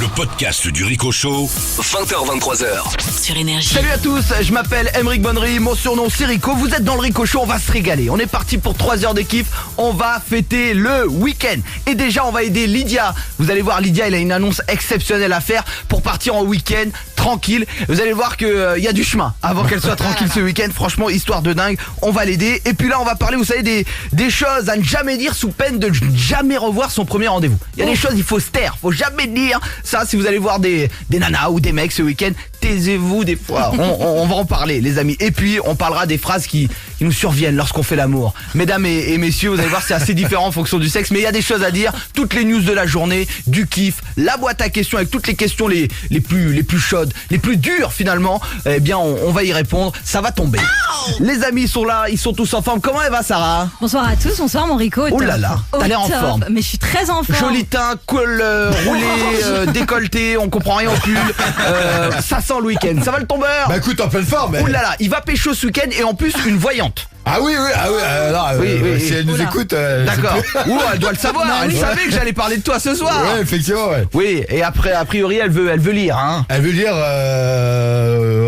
Le podcast du Rico Show, 20h-23h. Sur Énergie. Salut à tous, je m'appelle Aymeric Bonnery, mon surnom c'est Rico, vous êtes dans le Rico Show, on va se régaler. On est parti pour 3 heures de kiff, on va fêter le week-end. Et déjà on va aider Lydia. Vous allez voir, Lydia, elle a une annonce exceptionnelle à faire pour partir en week-end tranquille. Vous allez voir qu'il y a du chemin avant qu'elle soit tranquille ce week-end. Franchement, histoire de dingue, on va l'aider. Et puis là on va parler, vous savez, des choses à ne jamais dire sous peine de jamais revoir son premier rendez-vous. Il y a des choses, il faut se taire, faut jamais dire. Ça, si vous allez voir des nanas ou des mecs ce week-end, taisez-vous des fois. On va en parler, les amis. Et puis on parlera des phrases qui nous surviennent lorsqu'on fait l'amour. Mesdames et messieurs, vous allez voir, c'est assez différent en fonction du sexe, mais il y a des choses à dire. Toutes les news de la journée, du kiff, la boîte à questions avec toutes les questions les plus chaudes, les plus dures finalement. Eh bien on va y répondre, ça va tomber. Les amis, ils sont là, ils sont tous en forme. Comment elle va, Sarah? Bonsoir à tous, bonsoir mon Rico. Oh là là, t'as l'air en forme. Mais je suis très en forme. Joli teint, col roulé, décolleté, on comprend rien au pull. Ça sent le week-end, ça va le tombeur? Bah écoute, en pleine forme. Oh là là, il va pécho ce week-end et en plus une voyante. Ah oui, Oui. si elle nous écoute... D'accord. Ouh, elle doit le savoir, Bah elle oui. savait que j'allais parler de toi ce soir. Ouais, effectivement, ouais. Oui, et après, a priori, elle veut lire, hein. Elle veut dire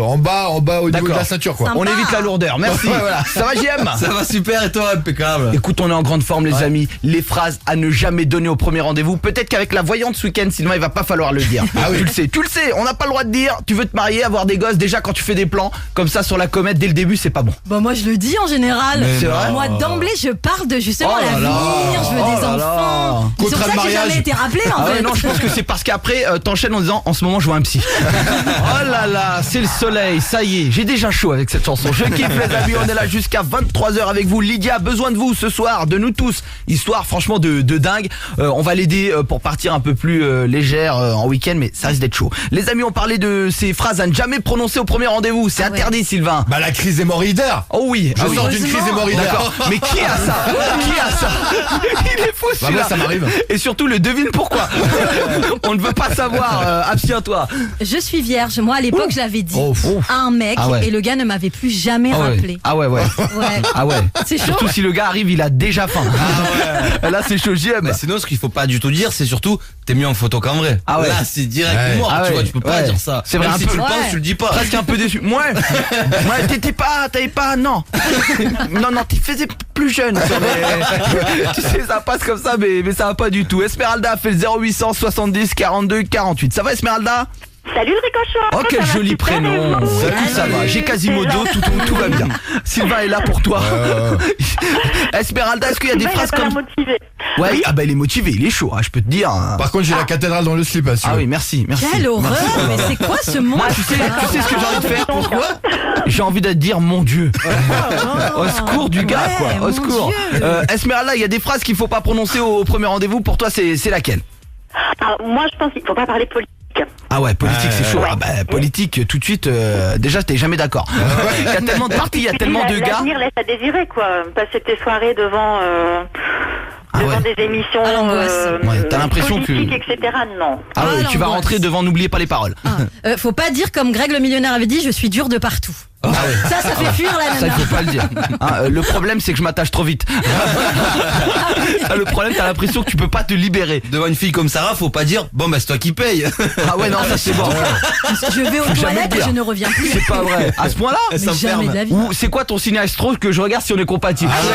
en bas au niveau de D'accord. la ceinture, quoi. Sympa. On évite la lourdeur, merci. Ouais, voilà. Ça va, JM? Ça va super et toi, impeccable. Écoute, on est en grande forme, les amis. Les phrases à ne jamais donner au premier rendez-vous. Peut-être qu'avec la voyante ce week-end, sinon il va pas falloir le dire. Ah oui. Tu le sais, on n'a pas le droit de dire. Tu veux te marier, avoir des gosses. Déjà, quand tu fais des plans comme ça sur la comète dès le début, c'est pas bon. Bah moi je le dis en général. C'est vrai. Moi d'emblée je parle de justement Oh là l'avenir, là. je veux Oh des là enfants. là. C'est pour Contrat ça de que j'ai mariage. jamais été rappelé en Ah fait. ouais, non, je pense que c'est parce qu'après t'enchaînes en disant en ce moment je vois un psy. Oh là là, c'est le soleil, ça y est, j'ai déjà chaud avec cette chanson. Je kiffe les amis, on est là jusqu'à 23h avec vous. Lydia a besoin de vous ce soir, de nous tous. Histoire franchement de dingue. On va l'aider pour partir un peu plus légère en week-end, mais ça risque d'être chaud. Les amis, on parlait de ces phrases à ne jamais prononcer au premier rendez-vous. C'est interdit, Sylvain. Bah la crise hémorroïdaire. Oh oui, Je sors d'une crise hémorroïdaire. D'accord, mais qui a ça? Qui a ça? Il est fou Bah celui-là. moi ça m'arrive. Et surtout le devine pourquoi. On ne veut pas savoir, abstiens-toi. Je suis vierge, moi à l'époque je l'avais dit Oh, à un mec Ah ouais. et le gars ne m'avait plus jamais Ah ouais. rappelé. Ah ouais. Ouais. Ah ouais. C'est chaud. Surtout si le gars arrive, il a déjà faim. Là c'est chaud, JM. Mais sinon, ce qu'il faut pas du tout dire, c'est surtout t'es mieux en photo qu'en vrai. Ah ouais. Là, c'est direct Ouais. mort. Ah Tu ouais. vois, tu peux pas Ouais. dire ça. C'est vrai, Même un si peu. tu le penses, Ouais. tu le dis pas. Presque un peu déçu. Ouais, t'avais pas, non. Non, tu faisais plus jeune. Tu sais, ça passe comme ça, mais ça va pas du tout. Esmeralda fait le 0800 70 42 48. Ça va, Esmeralda? Salut le Ricochon. Oh, quel joli prénom. Écoute, ça va, j'ai Quasimodo, tout va bien. Sylvain est là pour toi. Esmeralda, est-ce qu'il y a des phrases comme... Ouais, oui, ah bah il est motivé, il est chaud, hein, je peux te dire. Hein. Par contre j'ai la cathédrale dans le slip, hein, si tu Ah veux. oui, merci. Quelle horreur, mais c'est quoi ce monde? Moi, tu sais ce que j'ai envie de faire? Pourquoi? J'ai envie de te dire mon Dieu. Au secours du gars, Ouais, quoi. Au mon secours. Dieu. Esmeralda, il y a des phrases qu'il faut pas prononcer au premier rendez-vous. Pour toi, c'est laquelle? Alors, moi, je pense qu'il ne faut pas parler politique. Ah ouais, politique, c'est chaud. Ouais. Ah bah, politique, tout de suite, déjà, t'es jamais d'accord. Il y a tellement de partis, il y a tellement de gars. L'avenir laisse à désirer, quoi. Passer tes soirées devant, Ah ouais. des émissions À l'angoisse. Ouais, t'as l'impression que- politiques, etc. Non. Ah ouais, Ah, tu vas l'angoisse. rentrer devant, n'oubliez pas les paroles. Faut pas dire comme Greg le millionnaire avait dit, je suis dur de partout. Ah ouais. Ça fait fuir la Ça, il nana. faut pas le dire. Hein, le problème, c'est que je m'attache trop vite. Ça, le problème, t'as l'impression que tu peux pas te libérer. Devant une fille comme Sarah, faut pas dire bon bah c'est toi qui paye. Ah ouais, non, ça c'est bon. Je vais aux Faut jamais toilettes le et dire. je ne reviens plus. C'est pas vrai. À ce point-là? Mais jamais de la vie. Ou c'est quoi ton signe astro que je regarde si on est compatible? c'est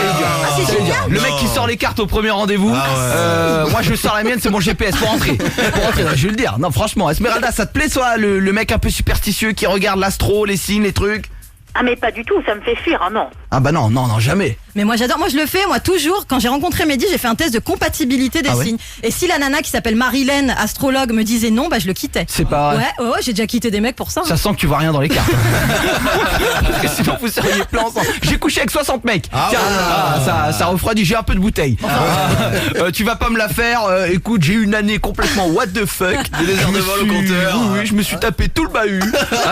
J'allais dire. génial. Le mec qui sort les cartes au premier rendez-vous. Ah Moi je sors la mienne, c'est mon GPS pour rentrer. Je vais le dire. Non, franchement, Esmeralda, ça te plaît soit le mec un peu superstitieux qui regarde l'astro, les signes, les trucs? Ah, mais pas du tout, ça me fait fuir, hein, non. Ah bah non, jamais. Mais moi j'adore, moi je le fais, moi toujours, quand j'ai rencontré Mehdi, j'ai fait un test de compatibilité des Ah ouais signes. Et si la nana qui s'appelle Marilène, astrologue, me disait non, bah je le quittais. C'est pas vrai. Ouais, j'ai déjà quitté des mecs pour ça. Ça sent que tu vois rien dans les cartes. Parce que sinon vous seriez plein ensemble. J'ai couché avec 60 mecs. Tiens, ça refroidit, j'ai un peu de bouteille. Tu vas pas me la faire. Écoute, j'ai eu une année complètement what the fuck. Des heures de vol au compteur. Oui, je me suis tapé tout le bahut.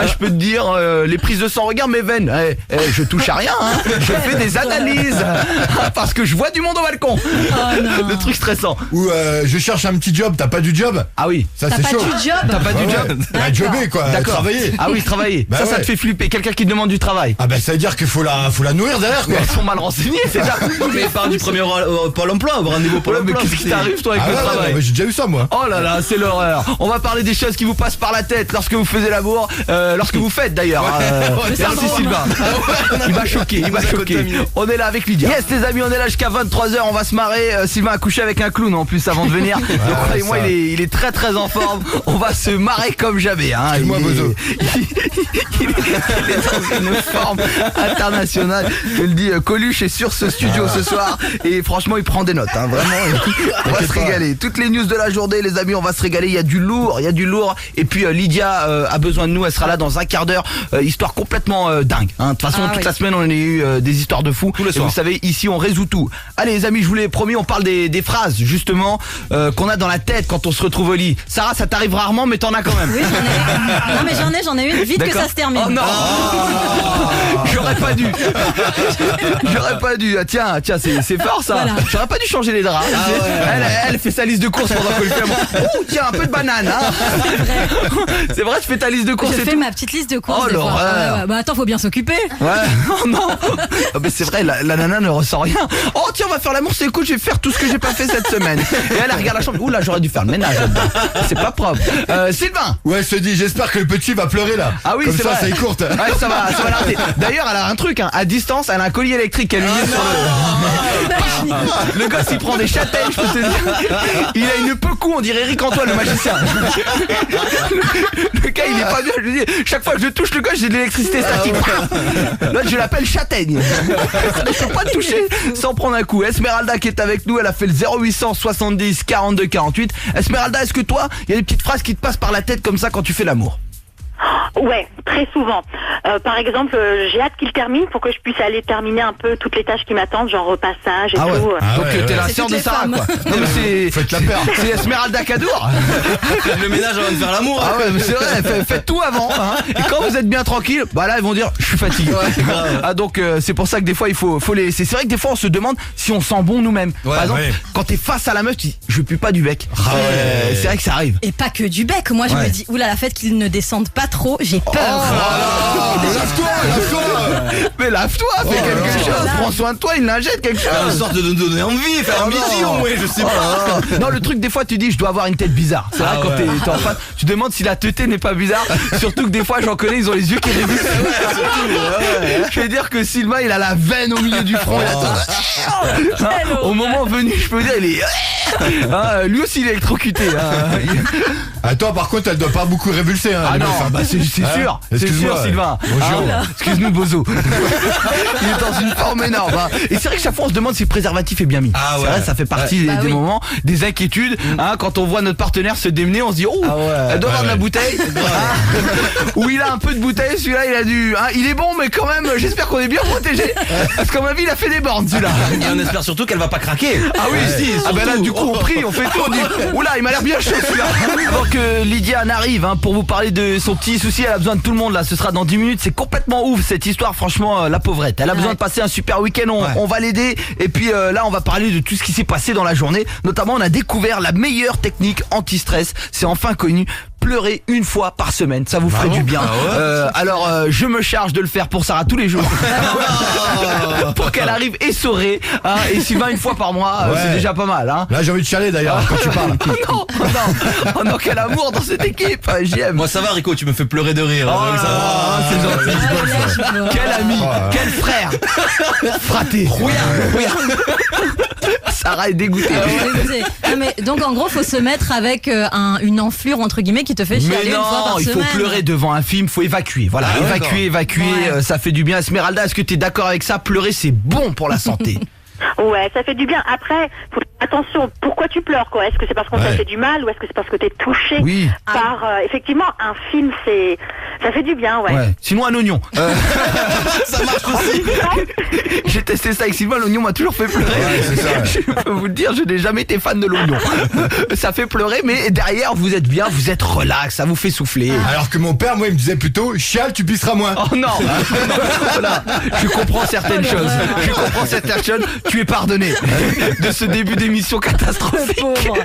Je peux te dire, les prises de sang, regarde mes veines. Je touche à rien. Je fais des analyses. surprise. Parce que je vois du monde au balcon. Oh non. Le truc stressant. Ou je cherche un petit job, t'as pas du job? Ah oui. Ça T'as c'est pas chaud. du job? T'as pas du Ouais. job? Bah, jobber quoi, D'accord. travailler. Ah oui, travailler. Bah ça ouais. te fait flipper. Quelqu'un qui te demande du travail. Ah bah ça veut dire qu'il faut la nourrir derrière quoi. Elles sont mal renseignées, c'est ça. Mais part du premier Pôle emploi, avoir un niveau Pôle Mais emploi. qu'est-ce qui t'arrive toi avec Ah le ouais, travail? ouais, j'ai déjà eu ça moi. Oh là là, c'est l'horreur. On va parler des choses qui vous passent par la tête lorsque vous faisiez l'amour, lorsque vous faites d'ailleurs. Merci Sylvain. Il va choquer, il va choquer. On est là avec Lydia. Yes les amis, on est là jusqu'à 23h, on va se marrer. Sylvain a couché avec un clown en plus avant de venir. Donc croyez-moi, ça. il est très très en forme. On va se marrer comme jamais. Hein. Excuse-moi, Il est- Bozo. il est dans une forme internationale. Je le dis, Coluche est sur ce studio ce soir et franchement il prend des notes. Hein. Vraiment, on va se régaler. Toutes les news de la journée, les amis, on va se régaler. Il y a du lourd, il y a du lourd. Et puis Lydia a besoin de nous. Elle sera là dans un quart d'heure. Histoire complètement dingue. Hein. De toute façon, toute la semaine, on a eu des histoires de fous. Et soir. vous savez, ici, on résout tout. Allez, les amis, je vous l'ai promis, on parle des phrases justement qu'on a dans la tête quand on se retrouve au lit. Sarah, ça t'arrive rarement, mais t'en as quand même. Oui, non mais j'en ai une, vite que D'accord. ça se termine. Oh non. J'aurais pas dû. J'aurais pas dû. Ah, tiens, c'est fort ça. Voilà. J'aurais pas dû changer les draps. Elle fait sa liste de courses pendant que je fais. Oh tiens, un peu de banane. Hein. C'est vrai, tu fais ta liste de courses Je et fais tout. ma petite liste de courses. Oh, des fois. l'horreur. Ouais. Bah attends, faut bien s'occuper. Ouais, oh non. Ah, mais c'est vrai, la nana ne ressent rien. Oh tiens, on va faire l'amour, c'est cool, je vais faire tout ce que j'ai pas fait cette semaine. Et elle regarde la chambre. Ouh là, j'aurais dû faire le ménage là-dedans. C'est pas propre. Sylvain. Ouais, je te dis, j'espère que le petit va pleurer là. Ah oui, comme c'est ça, vrai. ça est courte. Ouais, ça va l'arrêter. D'ailleurs, elle a un truc, hein. À distance, elle a un collier électrique qu'elle lui met sur le... Le gosse, il prend des châtaignes, je peux te dire. Il a une pecou, on dirait Eric Antoine, le magicien. Le gars, il est pas bien, je lui dis, chaque fois que je touche le gosse, j'ai de l'électricité statique. Là, je l'appelle châtaigne. Je peux pas te toucher sans prendre un coup. Esmeralda qui est avec nous, elle a fait le 0800 70 42 48. Esmeralda, est-ce que toi, il y a des petites phrases qui te passent par la tête comme ça quand tu fais l'amour? Ouais, très souvent. Par exemple, j'ai hâte qu'il termine pour que je puisse aller terminer un peu toutes les tâches qui m'attendent, genre repassage et Ah ouais. tout. Ah Donc ouais, t'es la C'est sœur toutes de les Sarah femmes. quoi. Non mais c'est Faites la paire. c'est Esmeralda Cadour. Le ménage avant de faire l'amour. Ah ouais mais c'est vrai, faites tout avant hein. Et quand vous êtes bien tranquille, bah là ils vont dire je suis fatigué. Ah donc c'est pour ça que des fois il faut les c'est vrai que des fois on se demande si on sent bon nous-mêmes. Ouais, Par exemple, ouais. quand t'es face à la meuf, tu dis je pue pas du bec. ouais. C'est vrai que ça arrive. Et pas que du bec. Moi, je Ouais. me dis, oula, la fête qu'ils ne descendent pas trop, j'ai peur. Lâche-toi, lâche-toi. Mais lave-toi, fais quelque chose, prends soin de toi, une lingette, quelque Faire chose. une sorte de donner envie, faire un midi au moins, je sais pas. Non, le truc des fois tu dis je dois avoir une tête bizarre. C'est vrai Ah quand ouais. t'es en face, tu demandes si la teuté n'est pas bizarre. Surtout que des fois j'en connais, ils ont les yeux qui révulsent. Je vais dire que Sylvain il a la veine au milieu du front. Il attend. Hein, au moment venu, je peux dire il est. Hein, lui aussi il est électrocuté. Hein. Attends, par contre, elle doit pas beaucoup révulser. Hein, Ah les non, meufs, hein. bah c'est sûr, c'est Excuse-moi, sûr ouais. Sylvain. Bonjour. Ah, excuse-nous Bozo. Il est dans une forme énorme. Hein. Et c'est vrai que chaque fois on se demande si le préservatif est bien mis. Ah C'est ouais. vrai, ça fait partie Bah des oui. moments, des inquiétudes. Hein, quand on voit notre partenaire se démener, on se dit oh, elle doit avoir de la bouteille. Hein. Ou il a un peu de bouteille, celui-là il a du. Hein, il est bon, mais quand même, j'espère qu'on est bien protégé. Parce qu'à ma vie, il a fait des bornes celui-là. Et on espère surtout qu'elle va pas craquer. Ah oui, si. Ah ben là, du coup, on prie, on fait tout. On dit, oula, il m'a l'air bien chaud celui-là. Avant que Lydia n'arrive, hein, pour vous parler de son petit souci, elle a besoin de tout le monde là. Ce sera dans 10 minutes. C'est complètement ouf cette histoire, franchement, la pauvrette. Elle a besoin de passer un super week-end. On va l'aider. Et puis là, on va parler de tout ce qui s'est passé dans la journée. Notamment, on a découvert la meilleure technique anti-stress. C'est enfin connu. Pleurer une fois par semaine, ça vous ferait du bien. Alors je me charge de le faire pour Sarah tous les jours pour qu'elle arrive essorée hein, et Sylvain une fois par mois, Ouais. c'est déjà pas mal hein. Là, j'ai envie de chialer d'ailleurs quand tu parles. Oh non, quel amour dans cette équipe, j'aime. Moi ça va Rico, tu me fais pleurer de rire. Oh Donc, là ça va. là, c'est gentil. Quel ami, quel frère, fraté. Sarah est dégoûtée. Écoutez, non, mais donc en gros, faut se mettre avec une enflure entre guillemets qui te fait chialer Mais une fois non, par il semaine. faut pleurer devant un film, faut évacuer. Voilà, Ah ouais, évacuer, Ouais. ça fait du bien. Esmeralda, est-ce que tu es d'accord avec ça? Pleurer, c'est bon pour la santé. Ouais, ça fait du bien. Après, faut faire attention, pourquoi tu pleures quoi? Est-ce que c'est parce qu'on t'a Ouais. fait du mal ou est-ce que c'est parce que t'es touché Oui. par effectivement un film? C'est Ça fait du bien, ouais. Sinon un oignon. Ça marche aussi. J'ai testé ça avec Sylvain, l'oignon m'a toujours fait pleurer. Ouais, c'est ça. Je peux vous le dire, je n'ai jamais été fan de l'oignon. Ça fait pleurer, mais derrière vous êtes bien, vous êtes relax, ça vous fait souffler. Alors que mon père, moi, il me disait plutôt, chiale, tu pisseras moins. Oh non. Voilà, je comprends certaines choses. Tu es pardonné de ce début d'émission catastrophique. Pauvre.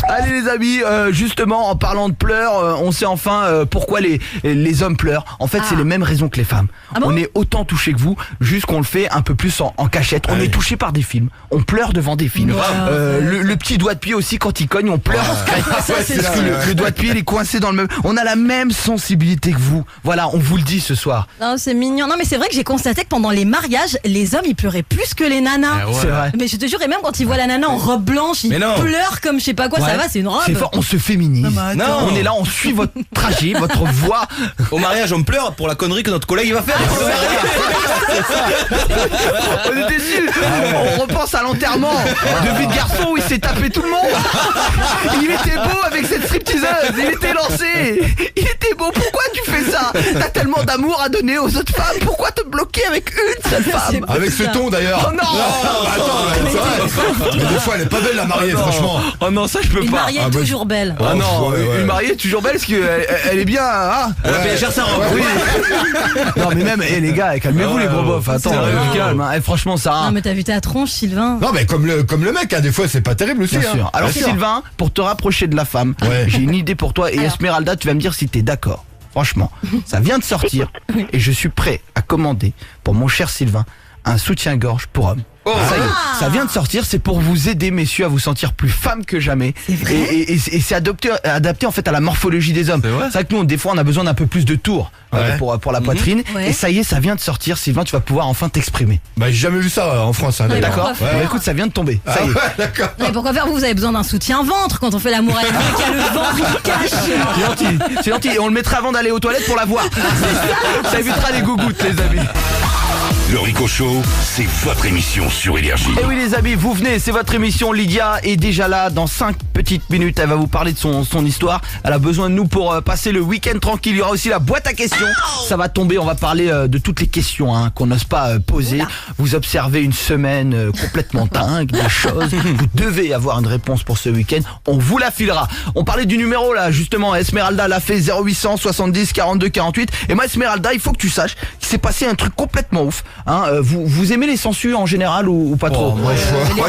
Allez les amis, justement en parlant de pleurs, on sait enfin pourquoi les hommes pleurent. En fait c'est les mêmes raisons que les femmes. Ah bon On est autant touché que vous, juste qu'on le fait un peu plus en cachette. On est touché par des films, on pleure devant des films. Le petit doigt de pied aussi quand il cogne, on pleure. Parce que le doigt de pied il est coincé dans le même. On a la même sensibilité que vous. Voilà, on vous le dit ce soir. Non, c'est mignon. Non, mais c'est vrai que j'ai constaté que pendant les mariages, les hommes ils pleuraient plus que les nanas. C'est vrai. Mais je te jure, et même quand ils voient la nana en robe blanche, ils Mais non. pleurent comme je sais pas quoi. Ça va, c'est une robe. C'est fort, on se féminise. Non. On est là, on suit votre trajet, votre voix. Au mariage, on pleure pour la connerie que notre collègue il va faire. On est déçus. On repense à l'enterrement de vie de garçon où il s'est tapé tout le monde. Il était beau avec cette stripteaseuse. Il était lancé. Il était beau. Pourquoi tu fais ça? T'as tellement d'amour à donner aux autres femmes. Pourquoi te bloquer avec une seule femme? Avec ce ton d'ailleurs. Oh non. Attends, c'est vrai. Mais des fois, elle est pas belle la mariée, franchement. Oh non, ça je peux Une pas. mariée toujours belle. Ah non, Ouais. une mariée toujours belle parce qu'elle elle est bien. Hein, Elle a payé cher sa robe. oui. Non mais même, les gars, calmez-vous les gros bofs. Attends, vrai. calme. Hein. Franchement, Sarah. Non, mais t'as vu ta tronche, Sylvain? Non, mais comme le mec, hein, des fois, c'est pas terrible aussi. Bien hein. sûr. Alors Bien sûr. Sylvain, pour te rapprocher de la femme, Ouais. j'ai une idée pour toi et Alors. Esmeralda, tu vas me dire si t'es d'accord. Franchement, ça vient de sortir et je suis prêt à commander pour mon cher Sylvain un soutien-gorge pour homme. Ça y est, ça vient de sortir, c'est pour vous aider messieurs à vous sentir plus femme que jamais. Et c'est adapté en fait à la morphologie des hommes. C'est vrai que nous des fois on a besoin d'un peu plus de tours pour la poitrine. Ouais. Et ça y est, ça vient de sortir, Sylvain, tu vas pouvoir enfin t'exprimer. Bah, j'ai jamais vu ça en France. Hein, Ouais, d'ailleurs. D'accord pourquoi faire Bah, écoute, ça vient de tomber. Ça y est. Ouais, d'accord. Non, mais pourquoi faire? Vous avez besoin d'un soutien-ventre quand on fait l'amour avec quelqu'un qui a le ventre qui cache. C'est gentil, et on le mettra avant d'aller aux toilettes pour la voir. Ça évitera les gougouttes les amis. Le Rico Show, c'est votre émission sur Énergie. Et oui les amis, vous venez, c'est votre émission. Lydia est déjà là, dans 5 petites minutes, elle va vous parler de son histoire. Elle a besoin de nous pour passer le week-end tranquille. Il y aura aussi la boîte à questions, ça va tomber, on va parler de toutes les questions qu'on n'ose pas poser. Vous observez une semaine complètement dingue, des choses, vous devez avoir une réponse pour ce week-end, on vous la filera. On parlait du numéro là, justement, Esmeralda l'a fait, 0800 70 42 48. Et moi Esmeralda, il faut que tu saches qu'il s'est passé un truc complètement ouf. Vous aimez les sangsues en général ou pas trop? moi,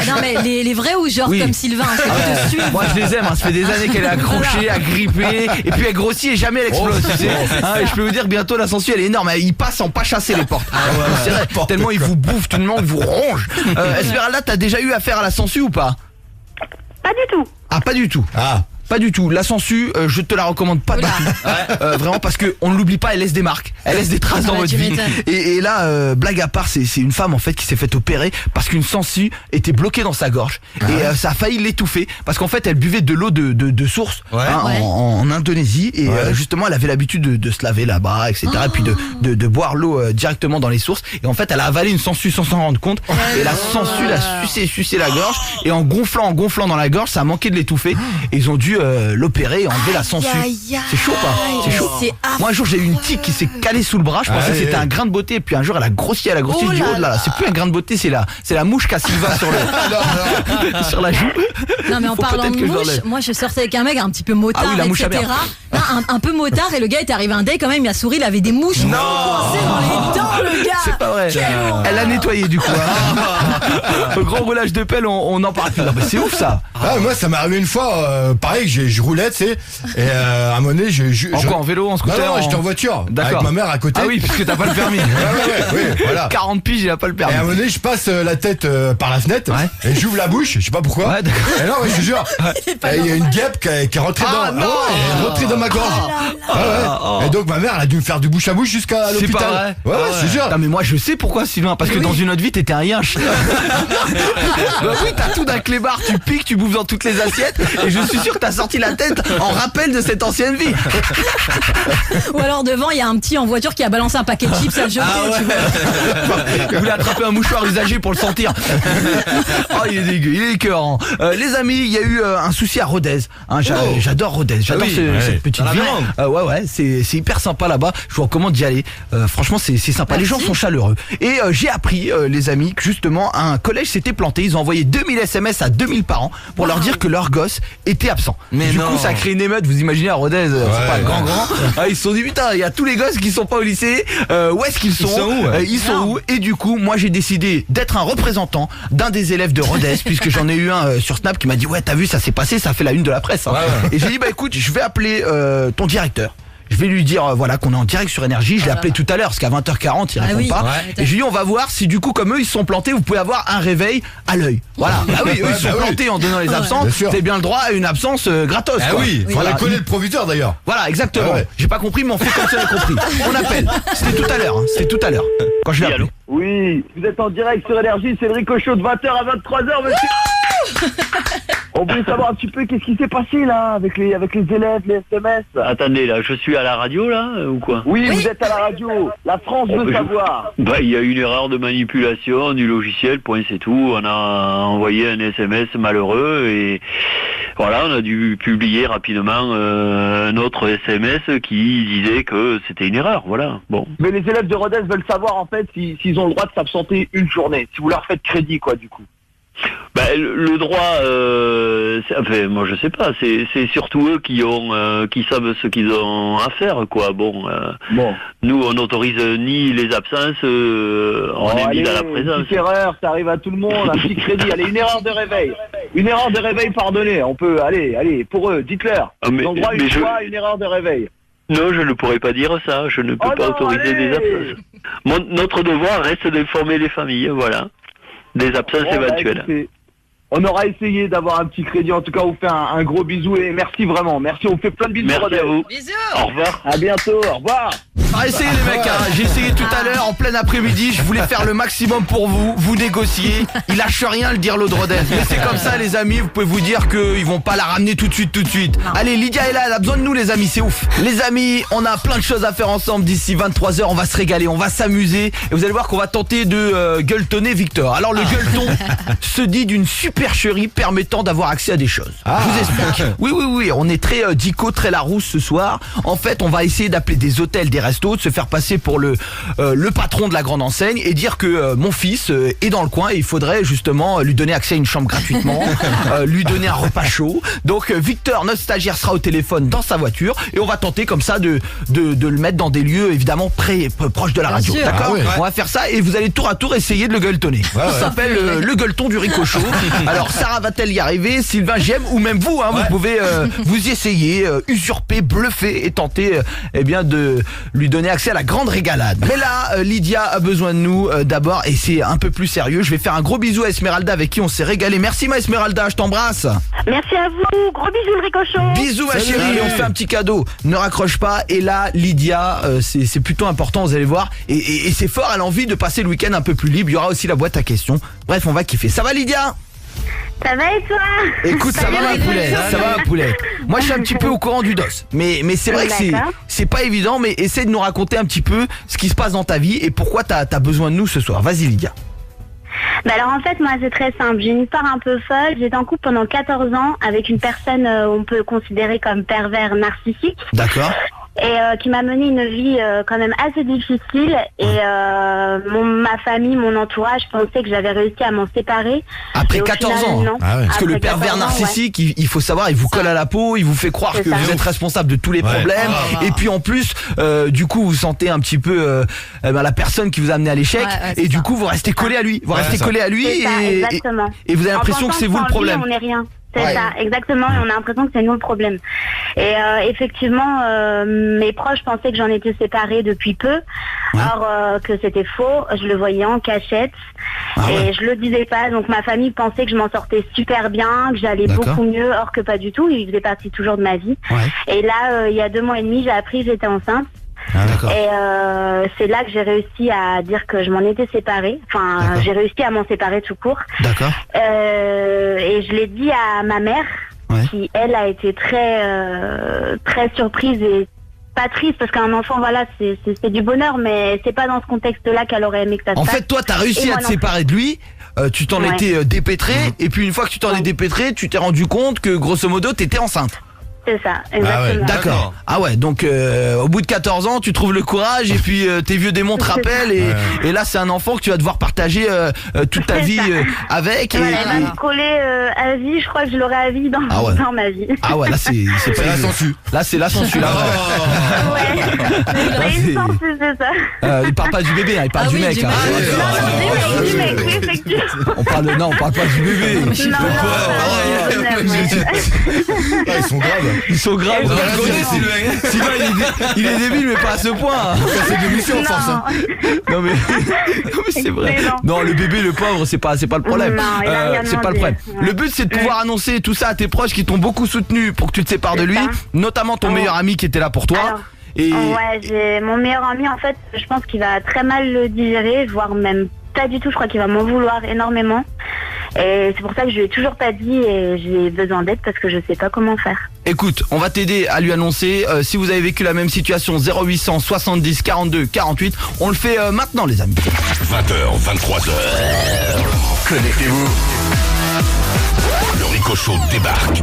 Non, mais les vrais ou genre Oui. comme Sylvain, c'est de suivre. Moi je les aime, ça fait des années qu'elle est accrochée, agrippée, et puis elle grossit et jamais elle explose, tu sais. Et je peux vous dire que bientôt la sangsue elle est énorme, il passe en pas chasser les portes. C'est vrai, tellement il vous bouffe, tellement il vous ronge. Esmeralda, t'as déjà eu affaire à la sangsue ou pas? Pas du tout. Ah pas du tout. Pas du tout. La sangsue, je te la recommande pas du tout. Vraiment parce que on ne l'oublie pas, elle laisse des marques, elle laisse des traces dans Ouais, votre tu vie. m'étonnes. Et là, blague à part, c'est une femme en fait qui s'est fait opérer parce qu'une sangsue était bloquée dans sa gorge et ça a failli l'étouffer parce qu'en fait elle buvait de l'eau de source Ouais. en Indonésie et justement elle avait l'habitude de se laver là-bas, etc. Et puis de boire l'eau directement dans les sources. Et en fait elle a avalé une sangsue sans s'en rendre compte et la sangsue l'a sucé la gorge et en gonflant dans la gorge, ça a manqué de l'étouffer. Et ils ont dû l'opérer et enlever la sangsue. C'est chaud pas? C'est chaud. C'est Moi un jour j'ai eu une tique qui s'est calée sous le bras, je pensais que c'était un grain de beauté et puis un jour elle a grossi, je dis oh là là, c'est plus un grain de beauté, c'est la mouche qu'a Sylvain sur sur la joue. Non, mais en Faut parlant peut-être de que je mouche, l'enlève. moi je sortais avec un mec un petit peu motard, Ah oui, la mouche à etc. merde. Non, un peu motard, et le gars était arrivé un day quand même, il a souri, il avait des mouches coincées dans les dents, le gars. C'est pas vrai. Elle l'a nettoyé du coup. Au grand roulage de pelle, on en parle plus. Non mais c'est ouf ça. Moi, ça m'est arrivé une fois, pareil, je roulais, tu sais, et à un moment donné, En vélo, en scooter? Non, j'étais en voiture, D'accord. avec ma mère à côté. Ah oui, puisque t'as pas le permis. Oui, voilà. 40 piges, il a pas le Et permis. à un moment donné, je passe la tête par la fenêtre et j'ouvre la bouche, je sais pas pourquoi. Ouais, d'accord. Et non, je te jure, et il y a une guêpe qui est rentrée dans, non. elle est rentrée dans ma gorge. Et donc ma mère, elle a dû me faire du bouche à bouche jusqu'à C'est l'hôpital. pas vrai. Ouais, je te jure. Non mais moi je sais pourquoi Sylvain, parce que dans une autre vie t'étais un yinche. Bah oui, t'as tout d'un clébard, tu piques, tu bouffes dans toutes les assiettes et je suis sûr que t'as sorti la tête en rappel de cette ancienne vie. Ou alors devant, il y a un petit en voiture qui a balancé un paquet de chips à le jeter, tu vois. Il voulait attraper un mouchoir usagé pour le sentir. Oh il est dégueu, il est écœurant. Les amis, il y a eu un souci à Rodez. J'adore Rodez, j'adore cette petite ville. Ouais, c'est hyper sympa là-bas. Je vous recommande d'y aller. Franchement, c'est sympa. Les gens sont chaleureux. Et j'ai appris, les amis, que justement un collège s'était planté. Ils ont envoyé 2000 SMS à 2000 parents pour leur dire que leur gosse était absent. Mais du non. coup, ça a créé une émeute. Vous imaginez à Rodez, c'est pas grand. Ils se sont dit putain, il y a tous les gosses qui sont pas au lycée. Où est-ce qu'ils sont? Ils sont où? Et du coup, moi j'ai décidé d'être un représentant d'un des élèves de Rodez, puisque j'en ai eu un sur Snap qui m'a dit ouais, t'as vu, ça s'est passé, ça fait la une de la presse. Et j'ai dit bah écoute, je vais appeler ton directeur. Je vais lui dire voilà qu'on est en direct sur Énergie. Je l'ai appelé tout à l'heure parce qu'à 20h40 il répond pas. Et je lui ai dit on va voir si du coup comme eux ils se sont plantés, vous pouvez avoir un réveil à l'œil. Voilà. Bah oui, eux ils se sont plantés en donnant les absences. Vous avez bien le droit à une absence gratos. Ah oui, il fallait connaître le proviseur d'ailleurs. Voilà, exactement. J'ai pas compris, mais on fait comme ça, on a compris. On appelle. C'était tout à l'heure. C'était tout à l'heure. Quand je l'ai appelé. Oui, vous êtes en direct sur Énergie, c'est le Ricochot de 20h à 23h, monsieur. On voulait savoir un petit peu qu'est-ce qui s'est passé là avec les élèves, les SMS. Attendez, là, je suis à la radio là ou quoi? Oui, vous êtes à la radio. La France veut savoir. Bah, il y a eu une erreur de manipulation du logiciel, point, c'est tout. On a envoyé un SMS malheureux et voilà, on a dû publier rapidement un autre SMS qui disait que c'était une erreur, voilà. Bon. Mais les élèves de Rodez veulent savoir en fait s'ils ont le droit de s'absenter une journée, si vous leur faites crédit quoi du coup. Ben, le droit, enfin, moi je sais pas, c'est surtout eux qui savent ce qu'ils ont à faire, quoi. Bon. Nous on n'autorise ni les absences, on est mis dans la présence. Une petite erreur, ça arrive à tout le monde, un petit crédit, allez, une erreur de réveil. Une erreur de réveil pardonnée, on peut, allez, pour eux, dites-leur. Ils ont droit une erreur de réveil. Non, je ne pourrais pas dire ça, je ne peux pas autoriser des absences. Notre devoir reste d'informer les familles, voilà. Des absences éventuelles. On aura essayé d'avoir un petit crédit. En tout cas, on vous fait un gros bisou et merci vraiment. Merci, on vous fait plein de bisous. Merci à vous. Bisous. Au revoir. À bientôt. Au revoir. Essayez les mecs, j'ai essayé tout à l'heure en plein après-midi. Je voulais faire le maximum pour vous. Vous négociez. Il lâche rien le dire l'eau de Rodez. Mais c'est comme ça les amis. Vous pouvez vous dire qu'ils vont pas la ramener tout de suite. Allez, Lydia est là, elle a besoin de nous les amis, c'est ouf. Les amis, on a plein de choses à faire ensemble d'ici 23h. On va se régaler, on va s'amuser. Et vous allez voir qu'on va tenter de gueuletonner Victor. Alors le gueuleton se dit d'une supercherie permettant d'avoir accès à des choses. Je vous explique. Oui, on est très dico, très Larousse ce soir. En fait, on va essayer d'appeler des hôtels, des restos, de se faire passer pour le patron de la grande enseigne et dire que mon fils est dans le coin et il faudrait justement lui donner accès à une chambre gratuitement, lui donner un repas chaud. Donc Victor, notre stagiaire, sera au téléphone dans sa voiture et on va tenter comme ça de le mettre dans des lieux évidemment proches de la radio. D'accord. On va faire ça et vous allez tour à tour essayer de le gueuletonner. Ça s'appelle le gueuleton du Ricochot. Alors Sarah va-t-elle y arriver? Sylvain, j'aime, ou même vous, vous pouvez vous y essayer, usurper, bluffer et tenter de lui donner accès à la grande régalade. Mais là, Lydia a besoin de nous d'abord et c'est un peu plus sérieux. Je vais faire un gros bisou à Esmeralda avec qui on s'est régalé. Merci ma Esmeralda, je t'embrasse. Merci à vous, gros bisous le Ricochot. Bisous ma chérie, on fait un petit cadeau. Ne raccroche pas. Et là, Lydia, c'est plutôt important, vous allez voir. Et c'est fort, elle a envie de passer le week-end un peu plus libre. Il y aura aussi la boîte à questions. Bref, on va kiffer. Ça va Lydia? Ça va et toi? Écoute, ça va ma poulet, ça va ma poulet. Moi je suis un petit peu au courant du dos. Mais c'est vrai que c'est pas évident, mais essaie de nous raconter un petit peu ce qui se passe dans ta vie et pourquoi t'as besoin de nous ce soir. Vas-y Lydia. Alors en fait moi c'est très simple, j'ai une histoire un peu folle, j'étais en couple pendant 14 ans avec une personne on peut considérer comme pervers narcissique. D'accord. Et qui m'a mené une vie quand même assez difficile et ma famille, mon entourage pensait que j'avais réussi à m'en séparer. Après 14 ans non. Parce que le pervers narcissique, il faut savoir, il vous colle à la peau, il vous fait croire que vous êtes responsable de tous les problèmes et puis en plus du coup vous sentez un petit peu la personne qui vous a amené à l'échec et du coup vous restez collé à lui. Vous restez collé à lui et vous avez l'impression que c'est vous le problème. On n'est rien. C'est ça, exactement, et on a l'impression que c'est nous le problème. Et effectivement, mes proches pensaient que j'en étais séparée depuis peu, or que c'était faux, je le voyais en cachette, et je le disais pas, donc ma famille pensait que je m'en sortais super bien, que j'allais beaucoup mieux, or que pas du tout, il faisait partie toujours de ma vie. Et là, il y a 2 mois et demi, j'ai appris que j'étais enceinte. Et c'est là que j'ai réussi à dire que je m'en étais séparée. Enfin, j'ai réussi à m'en séparer tout court. D'accord. Et je l'ai dit à ma mère, qui elle a été très surprise et pas triste parce qu'un enfant, voilà, c'est du bonheur, mais c'est pas dans ce contexte-là qu'elle aurait aimé que ça se passe. En fait, toi, t'as réussi à te séparer de lui. Tu t'en étais dépêtré et puis une fois que tu t'en es dépêtré, tu t'es rendu compte que grosso modo, t'étais enceinte. C'est ça, exactement. D'accord. Ah ouais, donc au bout de 14 ans, tu trouves le courage et puis tes vieux démons te rappellent et là c'est un enfant que tu vas devoir partager toute ta vie avec. Voilà, il va me coller à vie, je crois que je l'aurai à vie dans ma vie. Ah ouais, là c'est pas la sensu. Là c'est la sensu là. Ouais. Une sensu, c'est ça. Il parle pas du bébé, il parle du mec. Du mec, effectivement. On parle pas du bébé. Non, Ils sont graves. Sylvain, il est débile, mais pas à ce point. C'est de l'émission, en force. Non mais c'est vrai. Non, le bébé, le pauvre, c'est pas le problème. C'est pas le problème. Le but, c'est de pouvoir annoncer tout ça à tes proches qui t'ont beaucoup soutenu pour que tu te sépares de lui, notamment ton meilleur ami qui était là pour toi. Alors, ouais, j'ai mon meilleur ami, en fait, je pense qu'il va très mal le digérer, voire même pas du tout. Je crois qu'il va m'en vouloir énormément. Et c'est pour ça que je lui ai toujours pas dit et j'ai besoin d'aide parce que je sais pas comment faire. Écoute, on va t'aider à lui annoncer. Si vous avez vécu la même situation, 0800 70 42 48. On le fait maintenant, les amis. 20h, 23h. Connectez-vous. Le Rico Show débarque.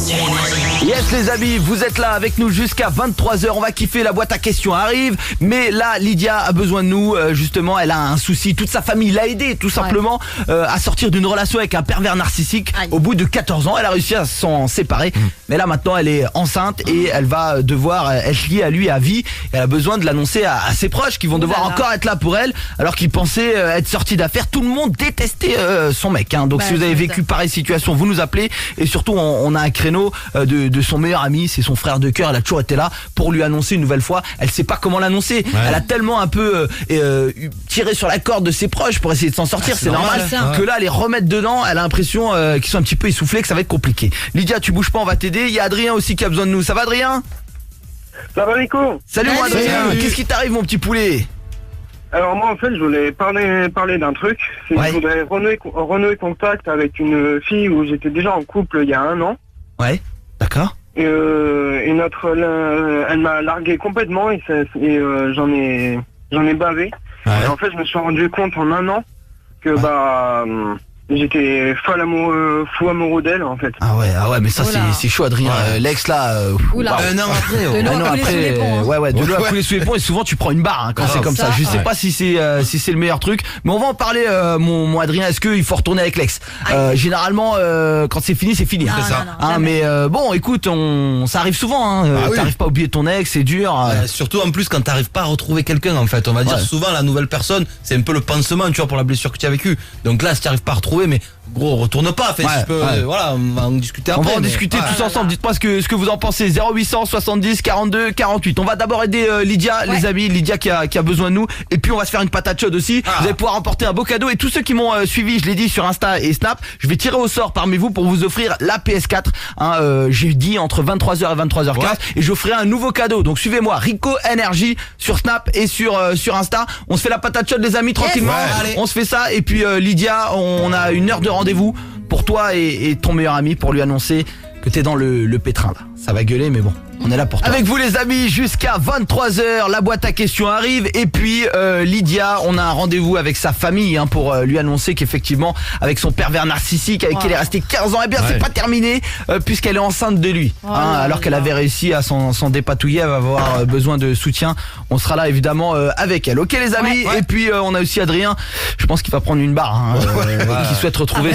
Yes les amis, vous êtes là avec nous jusqu'à 23h. On va kiffer, la boîte à questions arrive. Mais là, Lydia a besoin de nous. Justement, elle a un souci. Toute sa famille l'a aidée tout simplement à sortir d'une relation avec un pervers narcissique. Au bout de 14 ans, elle a réussi à s'en séparer. Mais là maintenant, elle est enceinte et elle va devoir être liée à lui à vie. Elle a besoin de l'annoncer à ses proches qui vont devoir encore être là pour elle. Alors qu'ils pensaient être sortis d'affaires. Tout le monde détestait son mec. Donc si vous avez vécu pareille situation, vous nous appelez. Et surtout, on a un créneau de son meilleur ami, c'est son frère de cœur. Elle a toujours été là pour lui annoncer une nouvelle fois. Elle sait pas comment l'annoncer. Elle a tellement un peu tiré sur la corde de ses proches pour essayer de s'en sortir. C'est normal que là, les remettre dedans, elle a l'impression qu'ils sont un petit peu essoufflés, que ça va être compliqué. Lydia, tu bouges pas, on va t'aider. Il y a Adrien aussi qui a besoin de nous. Ça va, Adrien? Ça va, Rico? Salut, moi, Adrien. Qu'est-ce qui t'arrive, mon petit poulet? Alors moi en fait je voulais parler d'un truc. Je voudrais renouer contact avec une fille où j'étais déjà en couple il y a 1 an. Ouais, d'accord. Et elle m'a largué complètement et j'en ai bavé. Et en fait je me suis rendu compte en 1 an que j'étais fou amoureux d'elle en fait. Ah ouais, mais ça c'est chaud, Adrien. L'ex là. Un an après. De l'eau a coulé sous les ponts. De l'eau a coulé sous les ponts et souvent tu prends une barre quand c'est comme ça. Je sais pas si c'est le meilleur truc, mais on va en parler. Mon Adrien, est-ce qu'il faut retourner avec l'ex? Généralement, quand c'est fini, c'est fini. C'est ça. Mais bon, écoute, ça arrive souvent. T'arrives pas à oublier ton ex, c'est dur. Surtout en plus quand t'arrives pas à retrouver quelqu'un en fait. On va dire souvent la nouvelle personne, c'est un peu le pansement, tu vois, pour la blessure que tu as vécue. Donc là, si t'arrives pas à retrouver, mais gros, retourne pas. Voilà, on va en discuter après. On va en discuter tous ensemble. Dites-moi ce que vous en pensez. 0800 70 42 48. On va d'abord aider Lydia, les amis. Lydia qui a besoin de nous. Et puis on va se faire une patate chaude aussi. Vous allez pouvoir emporter un beau cadeau. Et tous ceux qui m'ont suivi, je l'ai dit sur Insta et Snap, je vais tirer au sort parmi vous pour vous offrir la PS4. J'ai dit entre 23h et 23h15. Et j'offrirai un nouveau cadeau. Donc suivez-moi, Rico Energy sur Snap et sur Insta. On se fait la patate chaude, les amis, tranquillement. On se fait ça. Et puis Lydia, on a 1 heure de rendez-vous pour toi et ton meilleur ami pour lui annoncer que t'es dans le pétrin là. Ça va gueuler, mais bon, on est là pour toi. Avec vous les amis, jusqu'à 23h, la boîte à questions arrive. Et puis Lydia, on a un rendez-vous avec sa famille pour lui annoncer qu'effectivement, avec son pervers narcissique avec qui elle est restée 15 ans, eh bien c'est pas terminé puisqu'elle est enceinte de lui. Alors qu'elle avait réussi à s'en dépatouiller, elle va avoir besoin de soutien. On sera là évidemment avec elle. Ok les amis. Et puis on a aussi Adrien, je pense qu'il va prendre une barre qui souhaite retrouver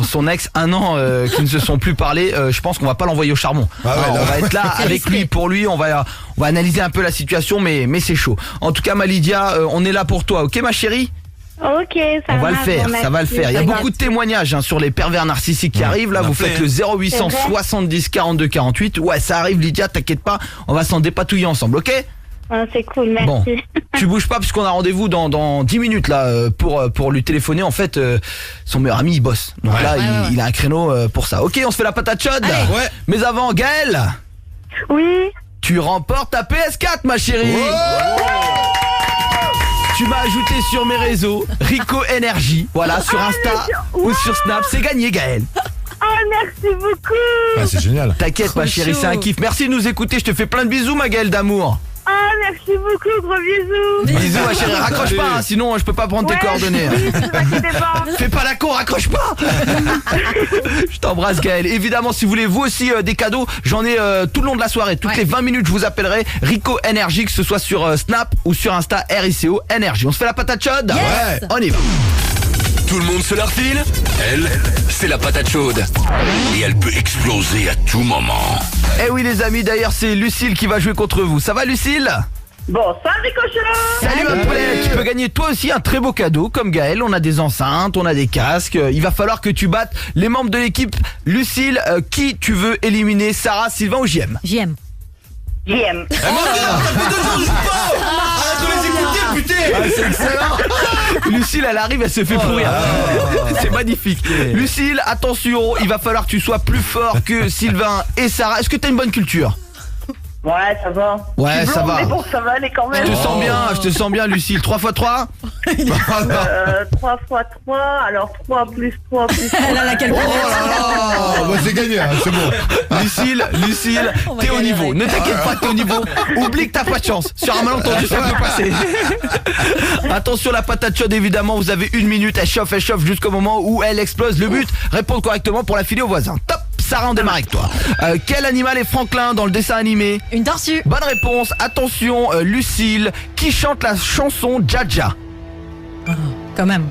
son ex. 1 an qui ne se sont plus parlé. Je pense qu'on va pas l'envoyer au charbon. On va être là avec lui, pour lui, on va analyser un peu la situation, mais c'est chaud. En tout cas, ma Lydia, on est là pour toi, ok ma chérie? Ok, ça va le faire, ça va le faire. Il y a beaucoup de témoignages sur les pervers narcissiques qui arrivent. Là, vous faites le 0800 70 42 48. Ouais, ça arrive Lydia, t'inquiète pas, on va s'en dépatouiller ensemble, ok? C'est cool, merci. Bon, tu bouges pas puisqu'on a rendez-vous dans 10 minutes là pour lui téléphoner. En fait, son meilleur ami il bosse. Donc là, il a un créneau pour ça. Ok, on se fait la patate chaude. Mais avant, Gaëlle. Oui. Tu remportes ta PS4, ma chérie. Tu m'as ajouté sur mes réseaux Rico Energy, voilà, sur Insta ou sur Snap. C'est gagné, Gaëlle. Merci beaucoup. C'est génial. T'inquiète, ma chérie, c'est un kiff. Merci de nous écouter. Je te fais plein de bisous, ma Gaëlle d'amour. Merci merci beaucoup, gros bisous. Bisous ma chérie, raccroche pas, hein, sinon je peux pas prendre tes coordonnées. Oui, ne vous inquiétez pas. Fais pas la con, raccroche pas. Je t'embrasse Gaël. Évidemment, si vous voulez vous aussi des cadeaux, j'en ai tout le long de la soirée. Toutes les 20 minutes, je vous appellerai Rico Energy, que ce soit sur Snap ou sur Insta, RICO Energy. On se fait la patate chaude? Yes. On y va. Tout le monde se la refile. Elle, c'est la patate chaude. Et elle peut exploser à tout moment. Eh oui les amis, d'ailleurs c'est Lucille qui va jouer contre vous. Ça va Lucille? Bonsoir, Ricochon. Salut ma poulette. Tu peux gagner toi aussi un très beau cadeau comme Gaël. On a des enceintes, on a des casques. Il va falloir que tu battes les membres de l'équipe. Lucille, qui tu veux éliminer? Sarah, Sylvain ou JM? JM. JM. C'est excellent. Lucille elle arrive, elle se fait pourrir. C'est magnifique. Lucille, attention, il va falloir que tu sois plus fort que Sylvain et Sarah. Est-ce que t'as une bonne culture? Ouais, ça va. Ouais, ça va. Mais bon, ça va aller quand même. Je te sens bien Lucille. 3 x 3 3 x 3, alors 3 plus 3 plus 3. Elle a la calculatrice. Oh, bah c'est gagné, hein, c'est bon. Lucille, On va t'es au galérer. niveau. Ne t'inquiète pas, t'es au niveau. Oublie que t'as pas de chance. Sur un malentendu, ça peut passer. Attention, la patate chaude, évidemment, vous avez 1 minute. Elle chauffe jusqu'au moment où elle explose. Le but, répondre correctement pour la filer au voisin. Top. Sarah, on démarre avec toi. Quel animal est Franklin dans le dessin animé? Une tortue. Bonne réponse. Attention, Lucille, qui chante la chanson Jaja? Quand même.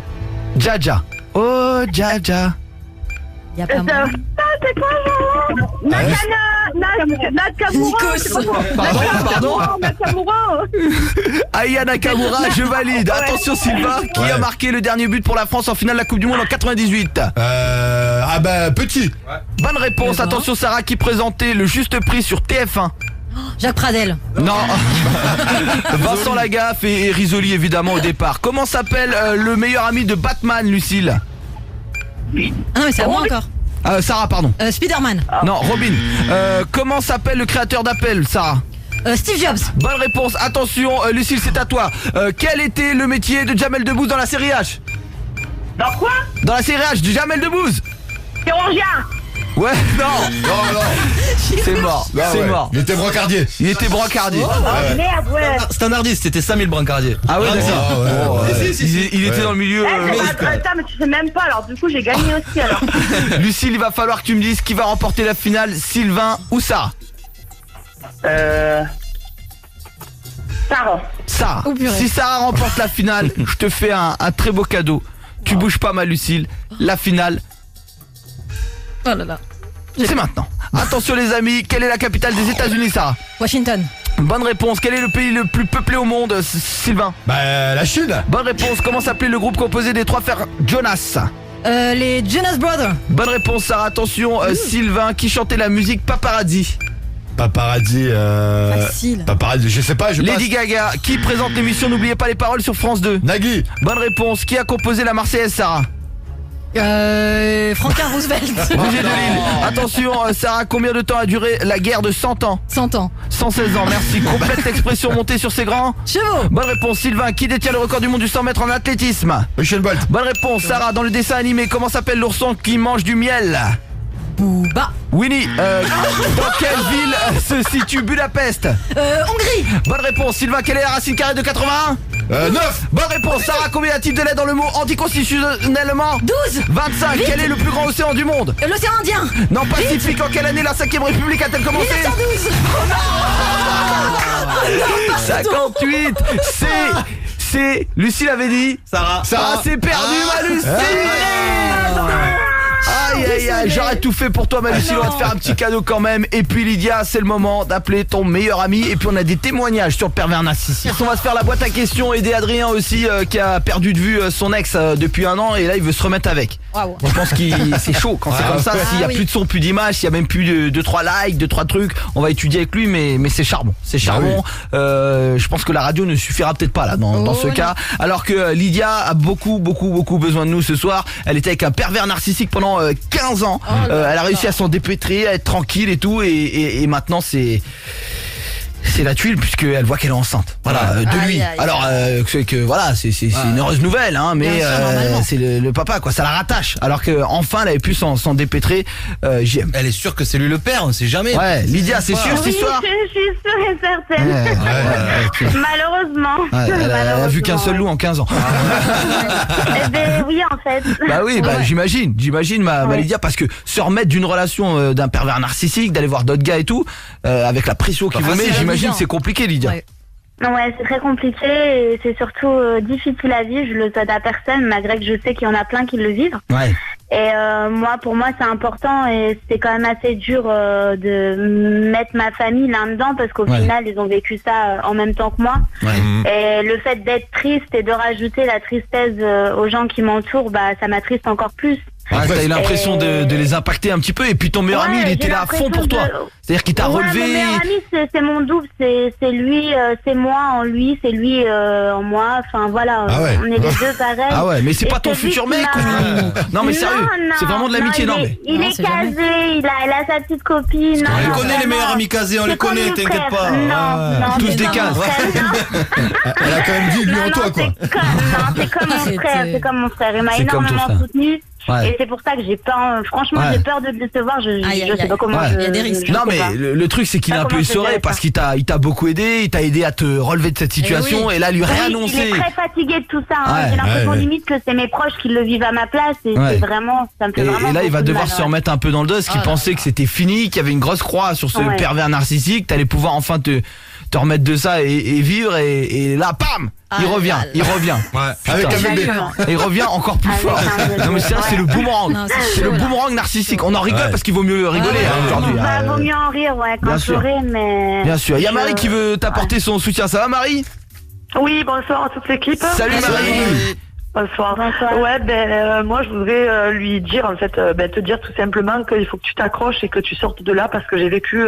Jaja. Oh, Jaja. Y a pas moins. C'est quoi, Nakamura. Pardon Nakamura. Aya Nakamura, je valide. Attention Sylvain, qui a marqué le dernier but pour la France en finale de la Coupe du Monde en 98? Ah bah petit. Bonne réponse. Attention Sarah, qui présentait le juste prix sur TF1? Jacques Pradel. Non. Vincent Lagaffe et Risoli évidemment au départ. Comment s'appelle le meilleur ami de Batman, Lucille? Ah non mais c'est à moi encore. Sarah, pardon. Spider-Man. Non, Robin. Comment s'appelle le créateur d'Apple, Sarah? Steve Jobs. Bonne réponse. Attention, Lucille, c'est à toi. Quel était le métier de Jamel Debbouze dans la série H? Dans quoi? Dans la série H de Jamel Debbouze? Chirurgien. Ouais, non. C'est mort. C'est mort. Il était brancardier. Il était brancardier. Oh merde, ouais. Standardiste, c'était 5000 brancardiers. Ah ouais, d'accord. Il était dans le milieu. Attends, mais tu sais même pas, alors du coup j'ai gagné aussi alors. Lucille, il va falloir que tu me dises qui va remporter la finale, Sylvain ou Sarah? Sarah. Oh, purée. Si Sarah remporte la finale, je te fais un très beau cadeau. Tu bouges pas ma Lucille. La finale, Oh là là. c'est maintenant. Attention les amis, quelle est la capitale des États-Unis, Sarah? Washington. Bonne réponse. Quel est le pays le plus peuplé au monde, Sylvain? Bah la Chine. Bonne réponse. Comment s'appelait le groupe composé des 3 frères Jonas? Les Jonas Brothers. Bonne réponse Sarah. Attention, Sylvain, qui chantait la musique Paparazzi? Paparazzi. Facile. Paparazzi, je sais pas, je Lady passe. Gaga, qui présente l'émission N'oubliez pas les paroles sur France 2? Nagui. Bonne réponse. Qui a composé la Marseillaise, Sarah? Franklin Roosevelt. Roger de Lille. Attention, Sarah, combien de temps a duré la guerre de 100 ans? 100 ans. 116 ans, merci. Complète l'expression montée sur ses grands. Chevaux. Bonne réponse. Sylvain, qui détient le record du monde du 100 mètres en athlétisme? Michel Bolt. Bonne réponse. Sarah, dans le dessin animé, comment s'appelle l'ourson qui mange du miel? Booba. Winnie, dans quelle ville se situe Budapest? Hongrie. Bonne réponse. Sylvain, quelle est la racine carrée de 81? 9. Bonne réponse. Sarah, combien y a-t-il de lettres dans le mot anticonstitutionnellement? 12. 25. Vite. Quel est le plus grand océan du monde? L'océan Indien. Non, Pacifique. En quelle année la 5ème République a-t-elle commencé? 1912. 58. C'est Lucille avait dit. Sarah. Ah, c'est perdu ma Lucille. Aïe aïe aïe, j'aurais tout fait pour toi ma Lucille, on va te faire un petit cadeau quand même. Et puis Lydia, c'est le moment d'appeler ton meilleur ami. Et puis on a des témoignages sur le pervers narcissique. On va se faire la boîte à questions, aider Adrien aussi qui a perdu de vue son ex depuis 1 an. Et là il veut se remettre avec. Waouh. Je pense que c'est chaud quand c'est comme ça. S'il y a oui. plus de son, plus d'image, s'il y a même plus de 3 likes, de 3 trucs, on va étudier avec lui, mais c'est charbon. C'est charbon. Je pense que la radio ne suffira peut-être pas là dans ce cas. Alors que Lydia a beaucoup besoin de nous ce soir. Elle était avec un pervers narcissique pendant 15 ans. Elle a réussi à s'en dépêtrer, à être tranquille et tout. Et maintenant c'est c'est la tuile puisqu'elle voit qu'elle est enceinte. Voilà, de lui. Alors c'est que voilà, c'est une heureuse nouvelle, hein, mais c'est le papa quoi, ça la rattache. Alors que enfin elle avait pu s'en dépêtrer. JM. Elle est sûre que c'est lui le père, on sait jamais. Ouais, Lydia, c'est sûr cette histoire. Je suis sûre et certaine. Malheureusement. Elle a vu qu'un seul loup en 15 ans. Eh ben, oui en fait. Bah oui, j'imagine ma Lydia, parce que se remettre d'une relation d'un pervers narcissique, d'aller voir d'autres gars et tout, avec la pression qu'il vous met, j'imagine c'est compliqué Lydia. Ouais, c'est très compliqué et c'est surtout difficile à vivre. Je le souhaite à personne, malgré que je sais qu'il y en a plein qui le vivent. Ouais. Et pour moi, c'est important et c'est quand même assez dur de mettre ma famille là-dedans parce qu'au final, ils ont vécu ça en même temps que moi. Ouais. Et le fait d'être triste et de rajouter la tristesse aux gens qui m'entourent, bah ça m'attriste encore plus. T'as eu l'impression de les impacter un petit peu et puis ton meilleur ami il était là à fond pour toi. C'est-à-dire qu'il t'a relevé. Mon meilleur ami c'est mon double, c'est lui, c'est moi en lui, c'est lui en moi. Enfin voilà, on est les deux pareils. Ah ouais, mais c'est pas ton futur mec ou... Non mais sérieux, c'est vraiment de l'amitié, non mais. Il est casé, il a sa petite copine. On les connaît les meilleurs amis casés, on les connaît, t'inquiète pas. Non, tous des cases. Elle a quand même dit lui en toi quoi. C'est comme mon frère, c'est comme mon frère. Il m'a énormément soutenu. Ouais. Et c'est pour ça que j'ai peur, franchement j'ai peur de le décevoir, je sais pas comment. Il y a des risques. Non mais le truc c'est qu'il est un peu essoré parce qu'il t'a beaucoup aidé, il t'a aidé à te relever de cette situation et là lui réannoncer. Il est très fatigué de tout ça, hein. J'ai l'impression limite que c'est mes proches qui le vivent à ma place et c'est vraiment, ça me fait vraiment. Et là il va devoir se remettre un peu dans le dos parce qu'il pensait que c'était fini, qu'il y avait une grosse croix sur ce pervers narcissique, t'allais pouvoir enfin te remettre de ça et vivre et là bam il revient. Ouais. Avec un bébé. Et il revient encore plus fort. Non mais c'est le boomerang. C'est le boomerang narcissique. On en rigole parce qu'il vaut mieux rigoler aujourd'hui. Vaut mieux en rire, quand pleurer, mais. Bien sûr. Il y a Marie qui veut t'apporter son soutien. Ça va Marie? Oui, bonsoir à toute l'équipe. Salut Marie. Bonsoir. Ouais, moi je voudrais lui dire en fait, te dire tout simplement qu'il faut que tu t'accroches et que tu sortes de là parce que j'ai vécu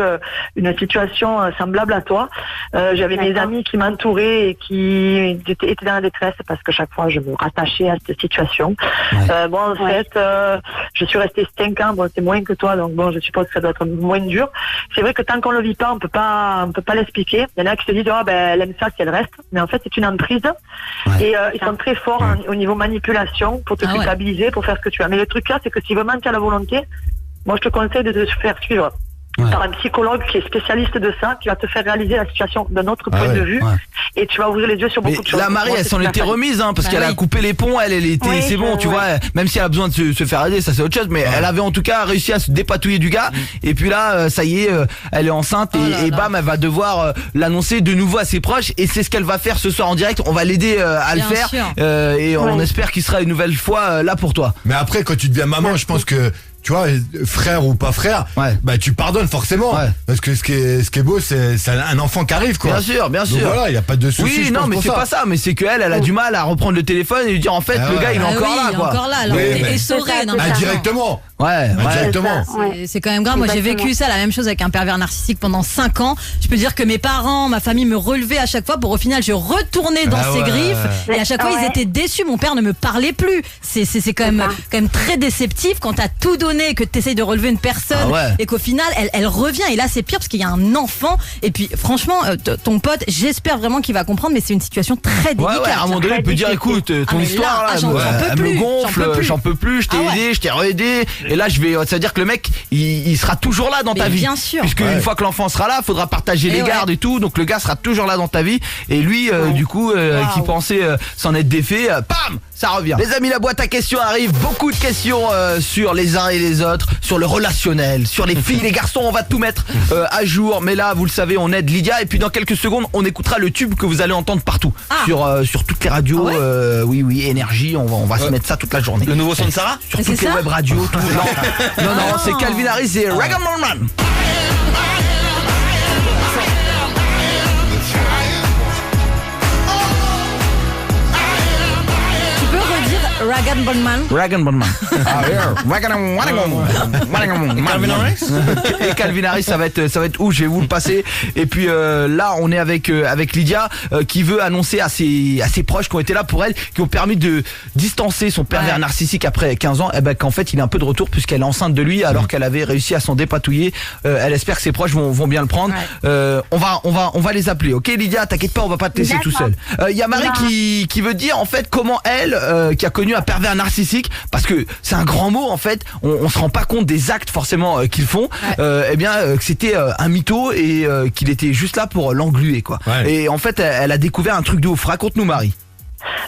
une situation semblable à toi. J'avais mes amis qui m'entouraient et qui étaient dans la détresse parce que chaque fois je me rattachais à cette situation. En fait, je suis restée 5 ans. Bon, c'est moins que toi, donc bon, je suppose que ça doit être moins dur. C'est vrai que tant qu'on le vit pas, on peut pas l'expliquer. Il y en a qui se disent elle aime ça si elle reste, mais en fait c'est une emprise et ils sont très forts au niveau manipulation pour te culpabiliser, pour faire ce que tu as. Mais le truc là, c'est que si vraiment tu as la volonté, moi je te conseille de te faire suivre par un psychologue qui est spécialiste de ça, qui va te faire réaliser la situation d'un autre point de vue et tu vas ouvrir les yeux sur beaucoup de choses. La Marie, elle s'en était remise parce qu'elle a coupé les ponts, elle était, c'est bon, tu vois, même si elle a besoin de se faire aider, ça c'est autre chose, mais elle avait en tout cas réussi à se dépatouiller du gars et puis là, ça y est, elle est enceinte et bam, elle va devoir l'annoncer de nouveau à ses proches et c'est ce qu'elle va faire ce soir en direct. On va l'aider à le faire et on espère qu'il sera une nouvelle fois là pour toi. Mais après, quand tu deviens maman, je pense que tu vois, frère ou pas frère, bah tu pardonnes forcément. Parce que ce qui est beau, c'est un enfant qui arrive, quoi. Bien sûr. Donc voilà, il n'y a pas de souci. Oui, non, mais c'est pas ça. Mais c'est qu'elle a du mal à reprendre le téléphone et lui dire en fait, le gars, il est encore là, quoi. Il est encore là, alors il est essoré. Indirectement. Directement. C'est quand même grave. Moi, j'ai vécu ça, la même chose avec un pervers narcissique pendant 5 ans. Je peux dire que mes parents, ma famille me relevaient à chaque fois pour au final, je retournais dans ses griffes. Et à chaque fois, ils étaient déçus. Mon père ne me parlait plus. C'est quand même très déceptif quand t'as tout donné et que t'essayes de relever une personne et qu'au final, elle revient. Et là, c'est pire parce qu'il y a un enfant. Et puis, franchement, ton pote, j'espère vraiment qu'il va comprendre, mais c'est une situation très délicate. À un moment donné, il peut dire, écoute, ton histoire, là, elle me gonfle, j'en peux plus, je t'ai aidé, je t'ai re-aidé. Et là, ça veut dire que le mec, il sera toujours là dans ta vie. Bien sûr. Puisque une fois que l'enfant sera là, il faudra partager les gardes et tout. Donc le gars sera toujours là dans ta vie. Et lui, du coup, qui pensait s'en être défait, bam, ça revient. Les amis, la boîte à questions arrive. Beaucoup de questions sur les uns et les autres, sur le relationnel, sur les filles, les garçons. On va tout mettre à jour. Mais là, vous le savez, on aide Lydia. Et puis dans quelques secondes, on écoutera le tube que vous allez entendre partout. Sur toutes les radios. Oui, énergie. On va se mettre ça toute la journée. Le nouveau son de Sarah? Sur toutes les web radios. Non, c'est Calvin Harris et Ragamuffin Man. Tu peux redire Ragan Bonman. Ragan Bonman. Calvin Harris. Et Calvin Harris, ça va être où? Je vais vous le passer. Et puis là, on est avec Lydia qui veut annoncer à ses proches qui ont été là pour elle, qui ont permis de distancer son pervers narcissique après 15 ans, qu'en fait il est un peu de retour puisqu'elle est enceinte de lui alors qu'elle avait réussi à s'en dépatouiller. Elle espère que ses proches vont bien le prendre. On va les appeler. Ok Lydia, t'inquiète pas, on va pas te laisser tout seul. Il y a Marie qui veut dire en fait comment elle qui a connu un pervers narcissique, parce que c'est un grand mot en fait, on se rend pas compte des actes forcément qu'ils font, que c'était un mytho et qu'il était juste là pour l'engluer quoi. Et en fait elle a découvert un truc de ouf. Raconte-nous Marie.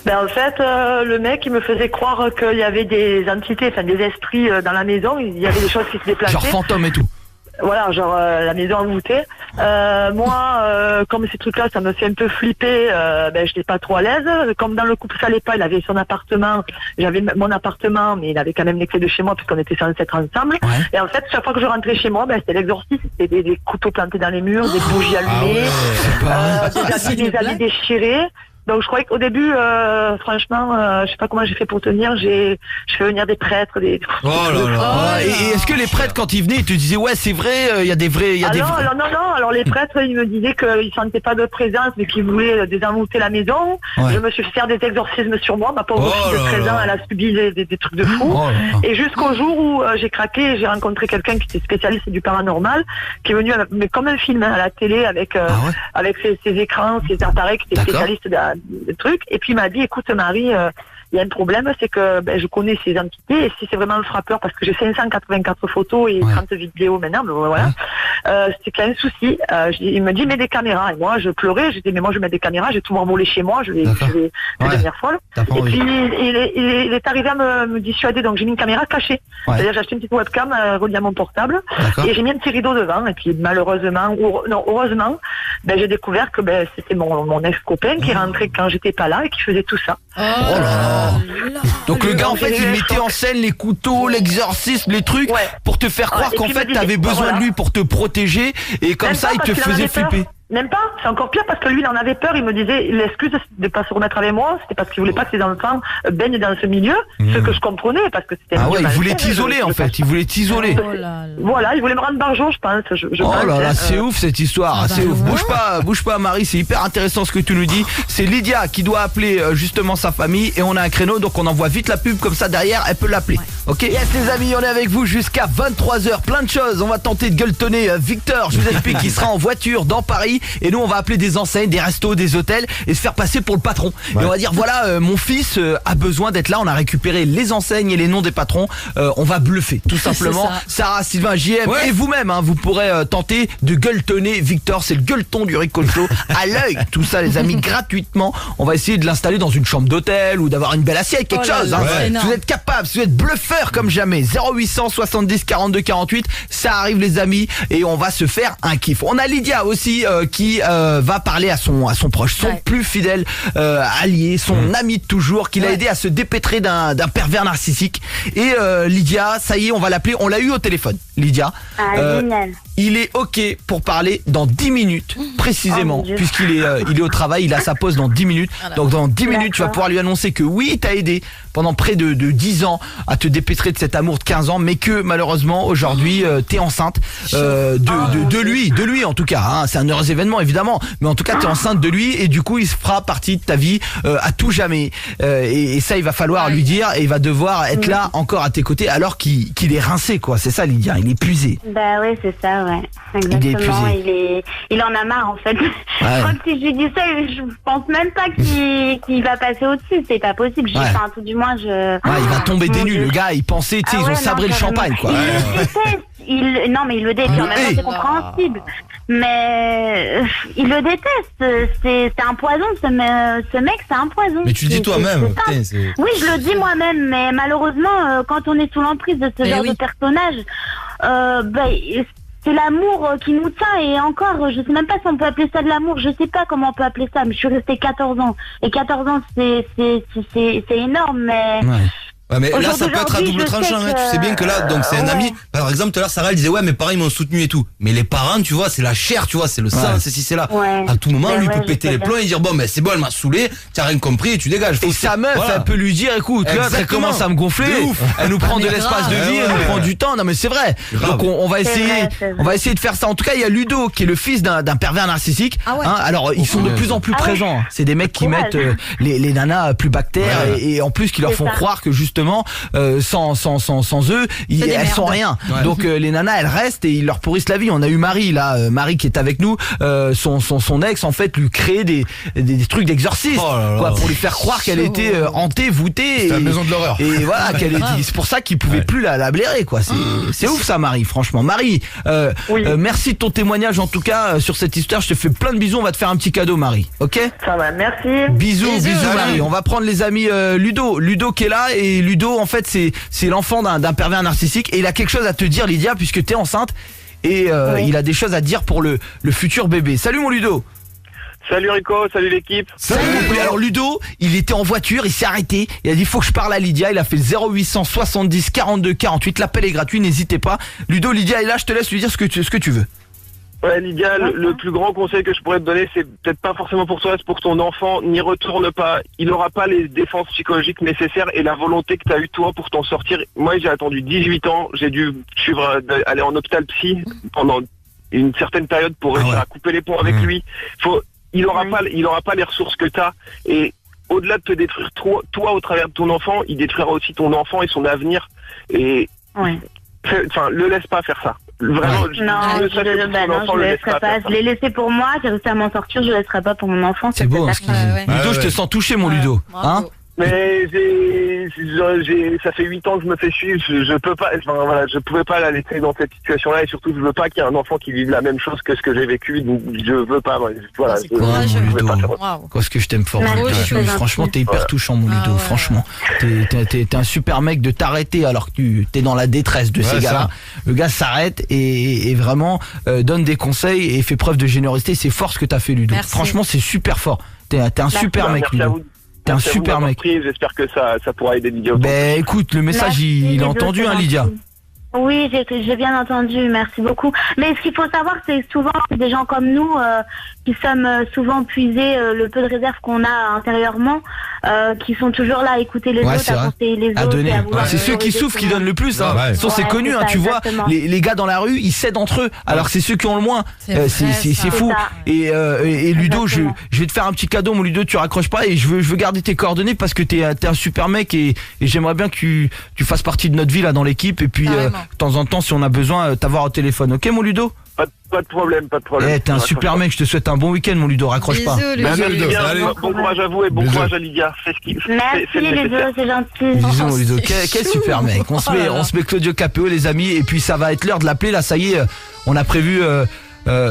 En fait, le mec, il me faisait croire qu'il y avait des entités, enfin des esprits dans la maison. Il y avait des choses qui se déplaçaient. Genre fantômes et tout. Voilà, genre la maison envoûtée. Moi, comme ces trucs-là, ça me fait un peu flipper. Je n'étais pas trop à l'aise. Comme dans le couple, ça allait pas. Il avait son appartement, j'avais mon appartement, mais il avait quand même les clés de chez moi puisqu'on était censés être ensemble. Et en fait, chaque fois que je rentrais chez moi, c'était l'exorcisme. C'était des couteaux plantés dans les murs, des bougies allumées, des habits déchirés. Donc je croyais qu'au début, franchement, je sais pas comment j'ai fait pour tenir. Je fais venir des prêtres, des. Oh là là. Et est-ce que les prêtres, quand ils venaient, ils te disaient ouais c'est vrai, il y a des vrais, Non. Alors les prêtres, ils me disaient qu'ils sentaient pas de présence, mais qu'ils voulaient désenvoûter la maison. Je me suis fait faire des exorcismes sur moi. Ma pauvre fille de 13 ans, elle a subi des trucs de fou. Et jusqu'au jour où j'ai craqué, j'ai rencontré quelqu'un qui était spécialiste du paranormal, qui est venu mais comme un film à la télé avec ses écrans, ses appareils, qui était spécialiste de trucs. Et puis il m'a dit écoute Marie, il y a un problème, c'est que je connais ces entités et si c'est vraiment un frappeur, parce que j'ai 584 photos et 30 vidéos maintenant, c'est qu'il y a un souci. Il me dit mets des caméras, et moi je pleurais, j'ai dit mais moi je mets des caméras, j'ai tout m'envoler chez moi, je vais devenir folle. Et puis il est arrivé à me dissuader, donc j'ai mis une caméra cachée. C'est-à-dire j'ai acheté une petite webcam reliée à mon portable et j'ai mis un petit rideau devant, et puis malheureusement, heureusement, j'ai découvert que c'était mon ex-copain qui rentrait quand j'étais pas là et qui faisait tout ça. Oh là là. Donc le gars en fait il mettait en scène les couteaux, l'exorcisme, les trucs pour te faire croire qu'en fait t'avais besoin de lui pour te protéger, et comme ça il te faisait flipper. Même pas, c'est encore pire parce que lui il en avait peur, il me disait l'excuse de pas se remettre avec moi, c'était parce qu'il voulait pas que ses enfants baignent dans ce milieu, ce que je comprenais parce que c'était il voulait t'isoler en fait, il voulait t'isoler. Voilà, il voulait me rendre barjot je pense. Oh là là, c'est ouf cette histoire, c'est ouf. Bouge pas Marie, c'est hyper intéressant ce que tu nous dis. C'est Lydia qui doit appeler justement sa famille et on a un créneau, donc on envoie vite la pub, comme ça derrière elle peut l'appeler. Ok, yes les amis, on est avec vous jusqu'à 23h, plein de choses. On va tenter de gueuletonner Victor, je vous explique qu'il sera en voiture dans Paris. Et nous on va appeler des enseignes, des restos, des hôtels et se faire passer pour le patron. Et on va dire voilà mon fils a besoin d'être là, on a récupéré les enseignes et les noms des patrons, on va bluffer tout simplement. Sarah, Sylvain, JM et vous-même vous pourrez tenter de gueuletonner Victor, c'est le gueuleton du Rico Show à l'œil. Tout ça les amis gratuitement. On va essayer de l'installer dans une chambre d'hôtel ou d'avoir une belle assiette, quelque chose. Si vous êtes capable, si vous êtes bluffeur comme jamais, 0800 70 42 48, ça arrive les amis et on va se faire un kiff. On a Lydia aussi qui va parler à son proche, son plus fidèle allié, son ami de toujours, qui l'a aidé à se dépêtrer d'un pervers narcissique. Et Lydia, ça y est, on va l'appeler, on l'a eu au téléphone. Lydia, il est ok pour parler dans 10 minutes précisément, puisqu'il est au travail, il a sa pause dans 10 minutes. Donc dans 10 minutes, tu vas pouvoir lui annoncer que oui, t'as aidé pendant près de 10 ans à te dépêtrer de cet amour de 15 ans, mais que malheureusement aujourd'hui t'es enceinte de lui en tout cas. C'est un heureux événement évidemment, mais en tout cas t'es enceinte de lui et du coup il se fera partie de ta vie à tout jamais. Et ça il va falloir lui dire, et il va devoir être là encore à tes côtés alors qu'il est rincé quoi. C'est ça Lydia, il est épuisé. Bah oui c'est ça exactement. Il en a marre en fait. Je crois que si je lui dis ça, je pense même pas qu'il va passer au-dessus, c'est pas possible. Enfin tout du moins il va tomber des nues, le gars il pensait ils ont sabré le champagne quoi. Il le déteste. Non mais il le déteste, en même temps c'est compréhensible. Mais il le déteste, c'est un poison, ce mec c'est un poison. Mais tu le dis toi-même. Oui je le dis moi-même, mais malheureusement quand on est sous l'emprise de ce genre de personnage, c'est l'amour qui nous tient, et encore, je sais même pas si on peut appeler ça de l'amour, je sais pas comment on peut appeler ça, mais je suis restée 14 ans. Et 14 ans, c'est énorme, mais Ouais, mais là ça peut être à double tranchant, hein. Tu sais bien que là, donc c'est un ami. Par exemple, tout à l'heure Sarah elle disait ouais mes parents ils m'ont soutenu et tout. Mais les parents, tu vois, c'est la chair, tu vois, c'est le sang, c'est si c'est là. Ouais. À tout moment, lui peut péter les plombs et dire bon ben c'est bon, elle m'a saoulé, t'as rien compris et tu dégages. Et sa meuf, elle peut lui dire écoute, là elle commence à me gonfler, elle nous prend de l'espace de vie, elle nous prend du temps. Non mais c'est vrai. Donc on va essayer de faire ça. En tout cas, il y a Ludo qui est le fils d'un pervers narcissique. Alors ils sont de plus en plus présents. C'est des mecs qui mettent les nanas plus bactères et en plus qui leur font croire que justement sans eux, elles sont rien. Donc les nanas elles restent et ils leur pourrissent la vie. On a eu Marie là, Marie qui est avec nous, son ex en fait lui créait des trucs d'exorcisme pour lui faire croire qu'elle était hantée, voûtée. C'était la maison de l'horreur. Et voilà, c'est pour ça qu'il pouvait plus la blairer quoi. C'est ouf ça Marie, franchement. Marie, merci de ton témoignage en tout cas sur cette histoire. Je te fais plein de bisous, on va te faire un petit cadeau Marie. OK? Ça va, merci. Bisous Marie. On va prendre les amis Ludo qui est là et Ludo en fait c'est l'enfant d'un pervers narcissique et il a quelque chose à te dire Lydia puisque t'es enceinte et il a des choses à dire pour le futur bébé. Salut mon Ludo. Salut Rico, salut l'équipe. Salut. Alors Ludo, il était en voiture, il s'est arrêté, il a dit faut que je parle à Lydia, il a fait le 0800 70 42 48, l'appel est gratuit, n'hésitez pas. Ludo, Lydia est là, je te laisse lui dire ce que tu veux. Ouais Lydia, le plus grand conseil que je pourrais te donner, c'est peut-être pas forcément pour toi, c'est pour ton enfant, n'y retourne pas. Il n'aura pas les défenses psychologiques nécessaires et la volonté que tu as eu toi pour t'en sortir. Moi j'ai attendu 18 ans, j'ai dû aller en hôpital psy pendant une certaine période pour réussir à couper les ponts avec lui. Il n'aura pas les ressources que tu as et au-delà de te détruire toi au travers de ton enfant, il détruira aussi ton enfant et son avenir et le laisse pas faire ça. Vraiment, je le laisserai pas. Je l'ai laissé pour moi, j'ai réussi à m'en sortir, je le laisserai pas pour mon enfant. C'est beau ce qu'il dit. Ludo, je te sens touché mon Ludo. Hein? Mais ça fait 8 ans que je me fais suivre, je peux pas, je pouvais pas la laisser dans cette situation-là et surtout je veux pas qu'il y ait un enfant qui vive la même chose que ce que j'ai vécu, donc je veux pas, voilà. C'est courageux, Ludo. Qu'est-ce que je t'aime fort. Franchement, t'es hyper touchant, mon Ludo. Franchement, t'es un super mec de t'arrêter alors que t'es dans la détresse de ces gars-là. Le gars s'arrête et vraiment donne des conseils et fait preuve de générosité. C'est fort ce que t'as fait, Ludo. Franchement, c'est super fort. T'es un super mec, Ludo. T'es un super mec. J'espère que ça pourra aider Lydia. Ben écoute, le message il est entendu hein Lydia. Oui, j'ai bien entendu, merci beaucoup. Mais ce qu'il faut savoir, c'est souvent des gens comme nous qui sommes souvent puisés le peu de réserve qu'on a intérieurement, qui sont toujours là à écouter les autres, à conseiller les autres. Donner. C'est ceux qui souffrent qui donnent le plus. Hein. C'est connu, hein, tu vois. Les gars dans la rue, ils s'aident entre eux, alors que c'est ceux qui ont le moins. C'est fou. Et Ludo, je vais te faire un petit cadeau, mon Ludo, tu raccroches pas et je veux garder tes coordonnées parce que t'es un super mec et j'aimerais bien que tu fasses partie de notre vie là dans l'équipe et puis de temps en temps si on a besoin t'avoir au téléphone. OK mon Ludo? Pas de problème. T'es un super mec, je te souhaite un bon week-end mon Ludo, raccroche pas. Bon courage à vous et bon courage à Lydia. Merci Ludo, c'est gentil. Bisous mon Ludo, quel super mec. On se met Claudio Capéo les amis et puis ça va être l'heure de l'appeler là, ça y est, on a prévu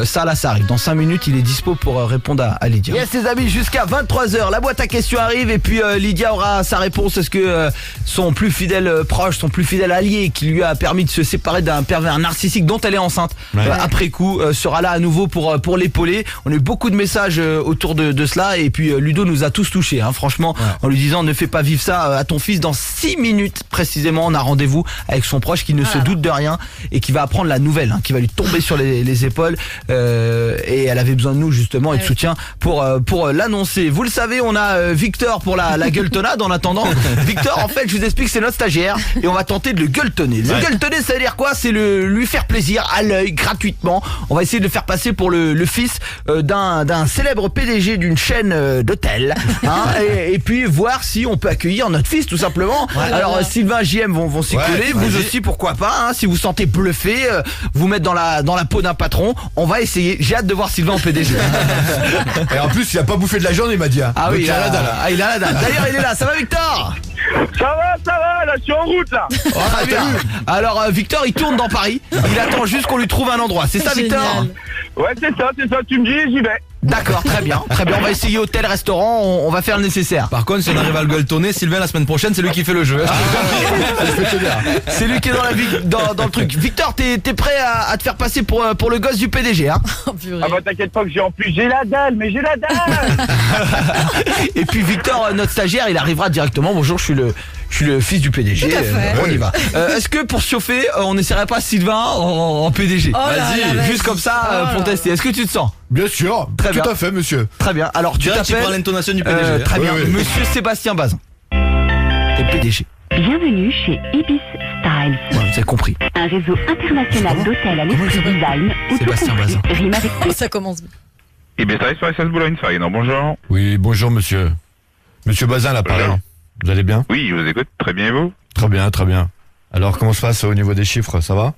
ça là ça arrive. Dans 5 minutes il est dispo pour répondre à Lydia. Yes les amis, jusqu'à 23h la boîte à questions arrive et puis Lydia aura sa réponse. Est-ce que son plus fidèle proche, son plus fidèle allié qui lui a permis de se séparer d'un pervers narcissique dont elle est enceinte après coup sera là à nouveau pour l'épauler. On a eu beaucoup de messages autour de cela et puis Ludo nous a tous touchés hein, franchement en lui disant ne fais pas vivre ça à ton fils. Dans 6 minutes précisément on a rendez-vous avec son proche qui ne se doute de rien et qui va apprendre la nouvelle hein, qui va lui tomber sur les épaules. Et elle avait besoin de nous justement et de soutien pour l'annoncer. Vous le savez, on a Victor pour la gueuletonnade. En attendant, Victor, en fait, je vous explique, c'est notre stagiaire et on va tenter de le gueuletonner. Le gueuletonner, ça veut dire quoi? C'est lui faire plaisir à l'œil gratuitement. On va essayer de le faire passer pour le fils d'un célèbre PDG d'une chaîne d'hôtels hein, et puis voir si on peut accueillir notre fils tout simplement. Alors Sylvain et JM vont s'y coller, vous aussi pourquoi pas hein, si vous sentez bluffé, vous mettre dans la peau d'un patron. On va essayer, j'ai hâte de voir Sylvain en PDG. Et en plus il a pas bouffé de la journée il m'a dit. Ah oui, il a la dalle. Il a la dalle. D'ailleurs il est là, ça va Victor? Ça va, là je suis en route là. Très bien. Alors Victor il tourne dans Paris, il attend juste qu'on lui trouve un endroit, c'est ça Victor? Ouais c'est ça, tu me dis j'y vais. D'accord, très bien, on va essayer hôtel, restaurant, on va faire le nécessaire. Par contre si on arrive à le gueuletonner, Sylvain la semaine prochaine c'est lui qui fait le jeu. C'est lui qui est dans le truc. Victor, t'es prêt à te faire passer pour le gosse du PDG hein? Ah bah t'inquiète pas que j'ai la dalle. Et puis Victor, notre stagiaire, il arrivera directement. Bonjour, je Je suis le fils du PDG. Tout à fait. On y va. Est-ce que pour se chauffer, on n'essaierait pas Sylvain en PDG? Vas-y, juste comme ça pour tester. Est-ce que tu te sens? Bien sûr. Très bien. Tout à fait, monsieur. Très bien. Alors tu prends t'appelles l'intonation du PDG. très bien. Oui. Monsieur Sébastien Bazin. T'es PDG. Bienvenue chez Ibis Styles. Ouais, vous avez compris. Un réseau international d'hôtels à l'esprit design où tout Sébastien compris Bazin. rime avec Ça commence bien. Ibis Styles sur SS Boulogne-Farine, bonjour. Oui, bonjour, monsieur. Monsieur Bazin, l'appareil. Bonjour. Vous allez bien? Oui, je vous écoute, très bien et vous? Très bien, très bien. Alors, comment se passe au niveau des chiffres? Ça va?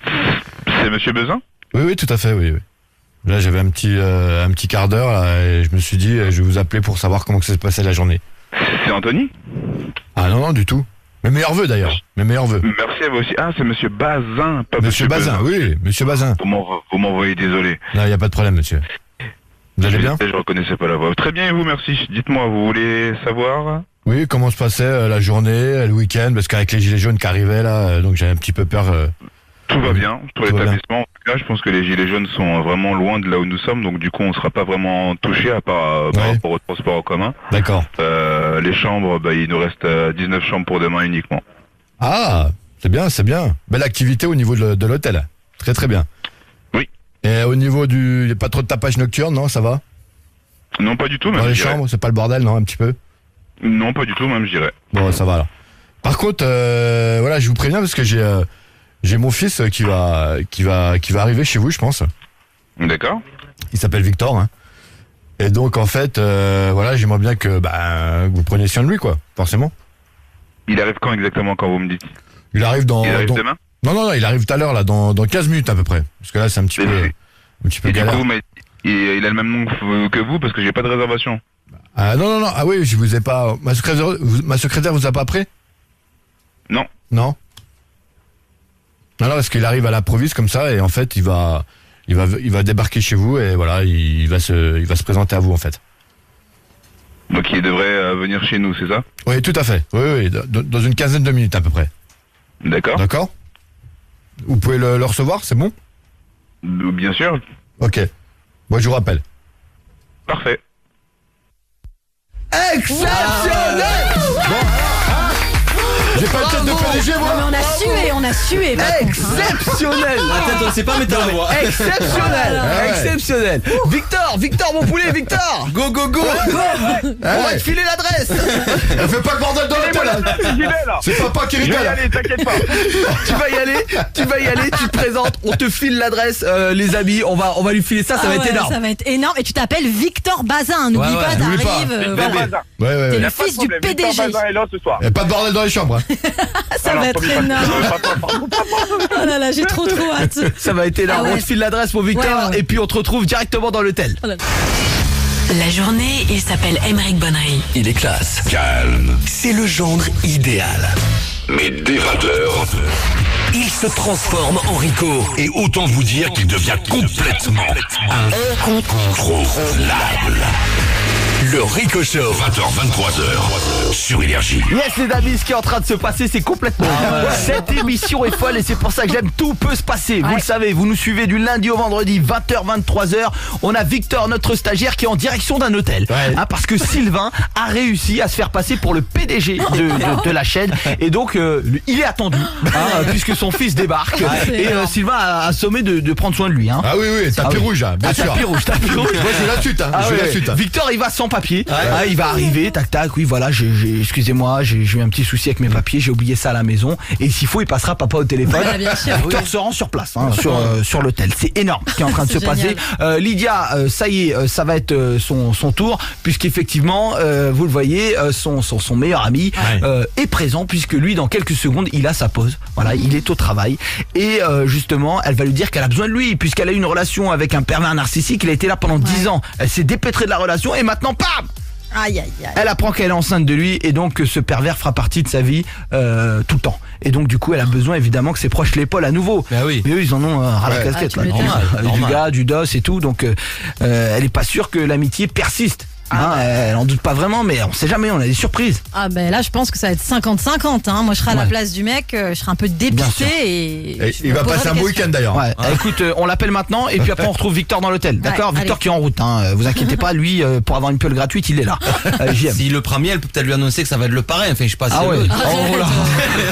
C'est monsieur Bezin? Oui, tout à fait, oui. Là, j'avais un petit quart d'heure, là, et je me suis dit, je vais vous appeler pour savoir comment que ça se passait la journée. C'est Anthony? Ah non, du tout. Mes meilleurs vœux, d'ailleurs. Mes meilleurs vœux. Merci à vous aussi. Ah, c'est monsieur Bazin, pas Monsieur Bazin, oui, monsieur Bazin. Vous m'envoyez, désolé. Non, il n'y a pas de problème, monsieur. Vous allez bien? Je reconnaissais pas la voix. Très bien et vous, merci. Dites-moi, vous voulez savoir? Oui, comment se passait la journée, le week-end, parce qu'avec les gilets jaunes qui arrivaient, là, donc j'avais un petit peu peur. Tout va bien pour Tout va l'établissement. En tout cas, je pense que les gilets jaunes sont vraiment loin de là où nous sommes, donc du coup, on ne sera pas vraiment touché à part par rapport au transport en commun. D'accord. Les chambres, il nous reste 19 chambres pour demain uniquement. Ah, c'est bien, c'est bien. Belle activité au niveau de l'hôtel. Très très bien. Oui. Et au niveau il n'y a pas trop de tapage nocturne, non? Ça va? Non, pas du tout, même. Dans les je dirais. chambres, c'est pas le bordel, non? Un petit peu? Non, pas du tout, même, je dirais. Bon, ça va alors. Par contre, voilà, je vous préviens parce que j'ai mon fils qui va arriver chez vous, je pense. D'accord. Il s'appelle Victor, hein. Et donc en fait, voilà, j'aimerais bien que vous preniez soin de lui, quoi, forcément. Il arrive quand exactement, quand vous me dites? Il arrive demain? Non, il arrive tout à l'heure, là, dans 15 minutes à peu près. Parce que là, c'est un petit peu Et galère. du coup, il a le même nom que vous parce que j'ai pas de réservation. Ah non, ah oui, je vous ai pas... Ma secrétaire vous a pas pris? Non. Non, parce qu'il arrive à l'improviste comme ça et en fait, il va débarquer chez vous et voilà, il va se présenter à vous en fait. Donc il devrait venir chez nous, c'est ça? Oui, tout à fait. Oui, dans une quinzaine de minutes à peu près. D'accord. D'accord? Vous pouvez le recevoir, c'est bon? Bien sûr. Ok. Moi, je vous rappelle. Parfait. Exceptionnel! J'ai pas le tête de PDG, moi. Non, mais on a sué. Exceptionnel! La tête, on sait pas mettre la voix. Exceptionnel! Ouais. Exceptionnel! Victor, mon poulet, Victor! Go, go, go! On va te filer l'adresse! Fais pas le bordel dans l'hôtel. J'y vais là. C'est papa qui Je vais y rigole. aller, t'inquiète pas. Tu vas y aller, tu te présentes, on te file l'adresse, les amis, on va lui filer ça va être énorme. Ça va être énorme. Et tu t'appelles Victor Bazin, n'oublie pas, n'oublie pas. t'arrives. Victor Voilà. Bazin. Ouais. T'es Y le a pas de fils du problème, Victor PDG. Bazin est là ce soir. Y a pas de bordel dans les chambres, hein. Ça va être énorme. Oh là là, j'ai trop hâte. Ça va être énorme. Ah ouais. On te file l'adresse pour Victor Ouais. et puis on te retrouve directement dans l'hôtel. La journée, il s'appelle Aymeric Bonnery. Il est classe, calme. C'est le gendre idéal. Mais dès 20h, il se transforme en Rico. Et autant vous dire qu'il devient complètement incontrôlable. Le Rico Show, 20h, 23h, sur Énergie. Yes les amis, ce qui est en train de se passer, c'est complètement... Cette émission est folle et c'est pour ça que j'aime. Tout peut se passer, vous le savez, vous nous suivez du lundi au vendredi, 20h, 23h. On a Victor, notre stagiaire, qui est en direction d'un hôtel. Parce que Sylvain a réussi à se faire passer pour le PDG de la chaîne. Et donc, il est attendu, puisque son fils débarque. Et Sylvain a sommé de prendre soin de lui. Ah oui, tapis rouge, hein, bien sûr. Tapis rouge. Moi, je vais la suite, hein. Je vais la suite. Victor, il va sans papier. Il va arriver, tac, oui, voilà, excusez-moi, j'ai eu un petit souci avec mes papiers, j'ai oublié ça à la maison. Et s'il faut, il passera papa au téléphone. Bien sûr. Victor se rend sur place, sur l'hôtel. C'est énorme ce qui est en train de se passer. Lydia, ça y est, ça va être son tour, puisqu'effectivement, vous le voyez, son meilleur ami est présent, puisque lui, dans quelques secondes, il a sa pause. Voilà, il est au travail. Et justement, elle va lui dire qu'elle a besoin de lui, puisqu'elle a eu une relation avec un pervers narcissique. Il a été là pendant 10 ans. Elle s'est dépêtrée de la relation et maintenant, bam! Aïe. Elle apprend qu'elle est enceinte de lui et donc que ce pervers fera partie de sa vie tout le temps. Et donc du coup elle a besoin évidemment que ses proches l'épaulent à nouveau. Bah oui. Mais eux ils en ont ras la casquette. Ah, tu m'étonnes. Avec du gars, du dos et tout. Donc elle est pas sûre que l'amitié persiste. Elle en doute pas vraiment, mais on sait jamais, on a des surprises. Ah ben là je pense que ça va être 50-50 hein. Moi je serai à la place du mec, je serai un peu dépité et il va passer un beau week-end d'ailleurs. Ouais. Écoute, on l'appelle maintenant et puis après on retrouve Victor dans l'hôtel. D'accord, Victor allez. qui est en route, hein. Vous inquiétez pas, lui pour avoir une piole gratuite il est là. S'il le prend bien, elle peut peut-être lui annoncer que ça va être le parrain. Enfin je sais pas si elle veut.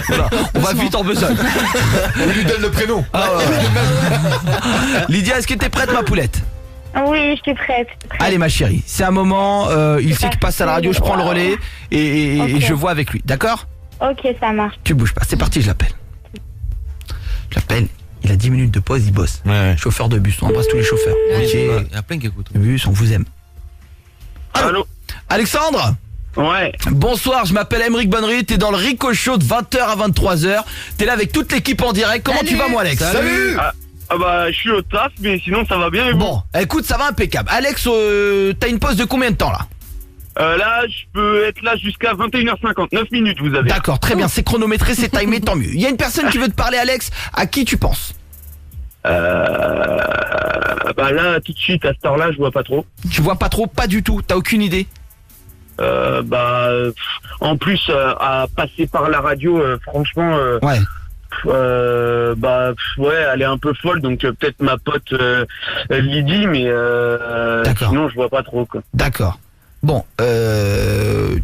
Voilà. On va vite en besogne. On lui donne le prénom. Lydia, est-ce que t'es prête ma poulette? Oui, je suis prête. Allez ma chérie, c'est un moment, il sait qu'il passe à la radio, je prends le relais et je vois avec lui, d'accord? Ok, ça marche. Tu bouges pas, c'est parti, je l'appelle. Il a 10 minutes de pause, il bosse. Chauffeur de bus, on embrasse tous les chauffeurs. Il y a plein qui écoutent. Bus, on vous aime. Allô Alexandre? Ouais. Bonsoir, je m'appelle Aymeric Bonnery, t'es dans le Rico Show de 20h à 23h. T'es là avec toute l'équipe en direct. Comment tu vas, moi, Alex? Salut. Ah bah je suis au taf, mais sinon ça va bien et vous? Bon, écoute, ça va impeccable. Alex, t'as une pause de combien de temps là? Là, je peux être là jusqu'à 21h50, 9 minutes vous avez. D'accord, très bien, c'est chronométré, c'est timé, tant mieux. Il y a une personne qui veut te parler, Alex, à qui tu penses? Bah là, tout de suite, à cette heure-là, je vois pas trop. Tu vois pas trop? Pas du tout, t'as aucune idée? En plus, à passer par la radio, franchement... ouais. Elle est un peu folle, donc peut-être ma pote Lydie, mais sinon je vois pas trop quoi. D'accord. Bon,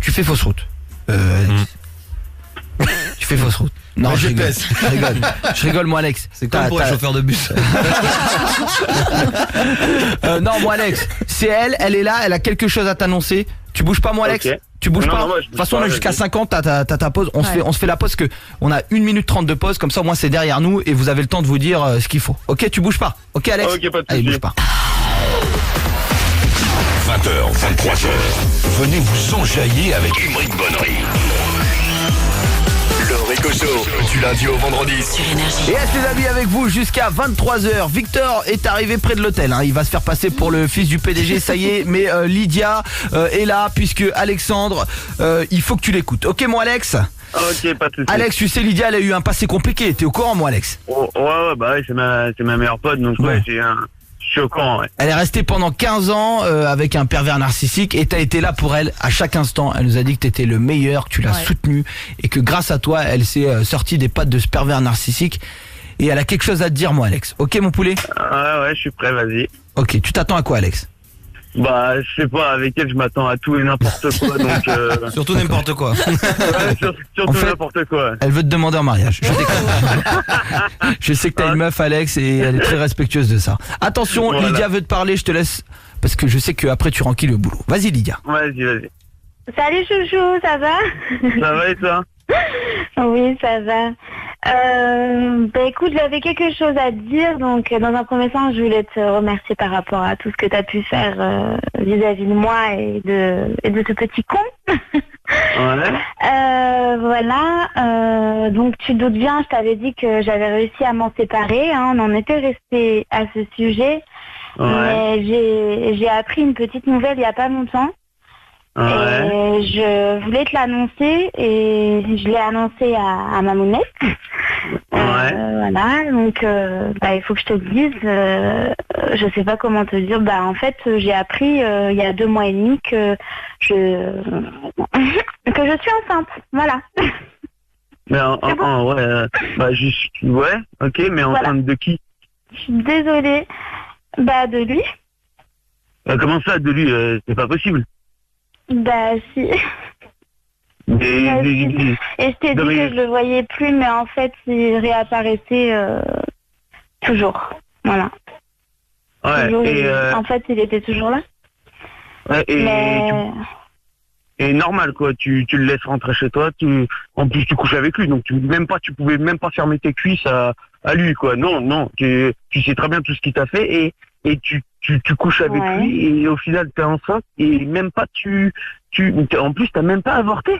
tu fais fausse route. Tu fais fausse route. Non, je rigole. Je rigole, moi Alex. C'est comme pour un chauffeur de bus. Non, moi Alex, c'est elle est là, elle a quelque chose à t'annoncer. Tu bouges pas, moi Alex? Okay. Tu bouges pas. De toute façon, on est jusqu'à 50, t'as ta pause. On se fait la pause que on a 1 minute 30 de pause, comme ça au moins c'est derrière nous et vous avez le temps de vous dire ce qu'il faut. Ok, tu bouges pas. Ok Alex? Ok, pas de Allez, soucis. bouge pas. 20h, 23h, venez vous enjailler avec Aymeric Bonnery. Le Rico Show, du lundi au vendredi. Sur Énergie. Et les amis, avec vous jusqu'à 23h. Victor est arrivé près de l'hôtel, hein. Il va se faire passer pour le fils du PDG, ça y est. Mais Lydia est là, puisque Alexandre, il faut que tu l'écoutes. Ok mon Alex? Ok, pas de soucis. Alex, tu sais, Lydia, elle a eu un passé compliqué. T'es au courant, moi Alex? Ouais, c'est ma meilleure pote, donc ouais, je suis au courant, ouais. Elle est restée pendant 15 ans avec un pervers narcissique et t'as été là pour elle à chaque instant. Elle nous a dit que t'étais le meilleur, que tu l'as soutenue et que grâce à toi, elle s'est sortie des pattes de ce pervers narcissique. Et elle a quelque chose à te dire, moi, Alex. Ok, mon poulet? Ouais, je suis prêt, vas-y. Ok, tu t'attends à quoi, Alex? Bah, je sais pas, avec elle, je m'attends à tout et n'importe quoi, donc... Surtout n'importe quoi. Surtout En fait, n'importe quoi. Elle veut te demander en mariage. Je déconne. Je sais que t'as une meuf, Alex, et elle est très respectueuse de ça. Attention, Voilà. Lydia veut te parler, je te laisse, parce que je sais qu'après tu renquilles le boulot. Vas-y, Lydia. Vas-y. Salut chouchou, ça va? Ça va et toi? Oui, ça va. Écoute, j'avais quelque chose à te dire. Donc, dans un premier temps, je voulais te remercier par rapport à tout ce que tu as pu faire vis-à-vis de moi et de ce petit con. Ouais. Voilà. Donc, tu te doutes bien, je t'avais dit que j'avais réussi à m'en séparer. Hein. On en était resté à ce sujet. Ouais. Mais j'ai appris une petite nouvelle il n'y a pas longtemps. Ouais. Et je voulais te l'annoncer et je l'ai annoncé à ma monnaie. Voilà, donc il faut que je te le dise, je sais pas comment te dire. En fait, j'ai appris il y a 2 mois et demi que je suis enceinte. Voilà. Mais ok, mais enceinte de qui? Je suis désolée. De lui. Comment ça, de lui? C'est pas possible. Si. Et je t'ai dit que je le voyais plus, mais en fait, il réapparaissait toujours. Voilà. Ouais. Toujours, en fait, il était toujours là. Ouais, mais... et normal quoi. Tu le laisses rentrer chez toi. En plus, tu couches avec lui, donc tu pouvais même pas fermer tes cuisses à lui quoi. Non. Tu sais très bien tout ce qu'il t'a fait et tu couches avec lui et au final t'es enceinte et même pas en plus t'as même pas avorté.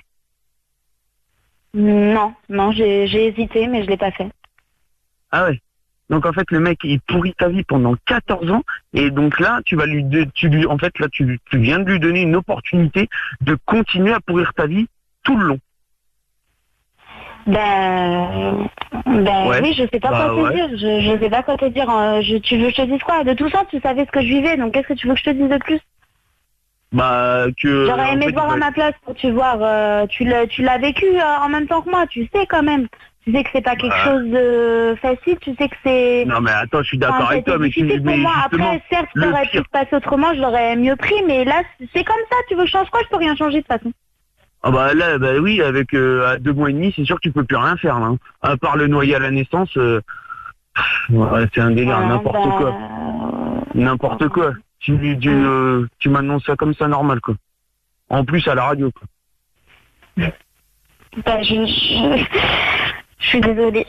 Non, j'ai hésité mais je l'ai pas fait. Ah ouais. Donc en fait le mec il pourrit ta vie pendant 14 ans et donc là tu viens de lui donner une opportunité de continuer à pourrir ta vie tout le long. Oui, je sais pas quoi te dire. Je sais pas quoi te dire. Tu veux que je te dise quoi? De tout ça, tu savais ce que je vivais, donc qu'est-ce que tu veux que je te dise de plus? Bah, que... J'aurais aimé te voir à ma place pour tu voir. Tu l'as vécu en même temps que moi, tu sais quand même. Tu sais que c'est pas quelque chose de facile, tu sais que c'est... Non mais attends, je suis d'accord avec toi, mais difficile pour moi. Après, certes, ça aurait pu se passer autrement, je l'aurais mieux pris, mais là, c'est comme ça, tu veux que je change quoi? Je peux rien changer de toute façon. Ah bah là, bah oui, avec à 2 mois et demi, c'est sûr que tu peux plus rien faire, là. À part le noyer à la naissance, c'est un délire, n'importe quoi. N'importe quoi. Tu m'annonces ça comme ça, normal, quoi. En plus, à la radio, quoi. Bah, je suis désolée.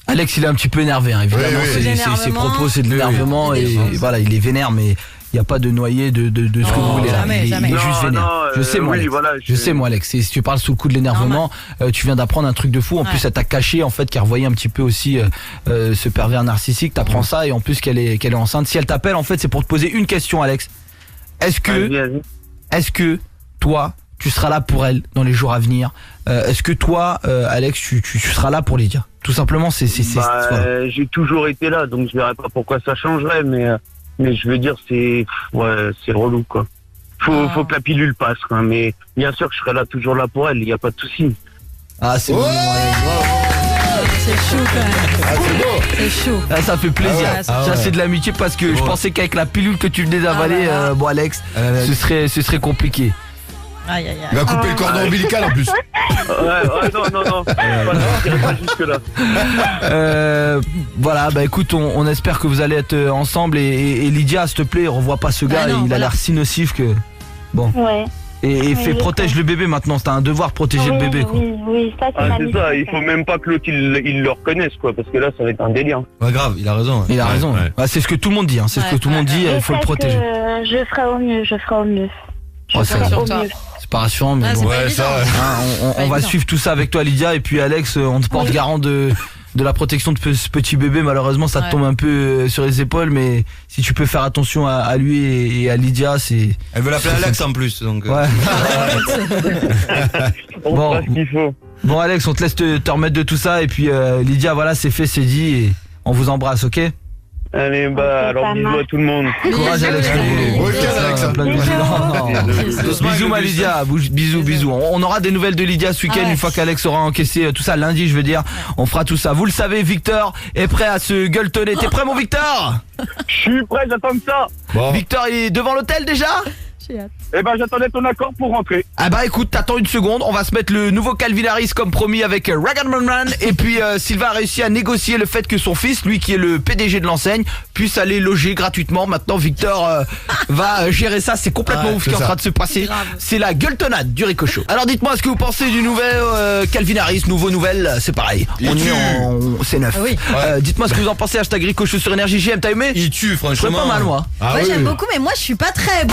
Alex, il est un petit peu énervé, hein, évidemment. Ses propos, c'est de l'énervement et voilà, il est vénère, mais il n'y a pas de noyer de ce que vous voulez là. Il est juste vénère. Je sais, moi, Alex. Voilà, je sais, moi, Alex. Et si tu parles sous le coup de l'énervement, tu viens d'apprendre un truc de fou. En plus, elle t'a caché, en fait, qu'elle revoyait un petit peu aussi ce pervers narcissique. T'apprends ça et en plus qu'elle est enceinte. Si elle t'appelle, en fait, c'est pour te poser une question, Alex. Est-ce que toi, tu seras là pour elle dans les jours à venir? Est-ce que toi, Alex, tu seras là pour Lydia? Tout simplement, j'ai toujours été là, donc je verrais pas pourquoi ça changerait, mais je veux dire, c'est relou, quoi. Faut que la pilule passe, quoi. Mais bien sûr que je serai là, toujours là pour elle, il n'y a pas de souci. Ah, c'est bon. C'est chaud quand même. Ah, c'est beau. C'est chaud. Ah, ça fait plaisir. Ça c'est de l'amitié parce que je pensais qu'avec la pilule que tu venais d'avaler, bon Alex, ce serait compliqué. Aïe, aïe, aïe. Il va couper le cordon ombilical en plus. Non. Pas jusque là. Voilà, bah écoute, on espère que vous allez être ensemble et Lydia, s'il te plaît, revois pas ce gars, il a l'air si nocif que... Bon. Ouais. Et protège le bébé maintenant, t'as un devoir de protéger le bébé, quoi. Oui, ça c'est c'est ça, il faut même pas que l'autre il le reconnaisse, quoi, parce que là ça va être un délire. Ouais, grave, il a raison. Il a raison. Ouais. Bah, c'est ce que tout le monde dit, c'est ce que tout le monde dit, il faut le protéger. Je ferai au mieux, C'est pas rassurant, mais bon. Ouais, ça. On va suivre tout ça avec toi, Lydia, et puis Alex, on te porte garant de la protection de ce petit bébé. Malheureusement, ça te tombe un peu sur les épaules, mais si tu peux faire attention à lui et à Lydia, c'est... Elle veut l'appeler Alex en plus, donc... Ouais. On fera ce qu'il faut. Bon, Alex, on te laisse te remettre de tout ça, et puis Lydia, voilà, c'est fait, c'est dit, et on vous embrasse, ok? Allez, alors bisous à tout le monde. Courage, Alex. Bisous, ma Lydia. Bisous. On aura des nouvelles de Lydia ce week-end, une fois qu'Alex aura encaissé tout ça, lundi, je veux dire. On fera tout ça. Vous le savez, Victor est prêt à se gueuletonner. T'es prêt, mon Victor? Je suis prêt, j'attends ça. Bon. Victor, il est devant l'hôtel déjà? Eh ben j'attendais ton accord pour rentrer. Ah bah écoute, t'attends une seconde, on va se mettre le nouveau Calvin Harris comme promis avec Rag'n'Run Run. Et puis Sylvain a réussi à négocier le fait que son fils, lui qui est le PDG de l'enseigne, puisse aller loger gratuitement. Maintenant Victor va gérer ça, c'est complètement ouf ce qui est en train de se passer. C'est la gueuletonnade du Ricochot. Alors dites-moi ce que vous pensez du nouvel Calvin Harris, nouveau nouvelle, c'est pareil. On y est c'est neuf. Dites-moi ce que vous en pensez, hashtag Ricochot sur Énergie JM, t'as aimé? Il tue franchement. Pas mal moi. Ouais, j'aime beaucoup, mais moi je suis pas très...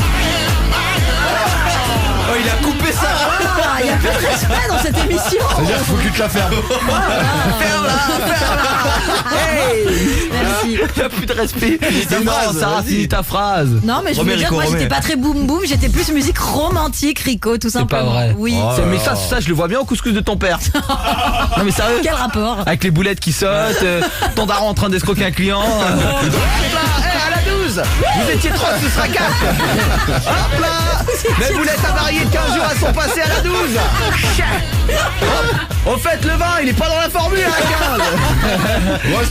Oh, il a coupé ça. Il y a plus de respect dans cette émission. C'est-à-dire qu'il faut que tu te la fermes. Ferme-la. Hey. Merci. Il n'y a plus de respect. Sarah, finis ta phrase. Non, mais je veux dire, moi j'étais pas très boum boum, j'étais plus musique romantique, Rico, tout simplement. C'est pas vrai. Oui. Mais ça, je le vois bien au couscous de ton père. Non mais sérieux. Quel rapport? Avec les boulettes qui sautent, ton daron en train d'escroquer un client. À la 12. Vous étiez 3, ce sera 4. Hop là. Les boulettes avariées de 15 jours, elles sont passées à la 12. Au fait, le vin, il est pas dans la formule à 15.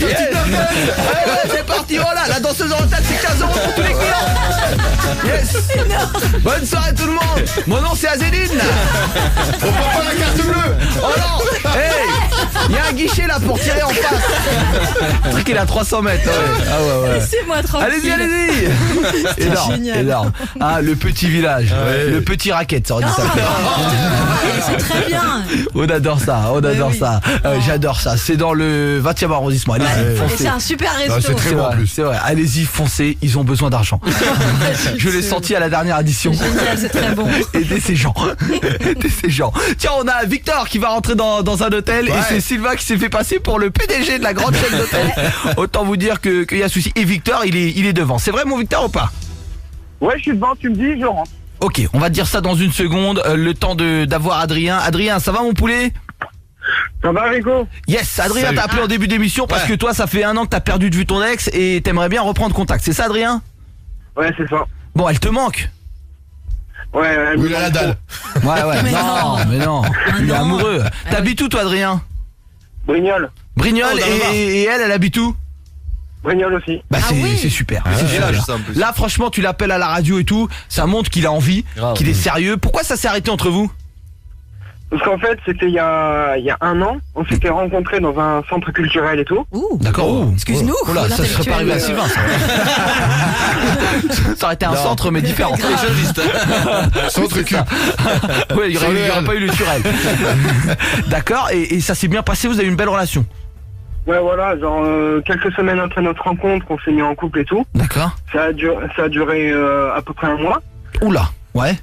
C'est parti, voilà. La danseuse en retard, c'est 15 € pour tous les clients. Yes. Bonne soirée tout le monde. Mon nom c'est Azéline. On prend pas la carte bleue. Oh non. Hey, il y a un guichet là pour tirer en face. Le truc il est à 300 mètres. Ouais. Laissez-moi tranquille. Allez-y. Énorme. Ah, le petit village. Le petit racket, ça aurait dû s'appeler. C'est très bien. On adore ça. J'adore ça. C'est dans le 20e arrondissement. Allez-y, foncez. C'est un super resto. C'est très bon en plus. C'est vrai. Allez-y, foncez. Ils ont besoin d'argent. Je l'ai senti à la dernière édition. Génial, c'est très bon. Aidez ces gens. Tiens, on a Victor qui va rentrer dans un hôtel et c'est Sylvain qui s'est fait passer pour le PDG de la grande chaîne d'hôtel. Autant vous dire qu'il y a souci. Et Victor, il est devant. C'est vrai, mon Victor, ou pas? Ouais, je suis devant, tu me dis, je rentre. Ok, on va te dire ça dans une seconde. Le temps d'avoir Adrien. Adrien, ça va mon poulet? Ça va, Rico? Yes, Adrien t'a appelé en début d'émission parce que toi, ça fait 1 an que t'as perdu de vue ton ex et t'aimerais bien reprendre contact. C'est ça, Adrien? Ouais, c'est ça. Bon, elle te manque? Ouais, Oui, la dalle. Ouais, Mais non. Il est amoureux. T'habites où toi, Adrien? Brignoles. Brignoles, et elle habite où? Brignoles aussi. Bah c'est super. C'est J'ai l'âge, super. ça, en plus. Là franchement tu l'appelles à la radio et tout, ça montre qu'il a envie, qu'il est sérieux. Pourquoi ça s'est arrêté entre vous? Parce qu'en fait, c'était il y a 1 an, on s'était rencontrés dans un centre culturel et tout. D'accord. Excuse-nous. Oula, ça serait pas arrivé à Sylvain ça. Ça aurait été un centre mais différent. Centre cul. Ouais, il y aurait pas eu le turel. D'accord, et ça s'est bien passé, vous avez une belle relation? Ouais, voilà, genre quelques semaines après notre rencontre, on s'est mis en couple et tout. D'accord. Ça a duré à peu près 1 mois. Oula, ouais.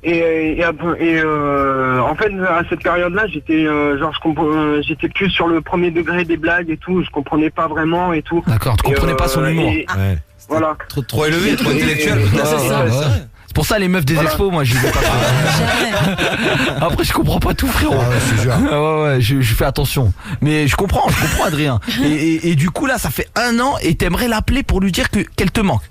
Et en fait, à cette période-là, j'étais j'étais plus sur le premier degré des blagues et tout. Je comprenais pas vraiment et tout. D'accord, tu comprenais pas son humour. Ouais. Voilà. Trop élevé, trop intellectuel. C'est ça. C'est pour ça les meufs des expos, moi j'y vais pas. Après je comprends pas tout, frérot. Ouais, je fais attention. Mais je comprends Adrien. Et du coup là, ça fait 1 an et t'aimerais l'appeler pour lui dire qu'elle te manque.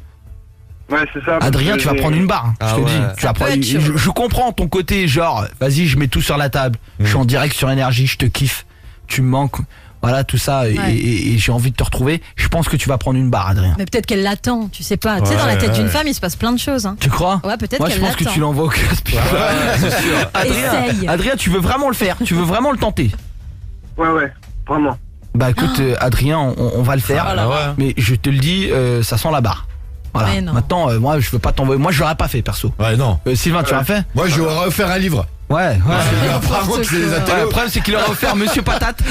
Ouais, c'est ça. Adrien, tu vas prendre une barre, je te dis. Tu vas prendre. Je comprends ton côté, genre, vas-y, je mets tout sur la table. Je suis en direct sur Énergie, je te kiffe. Tu me manques. Voilà, tout ça, et j'ai envie de te retrouver. Je pense que tu vas prendre une barre, Adrien. Mais peut-être qu'elle l'attend, tu sais pas. Tu sais, dans la tête d'une femme, il se passe plein de choses. Hein. Tu crois? Ouais, peut-être Moi, qu'elle je l'attend. pense que tu l'envoies au casse. C'est sûr. Adrien, tu veux vraiment le faire? Tu veux vraiment le tenter? Ouais, vraiment. Bah écoute, Adrien, on va le faire. Mais je te le dis, ça sent la barre. Voilà. Maintenant, moi, je veux pas t'envoyer. Moi, je l'aurais pas fait, perso. Ouais, non. Sylvain, tu l'as fait? Moi, je vais refaire un livre. Ouais. Apparemment, tu les as. Le problème, c'est qu'il aurait offert Monsieur Patate.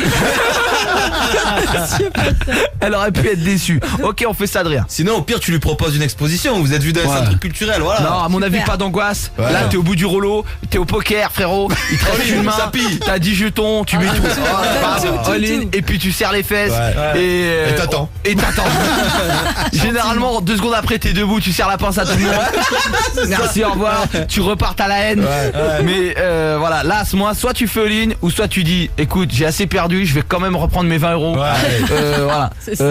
Elle aurait pu être déçue. Ok, on fait ça, Adrien. Sinon, au pire, tu lui proposes une exposition. Vous êtes vu dans un centre culturel, voilà. Non, à mon avis, pas d'angoisse. Là, t'es au bout du rouleau, t'es au poker, frérot. Il te reste une main. T'as 10 jetons, tu mets tout. All-in, et puis tu serres les fesses. Et t'attends. Généralement, 2 secondes après, t'es debout, tu serres la pince à tout le monde. Merci, au revoir. Tu repartes à la haine. Mais voilà, là, à ce mois, soit tu fais all-in, ou soit tu dis, écoute, j'ai assez perdu, je vais quand même reprendre mes 20 euros. Voilà.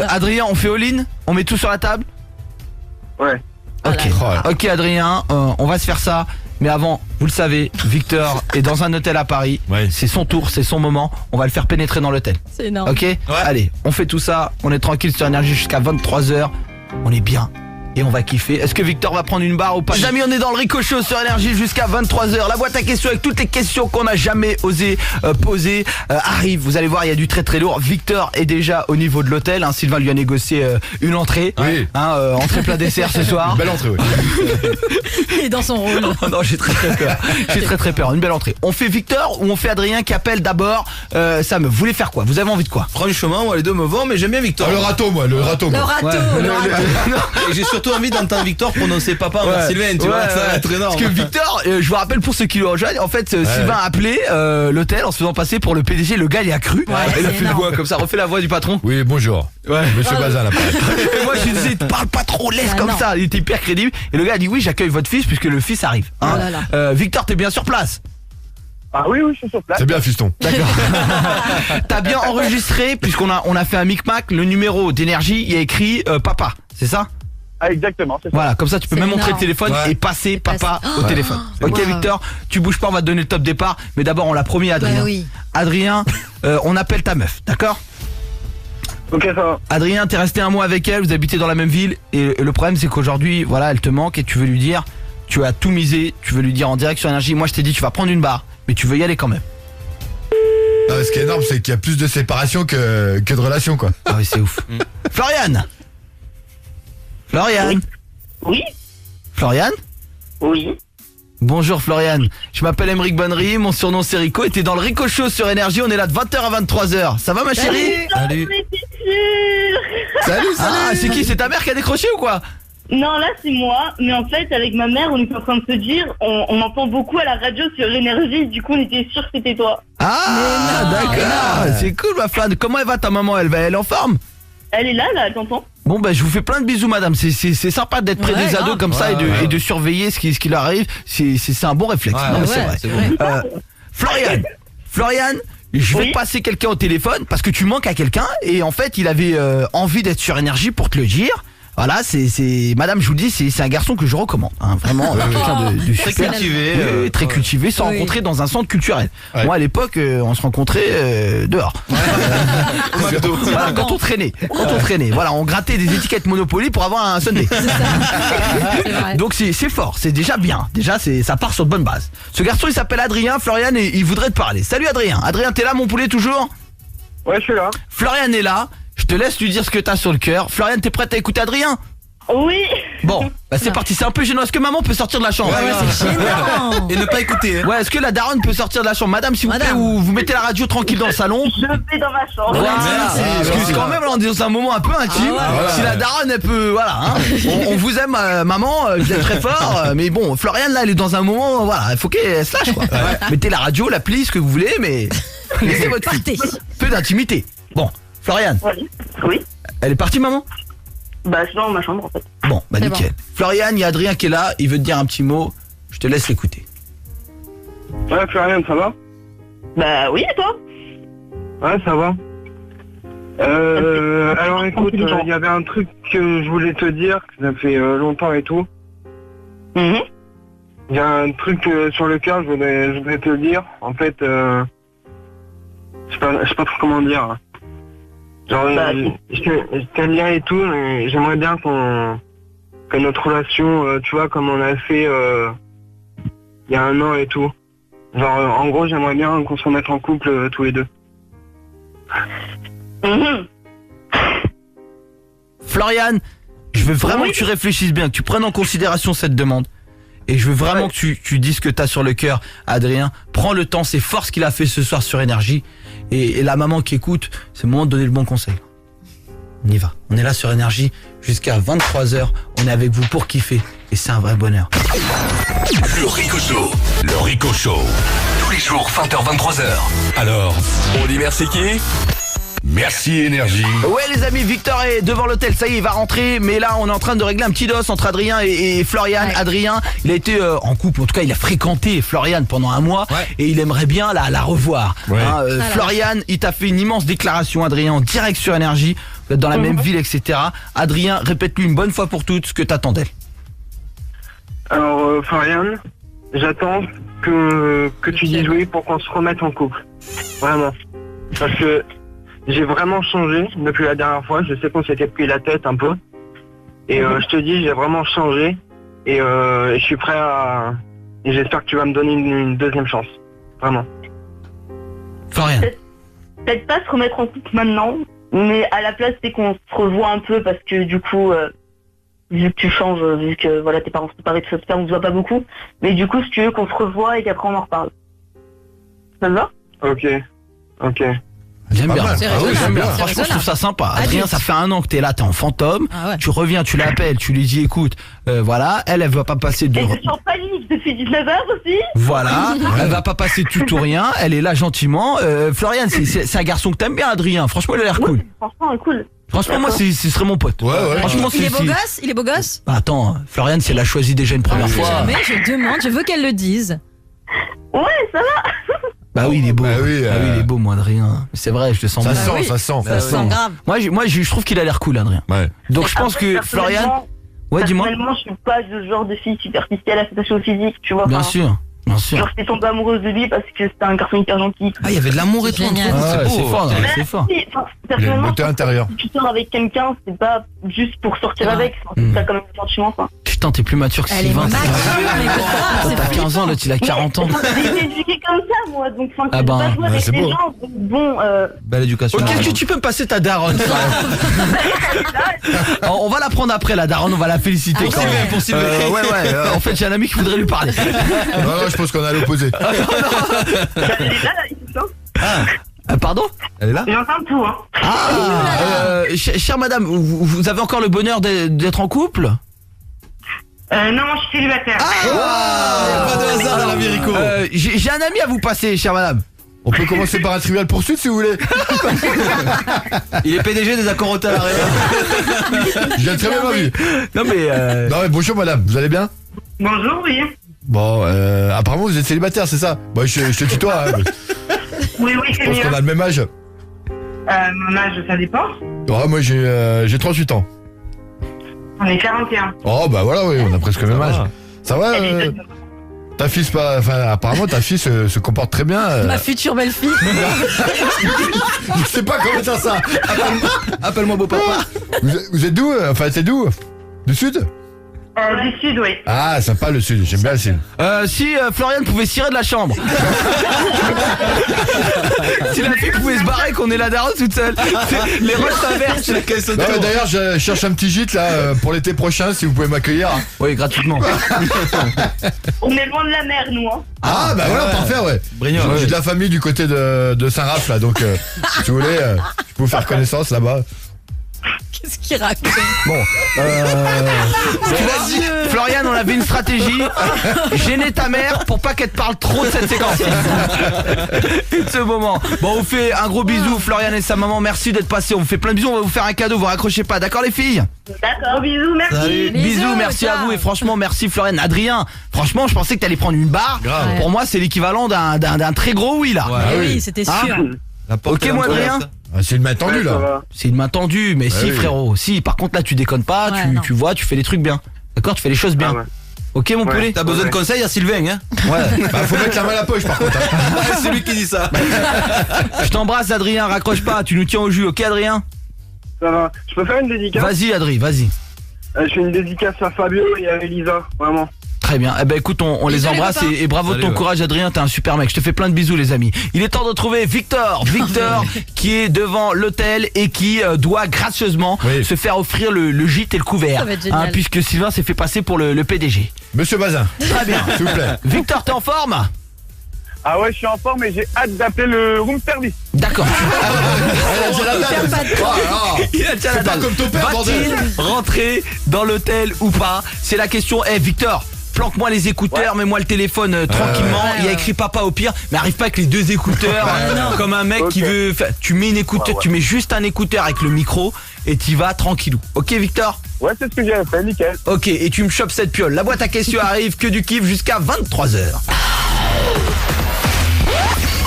Adrien, on fait all-in? On met tout sur la table? Ouais. Ok, Adrien, on va se faire ça. Mais avant, vous le savez, Victor est dans un hôtel à Paris. C'est son tour, c'est son moment. On va le faire pénétrer dans l'hôtel. C'est énorme. Ok. Allez, on fait tout ça. On est tranquille sur Énergie jusqu'à 23h. On est bien. Et on va kiffer. Est-ce que Victor va prendre une barre ou pas? Les amis, on est dans le Rico Show sur Énergie jusqu'à 23h. La boîte à questions avec toutes les questions qu'on n'a jamais osé poser arrive. Vous allez voir, il y a du très très lourd. Victor est déjà au niveau de l'hôtel. Sylvain lui a négocié une entrée. Entrée plat dessert ce soir. Belle entrée, Il est dans son rôle. Oh non, j'ai très peur. J'ai très peur. Une belle entrée. On fait Victor ou on fait Adrien qui appelle d'abord Sam, vous voulez faire quoi? Vous avez envie de quoi? Franchement, moi les deux me vont, mais j'aime bien Victor. Le râteau, moi, le râteau. Et j'ai surtout envie d'entendre Victor prononcer papa envers Sylvain, tu vois, ça va être énorme. Parce que Victor, je vous rappelle pour ceux qui le rejoignent, en fait, Sylvain a appelé l'hôtel en se faisant passer pour le PDG. Le gars, il a cru. Il a fait une voix comme ça. Refait la voix du patron. Oui, bonjour. Monsieur Bazin, là. Et moi, je lui disais, parle pas trop, laisse comme ça. Il était hyper crédible. Et le gars a dit, oui, j'accueille votre fils puisque le fils arrive. Victor, t'es bien sur place? Ah oui, je suis sur place. C'est bien, fiston. D'accord. T'as bien enregistré, puisqu'on a fait un micmac, le numéro d'Énergie, il y a écrit papa, c'est ça? Ah, exactement, c'est ça. Voilà, comme ça tu peux même montrer le téléphone et passer papa au téléphone. Ok, Victor, tu bouges pas, on va te donner le top départ. Mais d'abord, on l'a promis à Adrien. Adrien, on appelle ta meuf, d'accord? Ok, ça va. Adrien, t'es resté 1 mois avec elle, vous habitez dans la même ville. Et le problème, c'est qu'aujourd'hui, voilà, elle te manque et tu veux lui dire, tu as tout misé, tu veux lui dire en direct sur Énergie. Moi, je t'ai dit, tu vas prendre une barre, mais tu veux y aller quand même. Non, ce qui est énorme, c'est qu'il y a plus de séparation que de relations, quoi. Ah oui, c'est ouf. Floriane. Oui. Floriane? Oui. Bonjour Floriane, je m'appelle Emeric Bonnery, mon surnom c'est Rico et t'es dans le Rico Show sur Énergie, on est là de 20h à 23h. Ça va ma chérie? Salut. Salut. Ah, c'est qui? C'est ta mère qui a décroché ou quoi? Non, là c'est moi, mais en fait avec ma mère on est en train de se dire, on entend beaucoup à la radio sur Énergie, du coup on était sûr que c'était toi. Ah d'accord, c'est cool ma fan. Comment elle va ta maman? Elle est en forme? Elle est là, elle t'entend. Bon bah je vous fais plein de bisous madame, c'est sympa d'être près des ados comme ça et de surveiller ce qui leur arrive, c'est un bon réflexe. Non, mais c'est vrai. Floriane, je vais te passer quelqu'un au téléphone parce que tu manques à quelqu'un et en fait il avait envie d'être sur Énergie pour te le dire. Voilà, c'est Madame, je vous le dis, c'est un garçon que je recommande. Hein, vraiment, quelqu'un de Très super, cultivé. très cultivé, se rencontrer dans un centre culturel. Moi, à l'époque, on se rencontrait dehors. Voilà, quand on traînait. Voilà, on grattait des étiquettes Monopoly pour avoir un Sunday. Donc c'est fort, c'est déjà bien. Déjà, ça part sur de bonnes bases. Ce garçon, il s'appelle Adrien, Florian, et il voudrait te parler. Salut Adrien. Adrien, t'es là, mon poulet, toujours? Ouais, je suis là. Florian est là. Je te laisse lui dire ce que t'as sur le cœur. Florian, t'es prête à écouter Adrien? Oui. Bon, bah c'est parti, c'est un peu gênant. Est-ce que maman peut sortir de la chambre? C'est gênant. Et ne pas écouter. Ouais, est-ce que la daronne peut sortir de la chambre? Madame, s'il vous plaît, ou vous mettez la radio tranquille dans le salon? Je vais dans ma chambre. Voilà, parce que c'est quand même, là, on est dans un moment un peu intime. Si la daronne, elle peut, voilà, hein. On vous aime, maman, vous êtes très fort, mais bon, Floriane, là, elle est dans un moment, voilà, il faut qu'elle se lâche, quoi. Mettez la radio, l'appli, ce que vous voulez, mais laissez votre fille. Peu d'intimité. Bon, Floriane. Oui. Elle est partie, maman? Bah, je suis dans ma chambre, en fait. Bon, bah nickel. Bon. Floriane, il y a Adrien qui est là, il veut te dire un petit mot. Je te laisse l'écouter. Ouais, Floriane, ça va? Bah oui, et toi? Ouais, ça va. Alors écoute, il y avait un truc que je voulais te dire, que ça fait longtemps et tout. Il y a un truc sur le cœur, je voudrais te le dire. En fait, je sais pas trop comment dire. Genre, je t'aime bien et tout, mais j'aimerais bien que notre relation, tu vois, comme on a fait il y a 1 an et tout. Genre, en gros, j'aimerais bien qu'on se remette en couple tous les deux. Floriane, je veux vraiment que tu réfléchisses bien, que tu prennes en considération cette demande. Et je veux vraiment que tu dises ce que tu as sur le cœur, Adrien. Prends le temps, c'est fort ce qu'il a fait ce soir sur Énergie. Et la maman qui écoute, c'est le moment de donner le bon conseil. On y va. On est là sur Énergie jusqu'à 23h. On est avec vous pour kiffer. Et c'est un vrai bonheur. Le Rico Show. Le Rico Show. Tous les jours, 20h, 23h. Alors, on dit merci qui? Merci Énergie. Ouais les amis, Victor est devant l'hôtel, ça y est, il va rentrer. Mais là on est en train de régler un petit dos entre Adrien et Floriane. Adrien, il a été en couple, en tout cas il a fréquenté Floriane pendant 1 mois. Et il aimerait bien la revoir. Floriane, il t'a fait une immense déclaration, Adrien, en direct sur Énergie. Vous êtes dans la même ville, etc. Adrien, répète-lui une bonne fois pour toutes ce que t'attends d'elle. Alors Floriane, j'attends que tu dises oui pour qu'on se remette en couple. Vraiment. Parce que j'ai vraiment changé depuis la dernière fois. Je sais qu'on s'était pris la tête un peu. Et je te dis, j'ai vraiment changé. Et je suis prêt à... Et j'espère que tu vas me donner une deuxième chance. Vraiment. Florian. Peut-être pas se remettre en couple maintenant. Mais à la place, c'est qu'on se revoit un peu. Parce que du coup, vu que tu changes, vu que voilà, tes parents se séparent, tout ça, on se voit pas beaucoup. Mais du coup, si tu veux qu'on se revoie et qu'après on en reparle. Ça te va? Ok. J'aime bien. J'aime bien. Franchement, je trouve ça sympa. Adrien, ça fait 1 an que t'es là, t'es en fantôme. Tu reviens, tu l'appelles, tu lui dis écoute, voilà, elle va pas passer de... Et je suis en panique depuis 19h aussi. Voilà, elle va pas passer tout ou rien, elle est là gentiment. Florian, c'est un garçon que t'aimes bien, Adrien. Franchement, il a l'air cool. Franchement, cool. Franchement, moi, ce serait mon pote. Franchement, il est beau gosse? Il est beau gosse? Attends, Florian, si elle l'a choisi déjà une première fois... Jamais, je demande, je veux qu'elle le dise. Ouais, ça va. Bah oui, il est beau. Il est beau, moi, Adrien. C'est vrai, je le sens bien. Ça sent grave. Moi, je trouve qu'il a l'air cool, Adrien. Donc, je pense que Florian... Ouais, dis-moi. Personnellement, je suis pas ce genre de fille superficielle associée au physique, tu vois. Bien sûr. Genre, j'étais tombée amoureuse de lui parce que c'était un garçon hyper gentil. Ah, il y avait de l'amour et tout. C'est fort, c'est fort. Personnellement, intérieur. si tu sors avec quelqu'un, c'est pas juste pour sortir avec, t'as quand même des sentiments, quoi. Putain, t'es plus mature que Sylvain. T'as 15 ans, l'autre il a 40 ans. J'ai été éduquée comme ça, moi, donc je Ah peux pas jouer avec les gens. Bon, belle éducation. Qu'est-ce que tu peux me passer ta daronne? On va la prendre après, la daronne, on va la féliciter quand même. Ouais, en fait j'ai un ami qui voudrait lui parler. Non, je pense qu'on a l'opposé. Pardon? Elle est là? J'entends tout, hein. Chère madame, vous avez encore le bonheur d'être en couple? Non, je suis célibataire. Pas de hasard dans la vie, Rico. J'ai un ami à vous passer, chère madame. On peut commencer par un trivial poursuite si vous voulez. Il est PDG des accords hôtels à Réa. J'ai très bien ma vie. Non mais bonjour madame, vous allez bien? Bonjour, oui. Bon, apparemment vous êtes célibataire, c'est ça? Bon, je te tutoie. Oui, Je c'est pense mieux. qu'on a le même âge. Mon âge, ça dépend. Ouais, moi j'ai 38 ans. On est 41. Oh bah voilà, oui, on a presque le même âge. Ça va ta fille, apparemment ta fille se comporte très bien. Ma future belle-fille. Je sais pas comment dire ça. Appelle-moi beau papa. Vous êtes d'où? Enfin, t'es d'où? Du sud? Du sud, oui. Ah, sympa le sud, j'aime bien le sud. Si Florian pouvait se tirer de la chambre. Si la fille pouvait se barrer, qu'on est la daronne toute seule. Les rôles s'inversent. D'ailleurs, je cherche un petit gîte là pour l'été prochain, si vous pouvez m'accueillir. Oui, gratuitement. On est loin de la mer, nous. Hein. Ah, bah voilà, parfait, ouais. J'ai de la famille du côté de Saint-Raph là, donc si vous voulez, je peux vous faire connaissance là-bas. Qu'est-ce qu'il raconte? Bon, Florian, on avait une stratégie. Gêner ta mère pour pas qu'elle te parle trop de cette séquence. Et de ce moment. Bon, on vous fait un gros bisou, Florian et sa maman. Merci d'être passé. On vous fait plein de bisous. On va vous faire un cadeau. Vous raccrochez pas. D'accord, les filles? D'accord, bisous, merci. Salut. Bisous, merci à vous. Et franchement, merci, Florian. Adrien, franchement, je pensais que t'allais prendre une barre. Grave. Pour moi, c'est l'équivalent d'un très gros oui, là. Oui, c'était sûr. Ok, moi, Adrien? C'est une main tendue là. C'est une main tendue, mais si, frérot. Si, par contre, là, tu déconnes pas. Tu vois, tu fais les trucs bien. D'accord, tu fais les choses bien. Ok, mon poulet? T'as besoin de conseils à Sylvain, hein? Ouais. Bah, faut mettre la main à la poche par contre. C'est lui qui dit ça. Je t'embrasse, Adrien, raccroche pas, tu nous tiens au jus, ok, Adrien? Ça va. Je peux faire une dédicace? Vas-y, Adri, vas-y. Je fais une dédicace à Fabio et à Elisa, vraiment. Très bien, eh ben écoute, on les embrasse et bravo de ton courage, Adrien, t'es un super mec. Je te fais plein de bisous, les amis. Il est temps de trouver Victor qui est devant l'hôtel et qui doit gracieusement se faire offrir le gîte et le couvert, puisque Sylvain s'est fait passer pour le PDG. Monsieur Bazin. Très bien, s'il vous plaît. Victor, t'es en forme? Ah ouais, je suis en forme et j'ai hâte d'appeler le room service. D'accord. Il a déjà la dalle. Comme ton père, va-t-il rentrer dans l'hôtel ou pas? C'est la question. Victor, planque-moi les écouteurs, mets-moi le téléphone tranquillement. Il y a écrit papa au pire, mais arrive pas avec les deux écouteurs comme un mec qui veut. Tu mets une écouteur, tu mets juste un écouteur avec le micro et t'y vas tranquillou. Ok, Victor? Ouais, c'est ce que j'ai fait, nickel. Ok, et tu me chopes cette piole. La boîte à questions arrive, que du kiff jusqu'à 23h.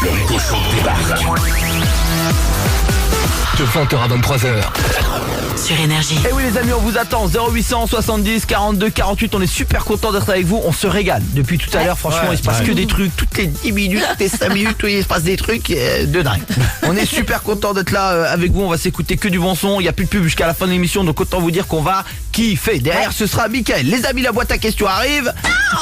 Le Rico Show débarque. De 20h à 23h. Sur Énergie. Et oui les amis, on vous attend 0800 70 42 48. On est super content d'être avec vous. On se régale depuis tout à l'heure. Franchement, il se passe que des trucs toutes les 10 minutes, toutes les 5 minutes, il se passe des trucs de dingue. On est super content d'être là avec vous. On va s'écouter que du bon son. Il n'y a plus de pub jusqu'à la fin de l'émission, donc autant vous dire qu'on va kiffer. Derrière, ce sera Mickaël. Les amis, la boîte à questions arrive.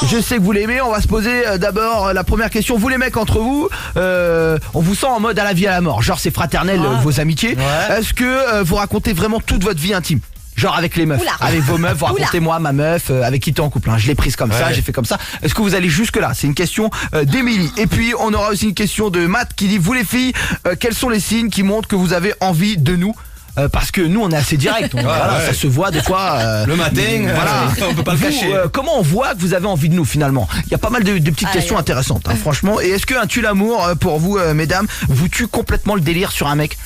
Je sais que vous l'aimez. On va se poser d'abord la première question. Vous les mecs entre vous, on vous sent en mode à la vie à la mort. Genre c'est fraternel vos amitiés. Est-ce que vous racontez vraiment toute votre vie intime? Genre avec les meufs, avec vos meufs, vous racontez moi, ma meuf, avec qui t'es en couple, je l'ai prise comme ça, j'ai fait comme ça. Est-ce que vous allez jusque là? C'est une question d'Émilie. Et puis on aura aussi une question de Matt qui dit, vous les filles, quels sont les signes qui montrent que vous avez envie de nous? Parce que nous on est assez direct, ça se voit des fois le matin, on peut pas le cacher. Comment on voit que vous avez envie de nous finalement? Il y a pas mal de petites questions intéressantes franchement. Et est-ce qu'un tue l'amour pour vous mesdames vous tue complètement le délire sur un mec?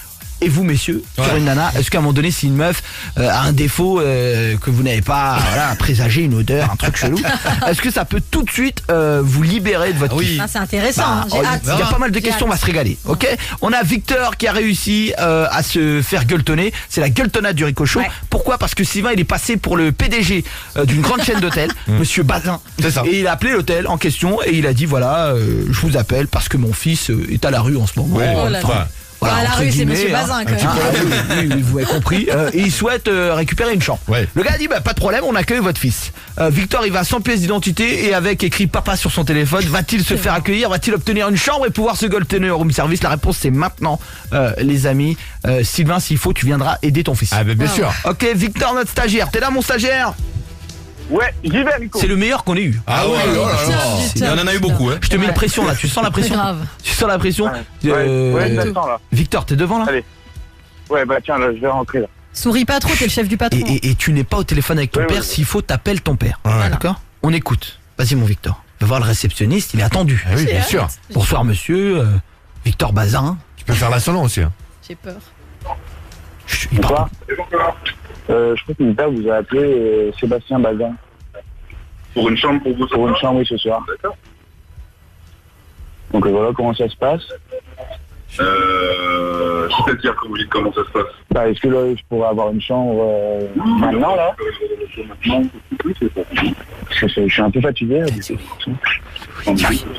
Et vous messieurs, sur une nana, est-ce qu'à un moment donné si une meuf a un défaut que vous n'avez pas présagé, une odeur, un truc chelou, est-ce que ça peut tout de suite vous libérer de votre kiff? C'est intéressant, j'ai hâte. Il y a pas mal de questions, on va se régaler. Ok, on a Victor qui a réussi à se faire gueuletonner. C'est la gueuletonnade du Rico Show. Pourquoi? Parce que Sylvain il est passé pour le PDG d'une grande chaîne d'hôtels, Monsieur Bazin. Et il a appelé l'hôtel en question et il a dit voilà, je vous appelle parce que mon fils est à la rue en ce moment. Voilà, la rue, c'est Monsieur Bazin quand même. Oui, vous avez compris. Et il souhaite récupérer une chambre. Le gars a dit pas de problème, on accueille votre fils. Victor il va sans pièce d'identité et avec écrit papa sur son téléphone. Va-t-il se faire accueillir? Va-t-il obtenir une chambre et pouvoir se gueuletonner au room service? La réponse c'est maintenant les amis. Sylvain, s'il faut tu viendras aider ton fils. Ah ben bien sûr. Ok Victor, notre stagiaire, t'es là mon stagiaire? Ouais, j'y vais Nico. C'est le meilleur qu'on ait eu. Ah ouais, on en a eu beaucoup. Je te mets une pression là, tu sens la pression? Tu sens la pression? Là. Victor, t'es devant là? Allez. Ouais, bah tiens, là, je vais rentrer là. Souris pas trop, t'es le chef du patron. Et tu n'es pas au téléphone avec ton père, s'il faut t'appelles ton père. D'accord? On écoute. Vas-y mon Victor. Va voir le réceptionniste, il est attendu. Ah oui, bien sûr. Bonsoir monsieur, Victor Bazin. Tu peux faire la salon aussi. J'ai peur. Bonsoir. Je crois que mon père vous a appelé Sébastien Bazin. Pour une chambre pour vous? Pour une chambre, oui, ce soir. D'accord. Donc voilà comment ça se passe. C'est-à-dire que vous dites comment ça se passe? Bah, est-ce que là, je pourrais avoir une chambre maintenant, là? Parce que je suis un peu fatigué.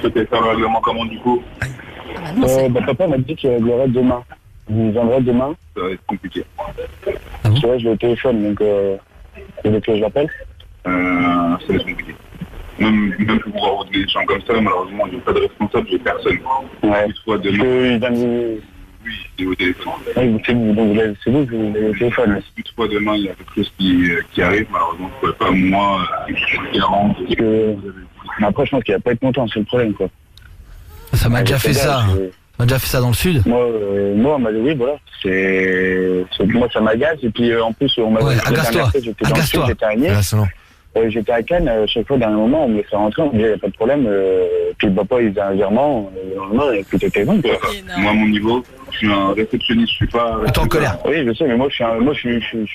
C'était faire un règlement comment du coup? Papa m'a dit qu'il viendrait demain. Il viendrait demain. Ça va être compliqué. Parce que là, je vais au téléphone, donc il veut que je l'appelle. Ça va être compliqué. Même pour avoir des gens comme ça, malheureusement, j'ai pas de responsable, j'ai personne. Ouais. Soit demain. Oui, c'est au téléphone. Oui, c'est vous qui avez au téléphone. Toutefois, demain, il y a quelque chose qui arrive, malheureusement, je ne pouvais pas, moi, garantir. Parce que... Après, je pense qu'il va pas être content, c'est le problème, quoi. Ça m'a déjà fait ça. On a déjà fait ça dans le sud. Moi, oui, voilà. Moi, ça m'agace. Et puis, en plus, on m'a dit que j'étais dans le sud, j'étais à Agnès. J'étais à Cannes, chaque fois, dernier moment, on me laissait rentrer, on me disait, il n'y a pas de problème. Puis, papa, il faisait un virement, normalement, et tout était bon, quoi. Moi, à mon niveau, je suis un réceptionniste, je suis pas... T'es en colère. Oui, je sais, mais moi, je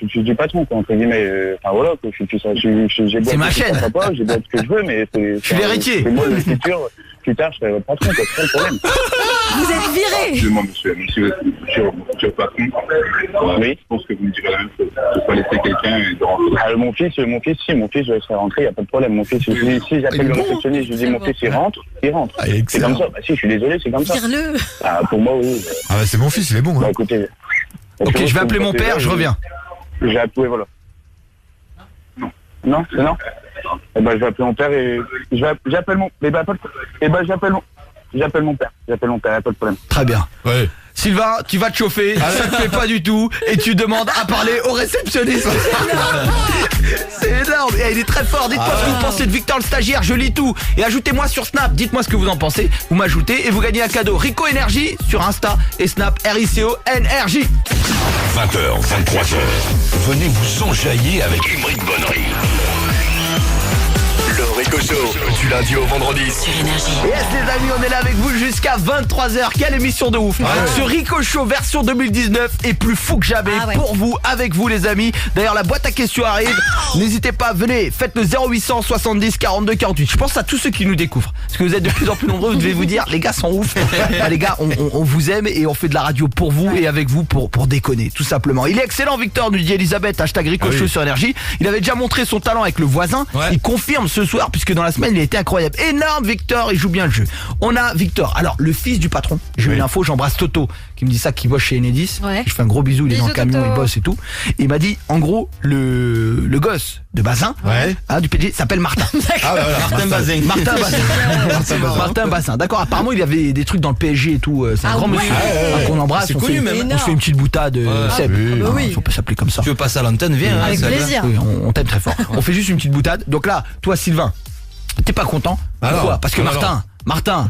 suis du patron, quoi, entre guillemets. Enfin, voilà, quoi. C'est ma chaîne. J'ai beau être ce que je veux, mais c'est... Je suis l'héritier. C'est moi, le futur. Plus tard, je serai votre patron, quoi, c'est pas le problème. Vous êtes viré. Excusez-moi, monsieur le patron. Oui. Je pense que vous me direz la même chose. Je ne peux pas laisser quelqu'un et de rentrer. Mon fils, je serai rentré, il n'y a pas de problème. Mon fils, si j'appelle le réceptionniste, je dis mon fils, il rentre. C'est comme ça. Bah si, je suis désolé, c'est comme ça. Tire-le. Pour moi, oui. Ah bah c'est mon fils, il est bon. Bah écoutez. Ok, je vais appeler mon père, je reviens. J'ai appelé, voilà. Non, c'est non. Eh ben, je vais appeler mon père et j'appelle mon... J'appelle mon père, il n'y a pas de problème. Très bien. Ouais. Sylvain, tu vas te chauffer, ça te plaît pas du tout, et tu demandes à parler au réceptionniste. C'est énorme. Et il est très fort. Dites-moi ce que vous pensez de Victor le stagiaire, je lis tout. Et ajoutez-moi sur Snap, dites-moi ce que vous en pensez. Vous m'ajoutez et vous gagnez un cadeau. Rico Énergie sur Insta et Snap, RICO NRJ. 20h, 23h, venez vous enjailler avec Émeric Bonnery. Le Rico Show, du lundi au vendredi sur Énergie. Yes les amis, on est là avec vous jusqu'à 23h. Quelle émission de ouf. Ce Rico Show version 2019 est plus fou que jamais pour vous, avec vous les amis. D'ailleurs la boîte à questions arrive. N'hésitez pas, venez, faites le 0800 70 42 48. Je pense à tous ceux qui nous découvrent, parce que vous êtes de plus en plus nombreux. Vous devez vous dire, les gars sont ouf. Les gars, on vous aime et on fait de la radio pour vous et avec vous pour déconner, tout simplement. Il est excellent Victor, nous dit Elisabeth, hashtag Rico Show sur Énergie. Il avait déjà montré son talent avec le voisin. Il confirme ce soir, puisque dans la semaine il a été incroyable. Énorme Victor, il joue bien le jeu. On a Victor, alors le fils du patron. J'ai eu l'info, j'embrasse Toto qui me dit ça, qui bosse chez Enedis. Je fais un gros bisou, il est dans le camion, Toto. Il bosse et tout. Et il m'a dit en gros le gosse de Bazin, du PDG s'appelle Martin. Martin Bazin. Martin Bazin. D'accord, apparemment il y avait des trucs dans le PSG et tout. C'est un grand monsieur qu'on embrasse. C'est connu même. On se fait une petite boutade. Seb, faut pas s'appeler comme ça. Tu veux passer à l'antenne, viens. Avec plaisir. Oui, on t'aime très fort. On fait juste une petite boutade. Donc là, toi Sylvain, t'es pas content? Pourquoi? Parce que Martin,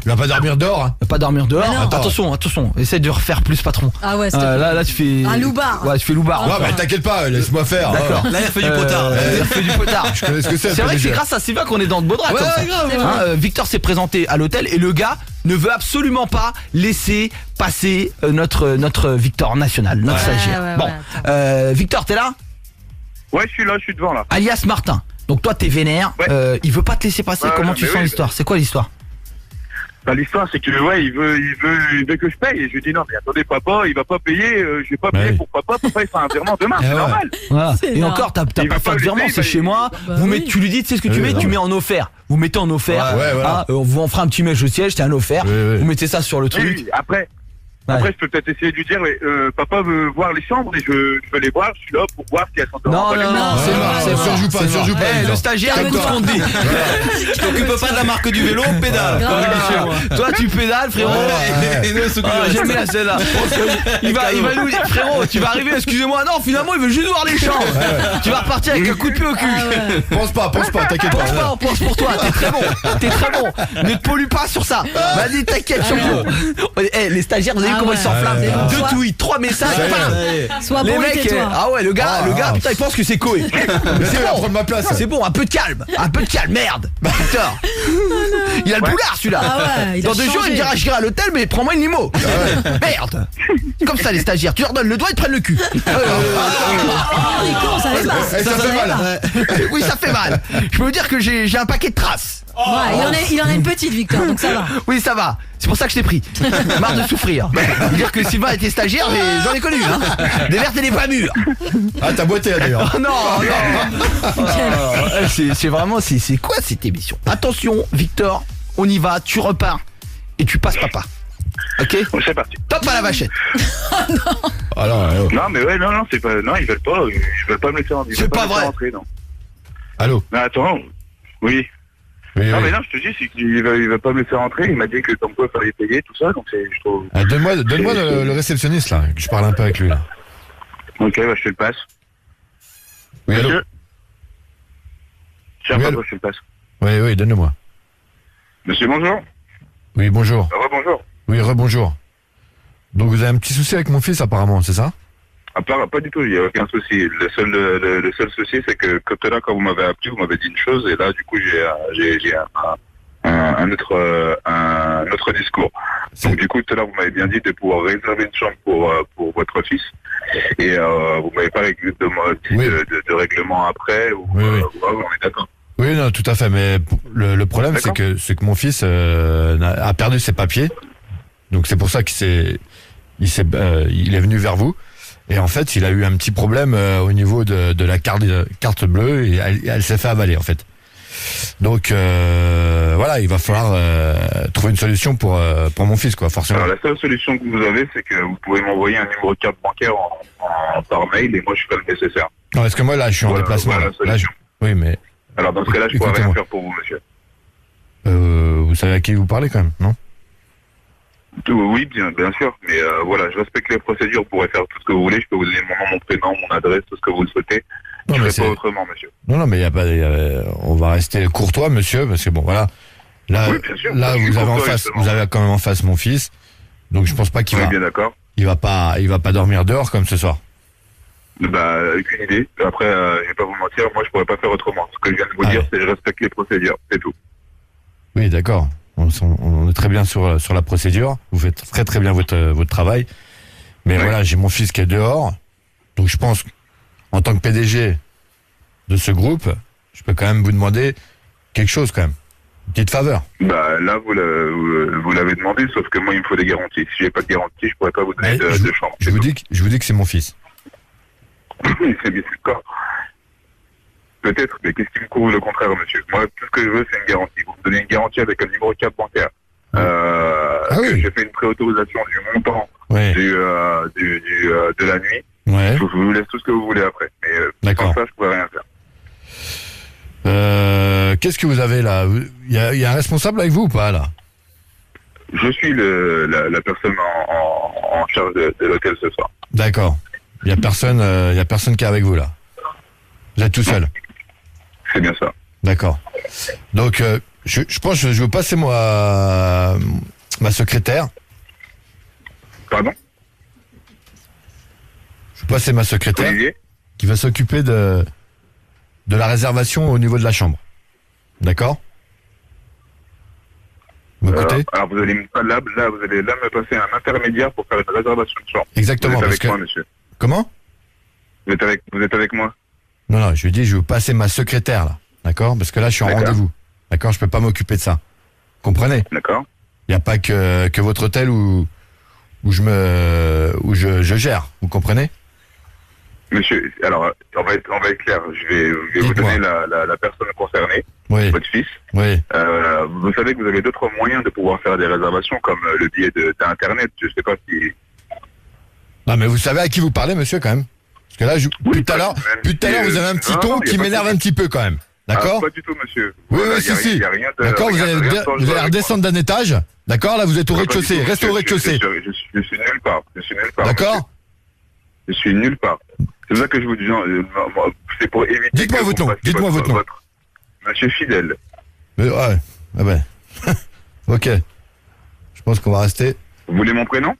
il va pas dormir dehors. Il va pas dormir dehors. Attention, essaie de refaire plus patron. Ah ouais, là tu fais un loupard. Ouais, tu fais loupard. Ouais, bah t'inquiète pas, laisse-moi faire. D'accord. Là il fait du potard. Il fait du potard. Je connais ce que c'est. C'est vrai que c'est grâce à Sylvain qu'on est dans de beaux draps comme ça. Grave. Victor s'est présenté à l'hôtel et le gars ne veut absolument pas laisser passer notre Victor national, notre stagiaire. Victor, t'es là? Ouais, je suis là, je suis devant là. Alias Martin. Donc toi t'es vénère, il veut pas te laisser passer. Comment tu sens l'histoire? C'est quoi l'histoire? Bah, l'histoire c'est que il veut que je paye et je lui dis non mais attendez papa, il va pas payer, je vais pas payer pour papa il fait un virement demain, c'est normal. Voilà. Et encore t'as pas fait de virement, c'est chez moi. Tu lui dis, tu sais ce que tu mets, tu mets en offert. Vous mettez en offert, on fera un petit mail au siège, c'est un offert. Vous mettez ça sur le truc. Oui, après je peux peut-être essayer de lui dire papa veut voir les chambres et je veux les voir, je suis là pour voir si elles sont Non, c'est surjoue pas. Le stagiaire, écoute ce qu'on te dit. Je t'occupe pas de la marque du vélo, pédale. Toi tu pédales frérot. J'aime bien celle-là. Il va nous dire frérot, tu vas arriver, excusez-moi, non finalement il veut juste voir les chambres. Tu vas repartir avec un coup de pied au cul. Pense pas, t'inquiète pas. On pense pour toi, t'es très bon. Ne te pollue pas sur ça. Vas-y, t'inquiète sur nous. Les stagiaires, vous avez vu comment ils s'enflamment? 2 tweets, 3 messages. Sois les bon, mecs, le gars, putain, il pense que c'est Koé. C'est bon, prendre ma place. C'est bon, un peu de calme, merde. Victor. Il a le boulard celui-là. Dans 2 jours, il me dira j'irai à l'hôtel, mais prends-moi une limo. Merde. Comme ça les stagiaires, tu leur donnes le doigt, ils te prennent le cul. Ça fait mal. Oui, ça fait mal. Je peux vous dire que j'ai un paquet de traces. Il en a une petite, Victor, donc ça va. Oui, ça va. C'est pour ça que je t'ai pris. Marre de souffrir. Dire que Sylvain était stagiaire, j'en ai connu, hein. Des vertes et des pas mûres. Ah, t'as boité d'ailleurs. Oh, non. C'est vraiment, c'est quoi cette émission? Attention, Victor, on y va, tu repars et tu passes papa. Ok? C'est parti. Top à la vachette. Non, mais ouais, non, c'est pas. Non, ils veulent pas me laisser rentrer. C'est pas vrai. Non. Allô? Mais attends, oui. Oui, non, oui. mais non, je te dis, c'est qu'il va pas me laisser rentrer. Il m'a dit que comme quoi il fallait payer, tout ça, donc je trouve. Donne-moi le réceptionniste là, que je parle un peu avec lui là. Ok, bah je te le passe. Oui, allô? Tiens, Oui, pas allô? toi, je te le passe. Oui, donne-le-moi. Monsieur, bonjour. Oui, bonjour. Rebonjour. Oui, rebonjour. Donc vous avez un petit souci avec mon fils apparemment, c'est ça? Pas du tout, il n'y a aucun souci. Le seul souci, c'est que quand vous m'avez appelé, vous m'avez dit une chose, et là, du coup, j'ai un autre discours. Donc, du coup, tout à l'heure, vous m'avez bien dit de pouvoir réserver une chambre pour votre fils, et vous m'avez pas dit de règlement après, ou on est d'accord. Oui, non, tout à fait, mais le problème, c'est que mon fils a perdu ses papiers, donc c'est pour ça qu'il est venu vers vous. Et en fait, il a eu un petit problème au niveau de la carte bleue et elle s'est fait avaler en fait. Donc voilà, il va falloir trouver une solution pour mon fils quoi, forcément. Alors la seule solution que vous avez, c'est que vous pouvez m'envoyer un numéro de carte bancaire par mail et moi je ferai le nécessaire. Non, parce que moi là, je suis en déplacement. Oui, mais. Alors dans ce cas-là, je pourrais rien faire pour vous, monsieur. Vous savez à qui vous parlez quand même, non? Oui, bien sûr, mais voilà, je respecte les procédures, vous pourrez faire tout ce que vous voulez, je peux vous donner mon nom, mon prénom, mon adresse, tout ce que vous le souhaitez. Je ne ferai pas autrement, monsieur. Non, mais on va rester courtois, monsieur, parce que bon, voilà. Là, oui, bien sûr, là vous avez quand même en face mon fils, donc je pense pas qu'il bien d'accord. Il va pas dormir dehors comme ce soir. Bah, aucune idée. Après, je vais pas vous mentir, moi je pourrais pas faire autrement. Ce que je viens de vous dire, c'est que je respecte les procédures, c'est tout. Oui, d'accord. On est très bien sur la procédure. Vous faites très très bien votre travail. Mais voilà, j'ai mon fils qui est dehors. Donc je pense, en tant que PDG de ce groupe, je peux quand même vous demander quelque chose quand même. Une petite faveur. Bah là, vous l'avez demandé, sauf que moi, il me faut des garanties. Si j'ai pas de garantie, je pourrais pas vous donner de chambre. Je vous dis que c'est mon fils. C'est bien d'accord. Peut-être, mais qu'est-ce qui me prouve le contraire, monsieur? Moi, tout ce que je veux, c'est une garantie. Vous me donnez une garantie avec un numéro de carte bancaire. Que j'ai fait une préautorisation du montant de la nuit. Ouais. Je vous laisse tout ce que vous voulez après. Mais sans ça, je pourrais rien faire. Qu'est-ce que vous avez là? Il y a un responsable avec vous ou pas là? Je suis la personne en charge de l'hôtel ce soir. D'accord. Il y a personne qui est avec vous là. Vous êtes tout seul. C'est bien ça. D'accord. Donc, je pense que je vais passer ma secrétaire. Pardon? Je vais passer ma secrétaire Olivier, qui va s'occuper de la réservation au niveau de la chambre. D'accord? Vous m'écoutez? Alors, vous allez vous allez me passer un intermédiaire pour faire une réservation de chambre. Exactement. Vous êtes avec moi, monsieur. Comment? Vous êtes avec moi? Non, je lui dis, je vais passer ma secrétaire, là. D'accord? Parce que là, je suis en rendez-vous. D'accord? Je peux pas m'occuper de ça. Comprenez? D'accord. Il n'y a pas que votre hôtel où je gère. Vous comprenez? Monsieur, alors, on va être clair. Je vais vous donner la personne concernée. Oui. Votre fils. Oui. Vous savez que vous avez d'autres moyens de pouvoir faire des réservations, comme le biais d'Internet. Je sais pas si... Non, mais vous savez à qui vous parlez, monsieur, quand même? Parce que là, depuis tout à l'heure, vous avez un petit ton qui m'énerve un petit peu, quand même. D'accord? Pas du tout, monsieur. Oui, si. D'accord, vous allez redescendre d'un étage. D'accord, là, vous êtes au rez-de-chaussée. Restez au rez-de-chaussée. Je suis nulle part. D'accord? Je suis nulle part. C'est pour ça que je vous dis, c'est pour éviter... Dites-moi votre nom. Monsieur Fidèle. Mais ouais. Ok. Je pense qu'on va rester... Vous voulez mon prénom?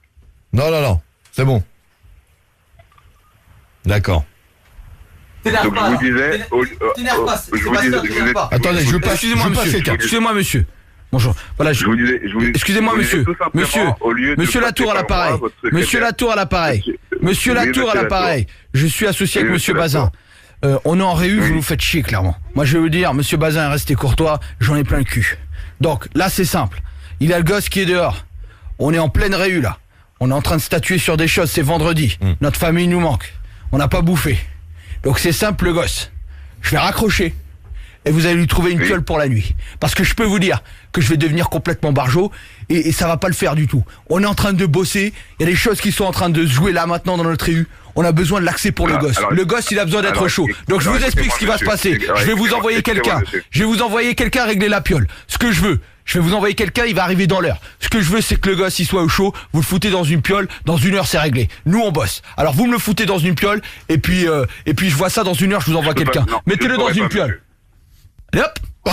Non. C'est bon. D'accord. Donc je vous disais... Attendez, je veux pas... Excusez-moi, monsieur. Bonjour. Voilà, excusez-moi, monsieur. Monsieur Latour à l'appareil. Monsieur Latour à l'appareil. Je suis associé avec monsieur Bazin. on est en réu, vous nous faites chier clairement. Moi je vais vous dire, monsieur Bazin est resté courtois, j'en ai plein le cul. Donc là c'est simple, il a le gosse qui est dehors, on est en pleine réu là, on est en train de statuer sur des choses, c'est vendredi, notre famille nous manque, on n'a pas bouffé. Donc c'est simple le gosse, je vais raccrocher et vous allez lui trouver une piole pour la nuit. Parce que je peux vous dire que je vais devenir complètement barjot et ça va pas le faire du tout. On est en train de bosser, il y a des choses qui sont en train de se jouer là maintenant dans notre réu. On a besoin de l'accès pour le gosse. Le gosse, il a besoin d'être chaud. Donc je vous explique ce qui va se passer. Je vais vous envoyer quelqu'un. Je vais vous envoyer quelqu'un régler la piole. Ce que je veux, je vais vous envoyer quelqu'un, il va arriver dans l'heure. Ce que je veux, c'est que le gosse, il soit au chaud. Vous le foutez dans une piole. Dans 1 heure, c'est réglé. Nous, on bosse. Alors vous me le foutez dans une piole. Et puis je vois ça dans 1 heure, je vous envoie quelqu'un. Mettez-le dans une piole. Et hop. Ça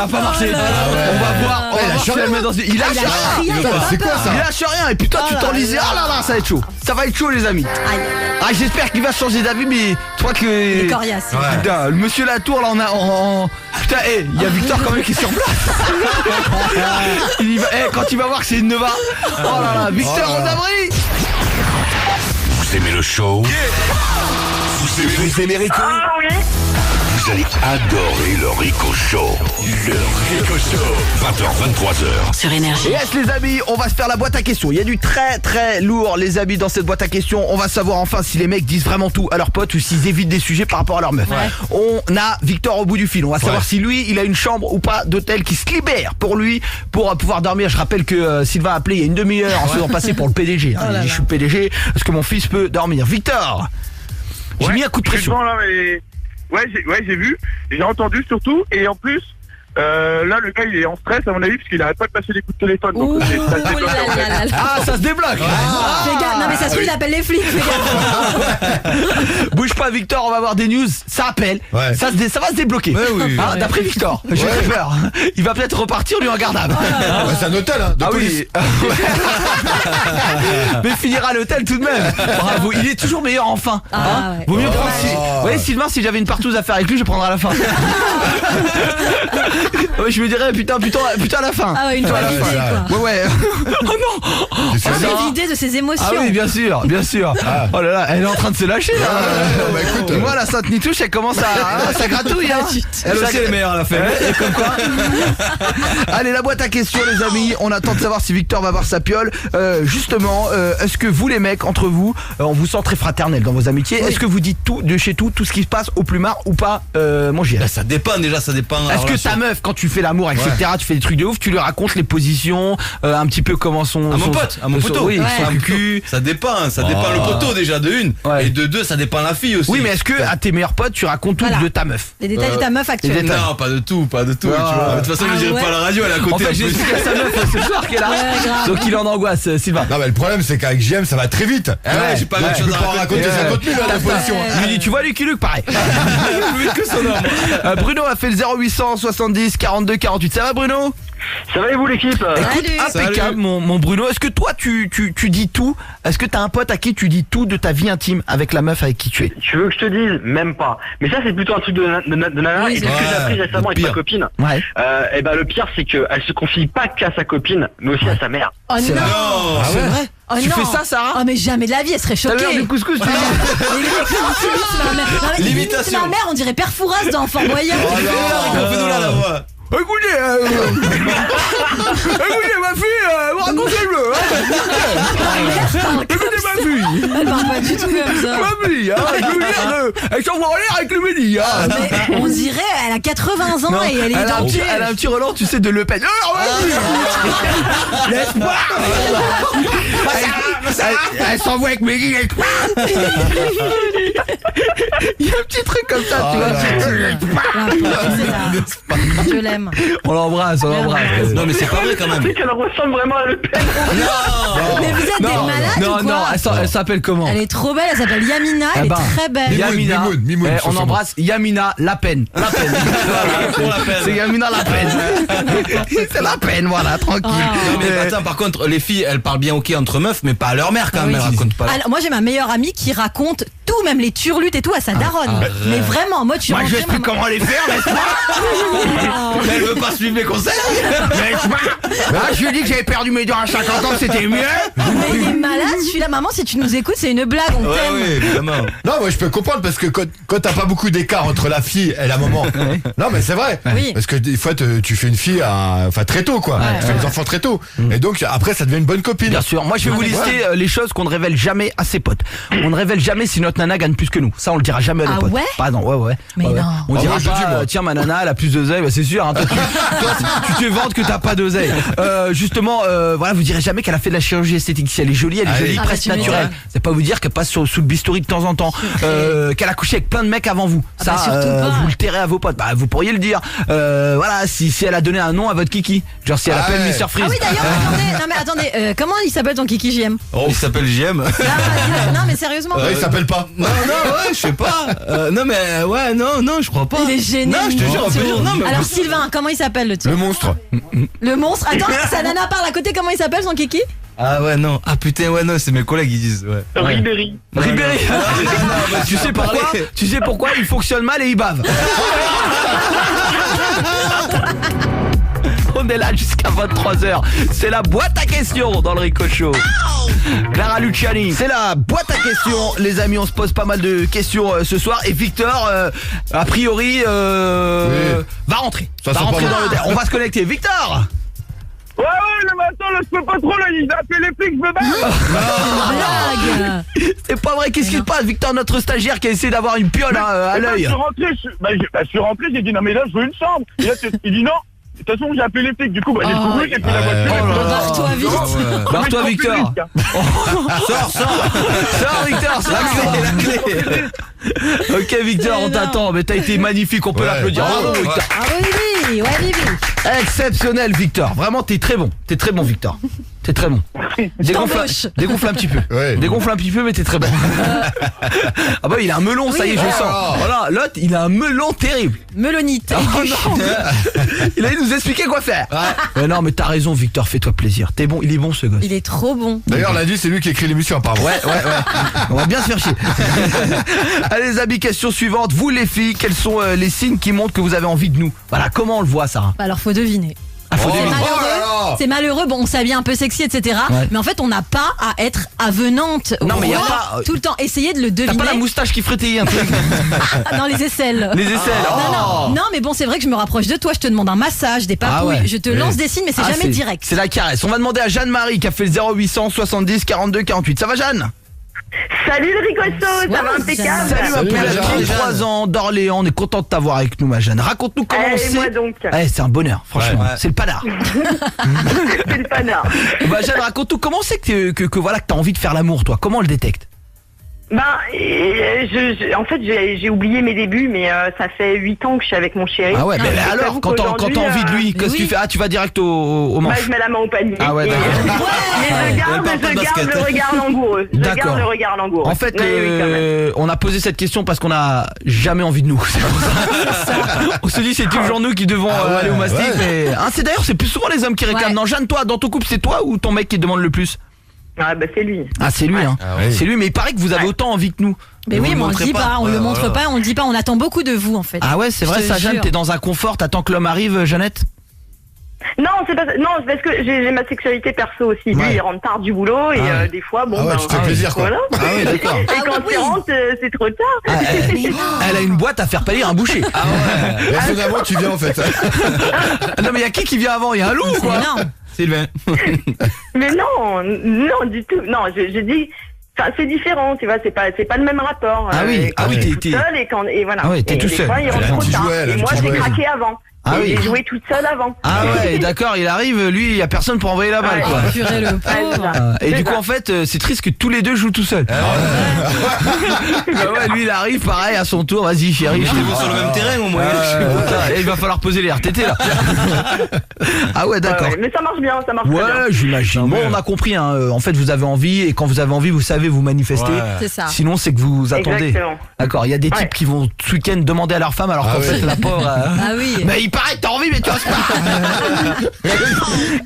va pas marcher. On va voir. Il lâche rien. Il lâche rien. C'est quoi ça? Il lâche rien. Et puis toi tu t'enlises. Ah là là, ça va être chaud. Ça va être chaud les amis. Ah j'espère qu'il va changer d'avis, mais je crois que. Il est coriace. Putain, le monsieur Latour là on a putain, il y a Victor quand même qui est sur place. Quand il va voir que c'est une Nova. Oh là là, Victor en abri. Vous aimez le show? Vous aimez Rico? Ah oui. Vous allez adorer le Rico Show. Le Rico Show. 20h, 23h. Sur Énergie. Yes les amis, on va se faire la boîte à questions. Il y a du très très lourd les amis dans cette boîte à questions. On va savoir enfin si les mecs disent vraiment tout à leurs potes ou s'ils évitent des sujets par rapport à leur meuf. On a Victor au bout du fil. On va savoir si lui il a une chambre ou pas d'hôtel qui se libère pour lui pour pouvoir dormir. Je rappelle que Sylvain a appelé il y a une demi-heure en se faisant passer pour le PDG. Il dit je suis PDG, est-ce que mon fils peut dormir? Victor, j'ai mis un coup de pression. Là, mais... Ouais, j'ai vu, j'ai entendu surtout, et en plus, là le gars il est en stress à mon avis parce qu'il arrête pas de passer des coups de téléphone. Donc ça se débloque. Fais gaffe, non mais ça se trouve il appelle les flics. Bouge pas Victor, on va avoir des news. Ça appelle, ça va se débloquer. D'après Victor, j'ai peur. Il va peut-être repartir lui en garde à vue. C'est un hôtel hein, de police. Mais finira à l'hôtel tout de même. Bravo, il est toujours meilleur enfin. Vaut mieux prendre. Vous voyez Sylvain, si j'avais une partouze à faire avec lui, je prendrais à la fin. Je me dirais putain à la fin. Ah ouais, une fois vidé quoi. Ouais. Oh non. On s'est vidé de ses émotions. Ah oui, bien sûr. Oh là là, elle est en train de se lâcher là. Et moi la Sainte Nitouche, elle commence à ça gratouille hein. Elle aussi elle est meilleure à la fin. Et comme quoi. Allez, la boîte à questions les amis. On attend de savoir si Victor va voir sa piole. Justement, est-ce que vous les mecs entre vous, on vous sent très fraternel dans vos amitiés? Est-ce que vous dites tout de chez tout ce qui se passe au plumard ou pas mon JL? Ça dépend déjà, ça dépend. Est-ce que ta meuf quand tu fais l'amour etc, tu fais des trucs de ouf, tu lui racontes les positions, un petit peu comment son mon poteau, son cul. Ça dépend le poteau déjà de une et de deux ça dépend la fille aussi. Oui mais est-ce que à tes meilleurs potes tu racontes tout de ta meuf? Les détails de ta meuf actuelle. Non pas de tout tu vois. De toute façon je dirais pas à la radio, elle est à côté. En fait j'ai expliqué à sa meuf ce soir qu'elle a. Donc il en angoisse Sylvain. Non mais le problème c'est qu'avec JM ça va très vite. J'ai pas grand chose à raconter 50 000 la position. Je lui dis tu vois Lucky Luke pareil. Plus vite que son homme. Bruno a fait le 0800 70 42 48. Ça va Bruno? Ça va et vous l'équipe? Écoute, impeccable mon Bruno. Est-ce que toi tu dis tout? Est-ce que t'as un pote à qui tu dis tout de ta vie intime avec la meuf avec qui tu es? Tu veux que je te dise? Même pas. Mais ça c'est plutôt un truc de nana. Et ce que j'ai appris récemment avec ma copine, et ben le pire c'est qu'elle se confie pas qu'à sa copine, mais aussi à sa mère. Oh non. C'est vrai? Tu fais ça Sarah? Oh mais jamais de la vie, elle serait choquée. T'as l'air du couscous tu dis. L'imitation. Ma mère on dirait Père Fouras dans Fort Boyard. Fais-nous la voix. Écoutez, ma fille, racontez-le. Écoutez ma fille. Elle parle pas du tout comme ça. Ma fille, je veux dire, elle s'envoie en l'air avec le midi. Mais on dirait, elle a 80 ans et elle est identique. Elle a un petit relent, tu sais, de Le Pen. Laisse-moi. Elle s'envoie avec Mehdi. Il y a un petit truc comme ça, tu vois. Je l'aime. On l'embrasse. Non mais c'est pas vrai quand même. Tu sais qu'elle ressemble vraiment à Le Pen. Non. Mais vous êtes des malades ou quoi? Non, elle s'appelle comment? Elle est trop belle, elle s'appelle Yamina, elle est très belle. Yamina, on embrasse Yamina La Peine. C'est Yamina La Peine. C'est La Peine, voilà, tranquille. Non mais attends, par contre, les filles, elles parlent bien ok entre meufs, mais pas à leur mère quand même, elles racontent pas. Alors, moi j'ai ma meilleure amie qui raconte tout, même les turlutes et tout à sa daronne. Mais vraiment, moi tu Moi je sais comment les faire, laisse-moi. Elle veut pas suivre mes conseils. Je suis dit que j'avais perdu mes dents à 50 ans, c'était mieux. Mais il est malade, celui-là, maman, si tu nous écoutes, c'est une blague, on t'aime. Oui, évidemment. Non, moi je peux comprendre parce que quand t'as pas beaucoup d'écart entre la fille et la maman. Non, mais c'est vrai. Oui. Parce que des fois tu fais une fille très tôt, quoi. Tu fais des enfants très tôt. Et donc après ça devient une bonne copine. Bien sûr. Moi je vais vous lister les choses qu'on ne révèle jamais à ses potes. On ne révèle jamais si notre nana gagne plus que nous. Ça on le dira jamais à nos potes. Ouais. Pardon, ouais. Mais non. On dira pas, tiens ma nana elle a plus d'oseille, c'est sûr. Hein, toi, tu te vantes que t'as pas d'oseille. Justement, voilà, vous direz jamais qu'elle a fait de la chirurgie esthétique. Si elle est jolie, presque naturelle. C'est pas vous dire qu'elle passe sous le bistouri de temps en temps, qu'elle a couché avec plein de mecs avant vous. Ça, vous le tairez à vos potes. Bah, vous pourriez le dire. Voilà, si elle a donné un nom à votre kiki, genre si elle appelle Mr Freeze. Ah oui d'ailleurs, attendez, comment il s'appelle ton kiki JM? Il s'appelle JM. Non mais sérieusement. Il s'appelle pas. Non, je sais pas. Non mais non, je crois pas. Il est gêné. Non, je te jure, on peut dire non. Mais alors Sylvain, comment il s'appelle le tien? Le monstre. Le monstre. Attends, sa nana parle à côté. Comment il s'appelle son kiki? Ah ouais non. Ah putain ouais non, c'est mes collègues ils disent ouais. Ribéry. Tu sais pourquoi il fonctionne mal et il bave. On est là jusqu'à 23h. C'est la boîte à questions dans le Rico Show. Clara Luciani, c'est la boîte à questions. Les amis, on se pose pas mal de questions ce soir. Et Victor, a priori, va rentrer. Ça va rentrer pas dans le terre. On va se connecter. Victor! Ouais, le matin, là, je peux pas trop, là, ils ont appelé les flics, je me barre. C'est pas vrai, qu'est-ce qui se passe, Victor, notre stagiaire qui a essayé d'avoir une piole à l'œil? Je suis rentré, j'ai dit non mais là je veux une chambre. Et là il dit non. De toute façon j'ai appelé les flics, du coup j'ai couru, j'ai pris la voiture. Barre-toi vite. Barre-toi Victor. Sors Victor, la clé. Ok Victor, on t'attend, mais t'as été magnifique, on peut l'applaudir. Bravo Victor. Ah oui, Exceptionnel Victor, vraiment t'es très bon Victor. T'es très bon. Dégonfle un petit peu. Ouais. Dégonfle un petit peu, mais t'es très bon. Ah bah il a un melon, ça y est, je le sens. Voilà, l'autre il a un melon terrible. Melonite. Il allait nous expliquer quoi faire. Mais non, mais t'as raison Victor, fais-toi plaisir. T'es bon, il est bon ce gosse. Il est trop bon. D'ailleurs lundi c'est lui qui écrit l'émission apparemment. Ouais. On va bien se faire chier. Allez les amis, question suivante. Vous les filles, quels sont les signes qui montrent que vous avez envie de nous? Voilà, comment on le voit Sarah? Alors faut deviner. C'est malheureux, bon on s'habille un peu sexy etc. Mais en fait on n'a pas à être avenante. Non mais y a pas tout le temps, essayez de le deviner. T'as pas la moustache qui frétille un truc? Non les aisselles. Les aisselles. Non mais bon c'est vrai que je me rapproche de toi, je te demande un massage, des papouilles, je te lance des signes mais c'est jamais direct. C'est la caresse. On va demander à Jeanne-Marie qui a fait le 0800 70 42 48. Ça va Jeanne? Salut le Ricosso, ça va impeccable. Salut ma poule, 33 ans d'Orléans, on est content de t'avoir avec nous ma Jeanne. Raconte-nous comment c'est. Moi donc. C'est un bonheur, franchement, c'est le panard. C'est le panard. Bah Jeanne, raconte-nous comment c'est que voilà que t'as envie de faire l'amour toi, comment on le détecte? En fait j'ai oublié mes débuts mais ça fait 8 ans que je suis avec mon chéri. Ah ouais, mais alors quand t'as envie de lui, qu'est-ce que tu fais? Ah tu vas direct au manche. Je mets la main au panier. Ah ouais, d'accord. Mais je garde le regard langoureux. D'accord. Le regard langoureux. En fait, on a posé cette question parce qu'on a jamais envie de nous. On se dit c'est toujours nous qui devons aller au mastic. Mais c'est d'ailleurs c'est plus souvent les hommes qui réclament. Non Jeanne, toi dans ton couple c'est toi ou ton mec qui demande le plus? Ah bah c'est lui. Ah c'est lui hein. C'est lui, mais il paraît que vous avez autant envie que nous. Mais oui, mais on le dit pas, on le montre pas, on le dit pas, on attend beaucoup de vous en fait. Ah ouais, c'est vrai ça Jeanne, t'es dans un confort, t'attends que l'homme arrive Jeannette? Non, c'est parce que j'ai ma sexualité perso aussi. Lui, il rentre tard du boulot et des fois, bon. Tu te fais plaisir quoi. Voilà. Ah oui, d'accord. Et quand il rentre, c'est trop tard. Elle a une boîte à faire pâlir un boucher. Ah ouais. Finalement, tu viens en fait. Non mais il y a qui vient avant? Il y a un loup quoi. Sylvain. Mais non du tout. Non, je dis. Enfin, c'est différent, tu vois, c'est pas le même rapport. T'es toute seule et voilà. Ah oui, t'es tout seul. Des fois, il rentre trop tard. Et moi, j'ai craqué avant. Ah oui. J'ai joué toute seule avant. Ah ouais, d'accord, il arrive, lui, il y a personne pour envoyer la balle quoi. Purée le pauvre. Et du coup en fait, c'est triste que tous les deux jouent tout seuls. Bah ouais, lui il arrive pareil à son tour, vas-y chérie, je vous sur le même terrain au moins. Et il va falloir poser les RTT là. Ah ouais, d'accord. Mais ça marche bien, ça marche bien. Ouais, j'imagine. Bon, on a compris hein. En fait, vous avez envie et quand vous avez envie, vous savez vous manifester. C'est ça. Sinon, c'est que vous attendez. Exactement. D'accord, il y a des types qui vont ce week-end demander à leur femme alors qu'en fait la pauvre Ah oui. mais il paraît que t'as envie mais tu oses pas.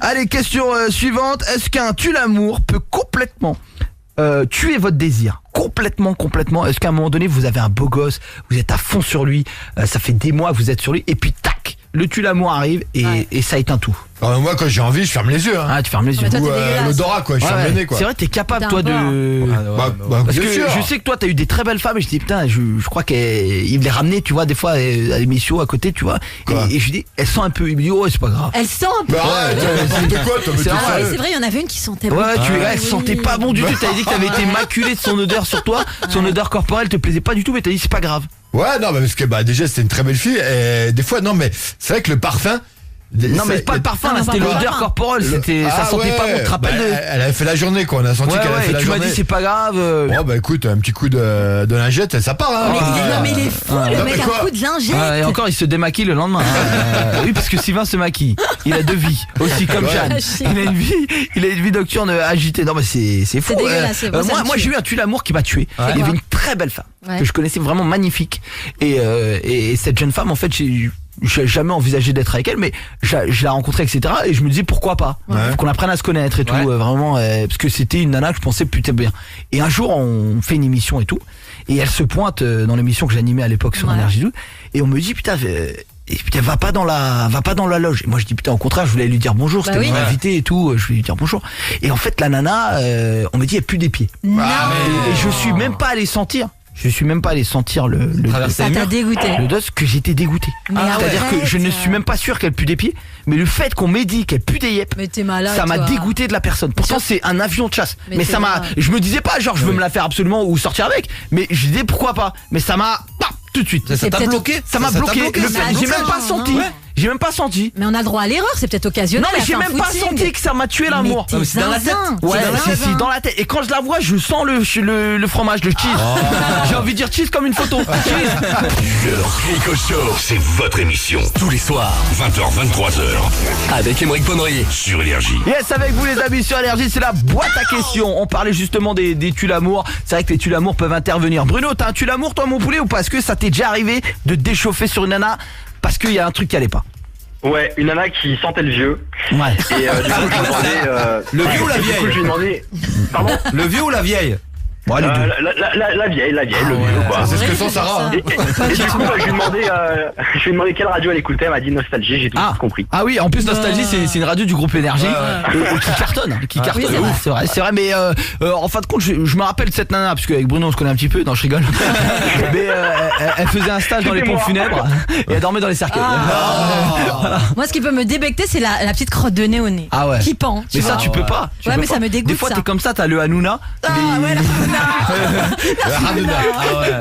Allez, question suivante. Est-ce qu'un tue l'amour peut complètement tuer votre désir? Complètement. Est-ce qu'à un moment donné vous avez un beau gosse, vous êtes à fond sur lui, ça fait des mois que vous êtes sur lui et puis tac, le tue l'amour arrive et ça éteint tout. Moi quand j'ai envie je ferme les yeux. Ah tu fermes les yeux. Toi, Ou l'odorat quoi, je ferme le nez quoi. C'est vrai t'es capable toi de... Parce que je sais que toi t'as eu des très belles femmes et je dis putain je crois qu'il me les ramenait tu vois des fois à l'émission à côté tu vois. Et je dis elles sentent un peu, il me dit oh c'est pas grave. Elles sentent un peu. C'est vrai il y en avait une qui sentait bon. Elle sentait pas bon du tout. T'avais dit que t'avais été maculé de son odeur sur toi. Son odeur corporelle te plaisait pas du tout mais t'as dit c'est pas grave. Ouais non mais parce que déjà c'était une très belle fille et des fois non mais c'est vrai que le parfum non mais pas le parfum là, c'était l'odeur corporelle, ça sentait pas bon, tu te rappelles elle avait fait la journée quoi, on a senti qu'elle avait fait la journée. Tu m'as dit c'est pas grave. Bon bah écoute, un petit coup de lingette, ça part hein. Non mais il est fou le mec, un coup de lingette. Et encore il se démaquille le lendemain. Oui parce que Sylvain se maquille. Il a 2 vies, aussi comme Jeanne. Il a une vie nocturne agitée. Non mais c'est fou. C'est dégueulasse. Moi j'ai eu un tue l'amour qui m'a tué. Il y avait une très belle femme que je connaissais vraiment magnifique et cette jeune femme en fait j'ai jamais envisagé d'être avec elle mais je la rencontrais etc et je me disais pourquoi pas faut qu'on apprenne à se connaître et tout vraiment parce que c'était une nana que je pensais putain bien et un jour on fait une émission et tout et elle se pointe dans l'émission que j'animais à l'époque sur Énergie 12 et on me dit putain va pas dans la loge et moi je dis putain au contraire je voulais lui dire bonjour c'était mon invité et tout je voulais lui dire bonjour et en fait la nana on me dit elle pue des pieds et je suis même pas allé sentir le ça t'a dégoûté. Le dos que j'étais dégoûté. C'est-à-dire que je ne suis même pas sûr qu'elle pue des pieds, mais le fait qu'on m'ait dit qu'elle pue des yep, ça m'a dégoûté de la personne. Pourtant c'est un avion de chasse, mais ça m'a. Je me disais pas genre je veux me la faire absolument ou sortir avec, mais je disais pourquoi pas. Mais ça m'a tout de suite. Ça t'a bloqué. Ça m'a bloqué. J'ai même pas senti. J'ai même pas senti. Mais on a droit à l'erreur, c'est peut-être occasionnel. Non mais j'ai même pas senti que ça m'a tué l'amour. C'est dans la tête. Ouais, c'est dans la tête. Et quand je la vois, je sens le fromage, le cheese. J'ai envie de dire cheese comme une photo. Cheese. Le Rico Show, c'est votre émission. Tous les soirs, 20h, 23h. Avec Émeric Bonnery sur Énergie. Yes, avec vous les amis sur Énergie, c'est la boîte à questions. On parlait justement des tues l'amour. C'est vrai que les tues l'amour peuvent intervenir. Bruno, t'as un tue l'amour toi mon poulet ou pas? Est-ce que ça t'est déjà arrivé de déchauffer sur une nana parce qu'il y a un truc qui allait pas? Ouais, une nana qui sentait le vieux. Ouais. Et du coup, je lui demandais, le vieux ou la vieille? Du coup, je lui demandais. Pardon? Le vieux ou la vieille? La vieille, le vieux quoi. C'est ce que sent Sarah. Et du coup, je lui ai demandé quelle radio elle écoutait. Elle m'a dit Nostalgie, j'ai tout compris. Ah oui, en plus Nostalgie c'est une radio du groupe Énergie et qui cartonne, c'est vrai mais en fin de compte je me rappelle de cette nana parce qu'avec Bruno on se connaît un petit peu, non je rigole. Mais elle faisait un stage dans les pompes funèbres et elle dormait dans les cercueils. Moi ce qui peut me débecter c'est la petite crotte de nez au nez. Ah ouais. Qui pend. Mais ça tu peux pas. Ouais mais ça me dégoûte. Des fois t'es comme ça, t'as le Hanouna.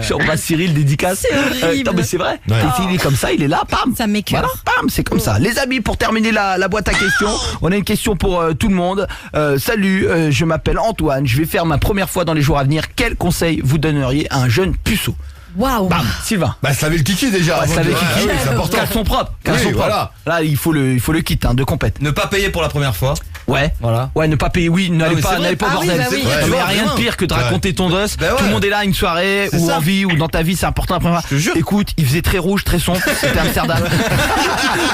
J'embrasse Cyril, dédicace. C'est horrible. Non mais c'est vrai. Il est comme ça, il est là, pam. Ça m'écoeure. Voilà, pam, c'est comme ça. Les amis, pour terminer la boîte à questions, on a une question pour tout le monde. Salut, je m'appelle Antoine, je vais faire ma première fois dans les jours à venir. Quel conseil vous donneriez à un jeune puceau? Waouh. Bam, Sylvain. Bah se laver le kiki déjà. Se laver le kiki, c'est important. Caleçon propre. Voilà. Là il faut le kit de compète. Ne pas payer pour la première fois. Ouais. Voilà. Ouais, ne pas payer. Oui, n'allez pas au bordel. Oui. Non, mais y a rien de pire que de raconter ton dos. Tout le monde est là une soirée ou en vie ou dans ta vie, c'est important la première fois. Écoute, il faisait très rouge, très sombre. C'était Amsterdam.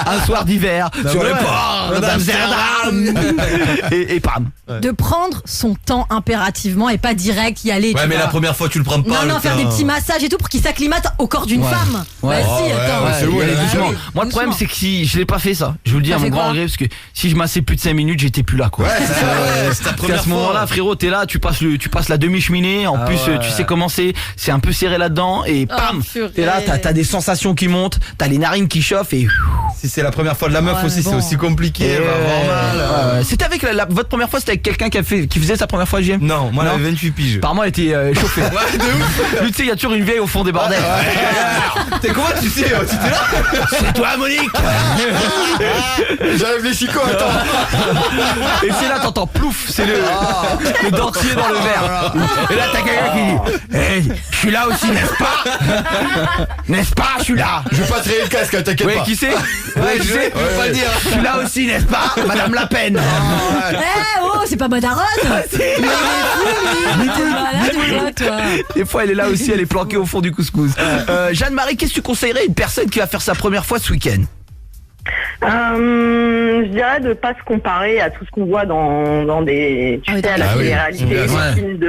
Un soir d'hiver sur le port d'Amsterdam. Et pam. De prendre son temps impérativement et pas direct y aller. Ouais, mais la première fois tu le prends pas. Non, faire des petits massages et tout pour qu'il s'acclimate au corps d'une femme. Bah si, attends. Moi le problème c'est que si je l'ai pas fait ça, je vous le dis à mon grand regret parce que si je massais plus de 5 minutes, j'étais plus là quoi. Ouais, c'est ta première fois. À ce moment-là, frérot, t'es là, tu passes la demi-cheminée, en plus tu sais comment c'est un peu serré là-dedans et pam, t'es là, t'as des sensations qui montent, t'as les narines qui chauffent et si c'est la première fois de la meuf aussi, c'est aussi compliqué, elle va avoir mal. C'était avec votre première fois, c'était avec quelqu'un qui faisait sa première fois JM? Non, moi j'avais 28 piges. Apparemment elle était chauffée. Ouais, de ouf. Lui tu sais, il y a toujours une vieille au fond des bordels. T'es comment tu sais, tu étais là? C'est toi Monique. J'enlève les chicots, attends. Et c'est là t'entends plouf, c'est le dentier dans le verre. Et là t'as quelqu'un qui dit hey, je suis là aussi, n'est-ce pas? N'est-ce pas, je suis là. Je vais pas traiter le casque, t'inquiète pas. Ouais, qui c'est? Ouais, qui c'est? Pas le dire. Je suis là aussi, n'est-ce pas? Madame La Peine. C'est pas Madaron. Des fois elle est là aussi, elle est planquée au fond du couscous. Jeanne-Marie, qu'est-ce que tu conseillerais à une personne qui va faire sa première fois ce week-end? Je dirais de pas se comparer à tout ce qu'on voit dans des à la télé-réalité, des films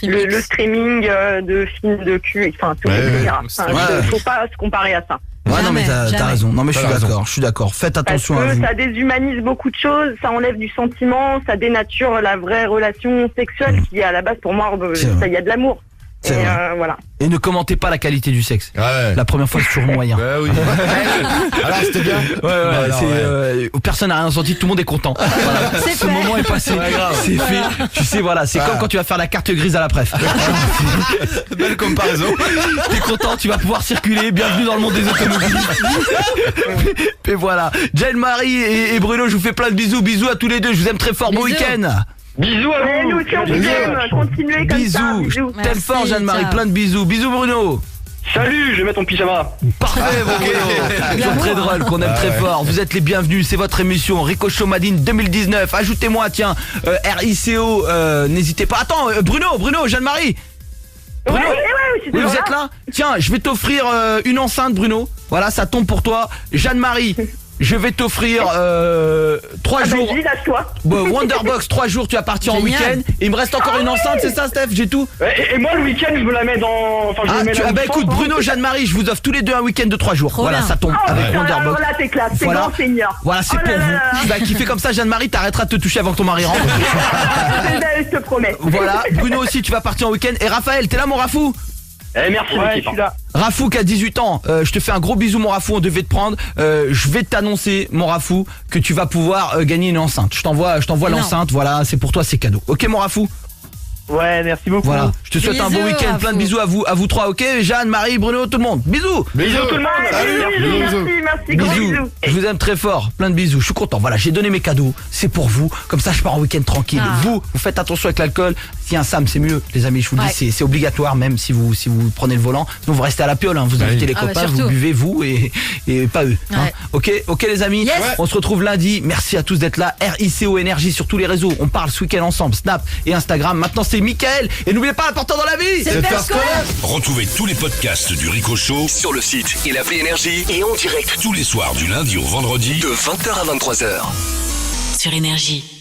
le streaming de films de cul, enfin tout etc. Faut pas se comparer à ça. Ouais, non mais t'as raison. Non mais je suis d'accord. Faites attention à vous. Ça déshumanise beaucoup de choses, ça enlève du sentiment, ça dénature la vraie relation sexuelle qui est à la base pour moi, il y a de l'amour. Et voilà. Et ne commentez pas la qualité du sexe. Ouais. La première fois c'est toujours moyen. Ouais, oui. Alors c'était bien. Personne n'a rien senti, tout le monde est content. Voilà. Ce moment est passé. C'est fait. Tu sais voilà, c'est comme quand tu vas faire la carte grise à la préf. Belle comparaison. T'es content, tu vas pouvoir circuler. Bienvenue dans le monde des automobiles. Et voilà. Jeanne-Marie et Bruno, je vous fais plein de bisous. Bisous à tous les deux. Je vous aime très fort. Bon week-end. Bisous à vous. Nous aussi on vous aime, continuez comme ça. Bisous. T'aime fort Jeanne-Marie, plein de bisous. Bisous Bruno. Salut, je vais mettre ton pyjama. Parfait Bruno. Très drôle, qu'on aime très fort. Vous êtes les bienvenus, c'est votre émission Rico Show Madine 2019. Ajoutez-moi tiens RICO, n'hésitez pas. Attends Bruno, Jeanne-Marie. Bruno, oui, vous êtes là. Tiens, je vais t'offrir une enceinte Bruno. Voilà, ça tombe pour toi. Jeanne-Marie, je vais t'offrir 3 jours. Wonderbox, 3 jours, tu vas partir en week-end. Il me reste encore une enceinte, c'est ça Steph? J'ai tout. Et moi le week-end je me la mets dans... Enfin, écoute Bruno, Jeanne-Marie, je vous offre tous les deux un week-end de 3 jours. Voilà, ça tombe avec Wonderbox. Voilà, t'es classe, c'est grand seigneur. Voilà, c'est pour vous. Tu vas kiffer comme ça Jeanne-Marie, t'arrêteras de te toucher avant que ton mari rentre. Je te promets. Voilà, Bruno aussi tu vas partir en week-end. Et Raphaël, t'es là mon Rafou? Merci je suis là. Rafou qui a 18 ans, je te fais un gros bisou mon Rafou, on devait te prendre. Je vais t'annoncer mon Rafou que tu vas pouvoir gagner une enceinte. Je t'envoie l'enceinte, voilà, c'est pour toi, c'est cadeau. Ok mon Rafou? Ouais, merci beaucoup. Voilà, je te souhaite un bon week-end, plein de bisous à vous trois, ok? Jeanne, Marie, Bruno, tout le monde. Bisous. Bisous tout le monde. Merci, gros bisous. Je vous aime très fort, plein de bisous. Je suis content. Voilà, j'ai donné mes cadeaux, c'est pour vous. Comme ça, je pars en week-end tranquille. Vous faites attention avec l'alcool. Si un Sam, c'est mieux, les amis. Je vous le dis, c'est obligatoire, même si vous prenez le volant. Sinon, vous restez à la piole. Vous invitez les copains, vous buvez vous et pas eux. Hein. Ok, les amis. On se retrouve lundi. Merci à tous d'être là. RICO Énergie sur tous les réseaux. On parle ce week-end ensemble, Snap et Instagram. Maintenant, c'est Mickaël. Et n'oubliez pas, l'important dans la vie, c'est de faire ce qu'on aime. Retrouvez tous les podcasts du Rico Show sur le site et l'appli Énergie et en direct tous les soirs du lundi au vendredi de 20h à 23h. Sur Énergie.